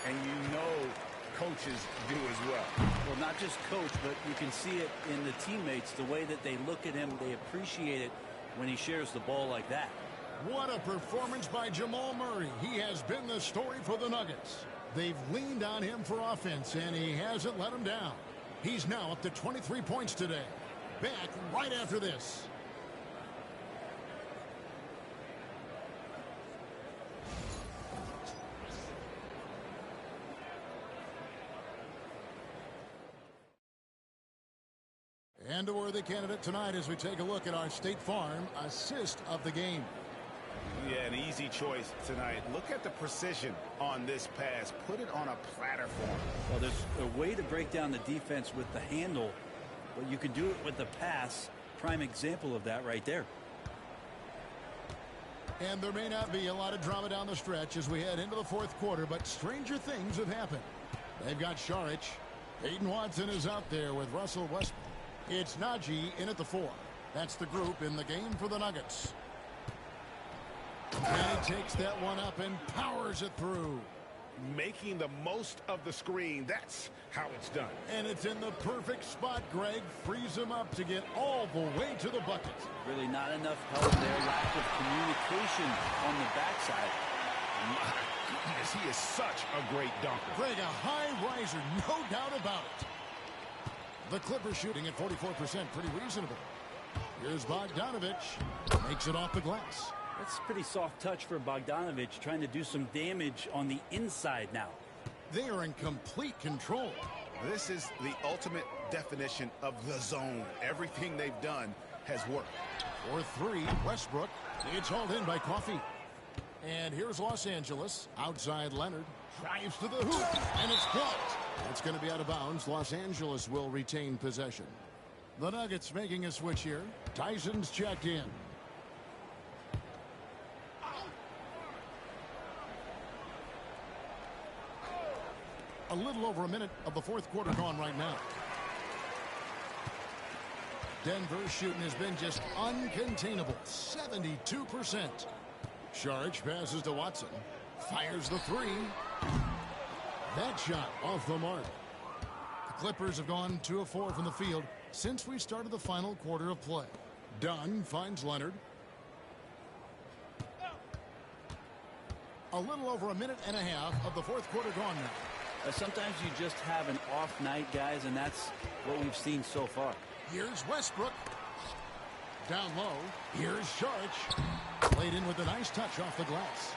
and you know coaches do as well. Well, not just coach, but you can see it in the teammates, the way that they look at him. They appreciate it when he shares the ball like that. What a performance by Jamal Murray. He has been the story for the Nuggets. They've leaned on him for offense, and he hasn't let them down. He's now up to 23 points today. Back right after this. And a worthy candidate tonight as we take a look at our State Farm assist of the game. Yeah, an easy choice tonight. Look at the precision on this pass. Put it on a platter for him. Well, there's a way to break down the defense with the handle, but you can do it with the pass. Prime example of that right there. And there may not be a lot of drama down the stretch as we head into the fourth quarter, but stranger things have happened. They've got Saric. Peyton Watson is out there with Russell Westbrook. It's Najee in at the 4. That's the group in the game for the Nuggets. And he takes that one up and powers it through. Making the most of the screen. That's how it's done. And it's in the perfect spot, Greg. Frees him up to get all the way to the bucket. Really not enough help there. Lack of communication on the backside. My goodness, he is such a great dunker. Greg, a high riser, no doubt about it. The Clippers shooting at 44%, pretty reasonable. Here's Bogdanovic. Makes it off the glass. That's a pretty soft touch for Bogdanovic, trying to do some damage on the inside now. They are in complete control. This is the ultimate definition of the zone. Everything they've done has worked. For three, Westbrook. It's hauled in by Coffee. And here's Los Angeles. Outside Leonard. Drives to the hoop. And it's blocked. It's going to be out of bounds. Los Angeles will retain possession. The Nuggets making a switch here. Tyson's checked in. A little over a minute of the fourth quarter gone right now. Denver's shooting has been just uncontainable. 72%. Saric passes to Watson. Fires the three. That shot off the mark. The Clippers have gone 2 of 4 from the field since we started the final quarter of play. Dunn finds Leonard. A little over a minute and a half of the fourth quarter gone now. Sometimes you just have an off night, guys, and that's what we've seen so far. Here's Westbrook. Down low. Here's Saric. Played in with a nice touch off the glass.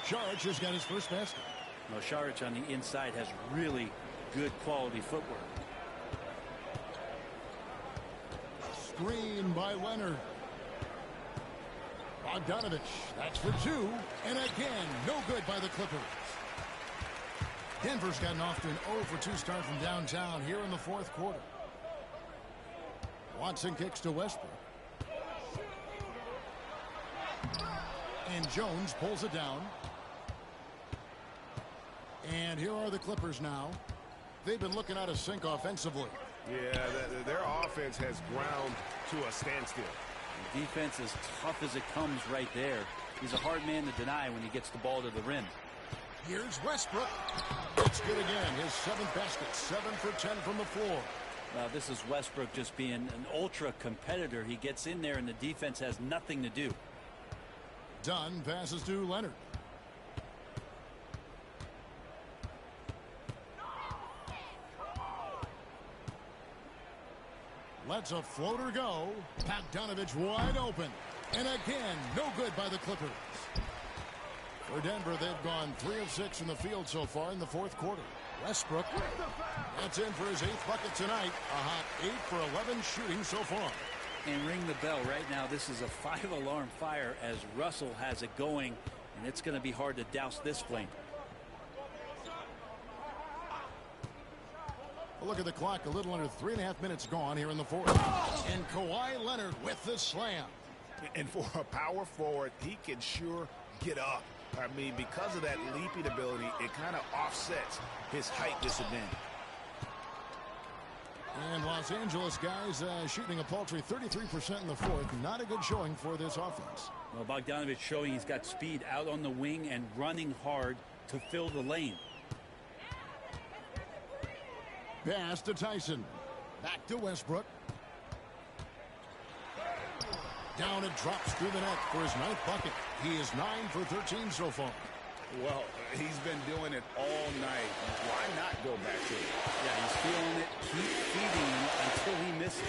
Saric has got his first basket. Well, Saric on the inside has really good quality footwork. Screen by Leonard. Bogdanovic. That's for 2. And again, no good by the Clippers. Denver's gotten off to an 0 for 2 start from downtown here in the fourth quarter. Watson kicks to Westbrook. And Jones pulls it down. And here are the Clippers now. They've been looking out of sync offensively. Yeah, their offense has ground to a standstill. The defense is tough as it comes right there. He's a hard man to deny when he gets the ball to the rim. Here's Westbrook. It's good again. His 7th basket. 7 for 10 from the floor. Now this is Westbrook just being an ultra competitor. He gets in there and the defense has nothing to do. Dunn passes to Leonard. Lets a floater go. Bogdanovic wide open. And again, no good by the Clippers. For Denver, they've gone 3 of 6 in the field so far in the fourth quarter. Westbrook. That's in for his 8th bucket tonight. A hot 8 for 11 shooting so far. And ring the bell right now. This is a 5-alarm fire as Russell has it going. And it's going to be hard to douse this flame. Well, look at the clock. A little under 3.5 minutes gone here in the fourth. And Kawhi Leonard with the slam. And for a power forward, he can sure get up. I mean, because of that leaping ability, it kind of offsets his height disadvantage. And Los Angeles guys shooting a paltry 33% in the fourth. Not a good showing for this offense. Well, Bogdanovic showing he's got speed out on the wing and running hard to fill the lane. Pass to Tyson. Back to Westbrook. Down it drops through the net for his 9th bucket. He is 9 for 13 so far. Well, he's been doing it all night. Why not go back to it? Yeah, he's feeling it. Keep feeding him until he misses.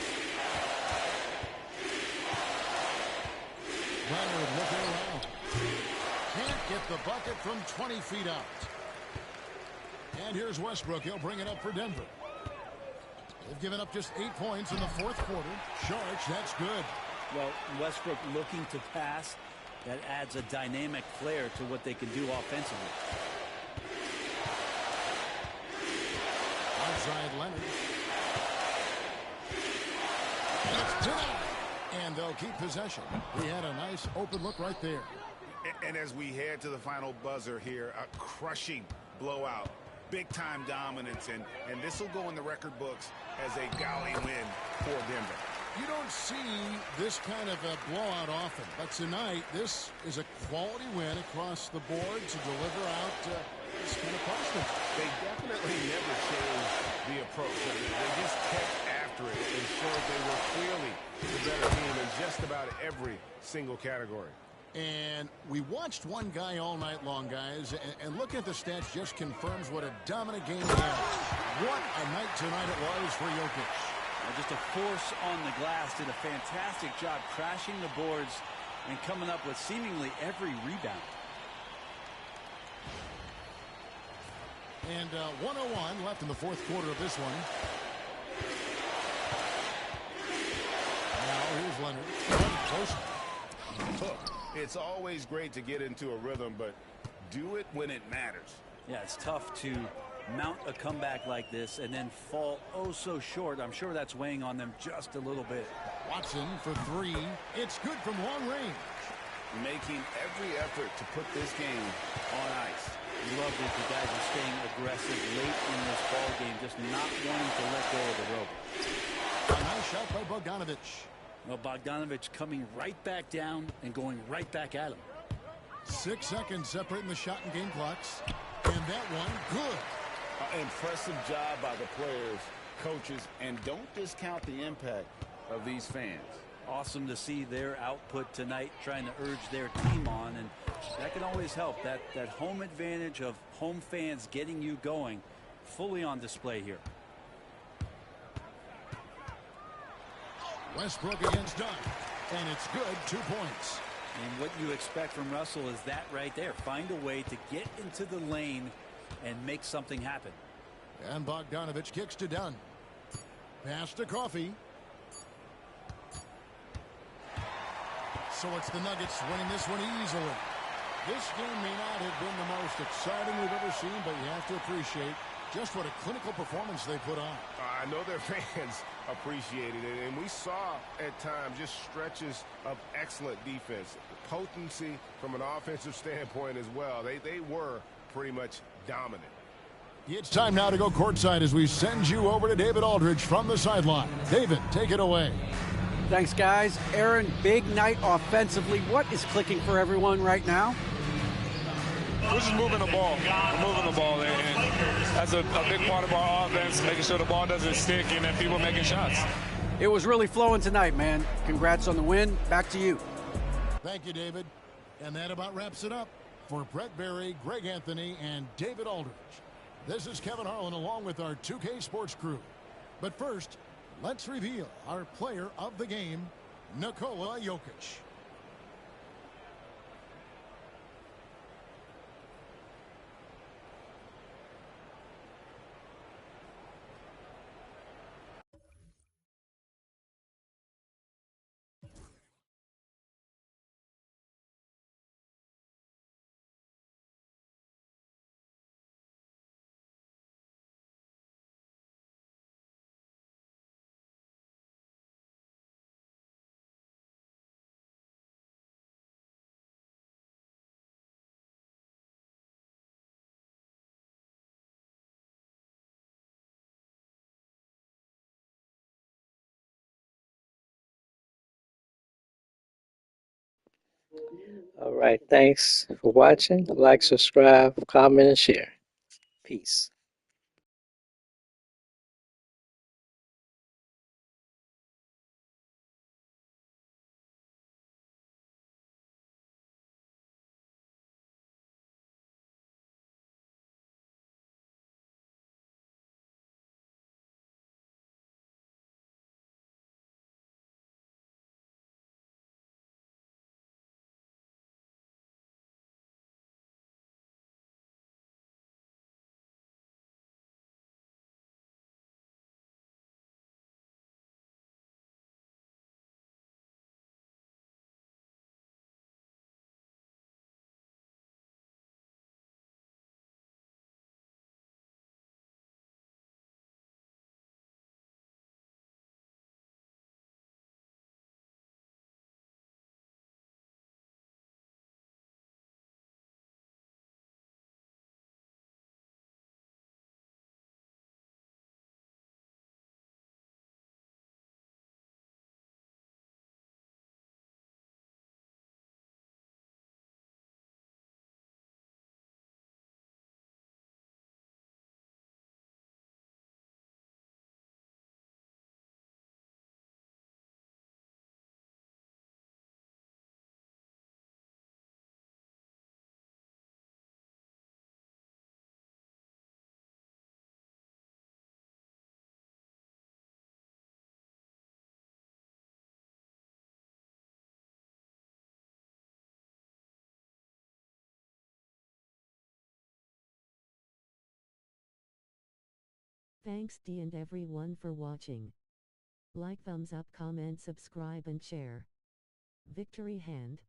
Leonard looking around. Can't get the bucket from 20 feet out. And here's Westbrook. He'll bring it up for Denver. They've given up just 8 points in the fourth quarter. Saric, that's good. Well, Westbrook looking to pass. That adds a dynamic flair to what they can do offensively. Outside Leonard. It's denied. And they'll keep possession. He had a nice open look right there. And as we head to the final buzzer here, a crushing blowout. Big-time dominance. And this will go in the record books as a galley win for Denver. You don't see this kind of a blowout often, but tonight this is a quality win across the board to deliver out this kind of punishment. They definitely never changed the approach. I mean, they just kept after it and showed they were clearly the better team in just about every single category. And we watched one guy all night long, guys, and looking at the stats just confirms what a dominant game he had. What a night tonight it was for Jokic. Just a force on the glass, did a fantastic job crashing the boards and coming up with seemingly every rebound. And 1:01 left in the fourth quarter of this one. Now here's Leonard. Close. It's always great to get into a rhythm, but do it when it matters. Yeah, it's tough to mount a comeback like this and then fall oh so short. I'm sure that's weighing on them just a little bit. Watson for three. It's good from long range. Making every effort to put this game on ice. Love that the guys are staying aggressive late in this ball game, just not wanting to let go of the rope. A nice shot by Bogdanovich. Well, Bogdanovich coming right back down and going right back at him. 6 seconds separating the shot and game clocks. And that one, good. Impressive job by the players, coaches, and don't discount the impact of these fans. Awesome to see their output tonight, trying to urge their team on, and that can always help. That home advantage of home fans getting you going, fully on display here. Westbrook against Dunn, and it's good, 2 points. And what you expect from Russell is that right there. Find a way to get into the lane and make something happen. And Bogdanovich kicks to Dunn. Pass to Coffee. So it's the Nuggets winning this one easily. This game may not have been the most exciting we've ever seen, but you have to appreciate just what a clinical performance they put on. I know their fans appreciated it, and we saw at times just stretches of excellent defense. Potency from an offensive standpoint as well. They were pretty much dominant. It's time now to go courtside as we send you over to David Aldridge from the sideline. David, take it away. Thanks, guys. Aaron, big night offensively. What is clicking for everyone right now? We're just moving the ball. We're moving the ball, and that's a big part of our offense, making sure the ball doesn't stick and then people making shots. It was really flowing tonight, man. Congrats on the win. Back to you. Thank you, David. And that about wraps it up for Brett Barry, Greg Anthony, and David Aldridge. This is Kevin Harlan along with our 2K Sports crew. But first, let's reveal our player of the game, Nikola Jokic. All right. Thanks for watching. Like, subscribe, comment, and share. Peace. Thanks D and everyone for watching. Like, thumbs up, comment, subscribe and share. Victory hand.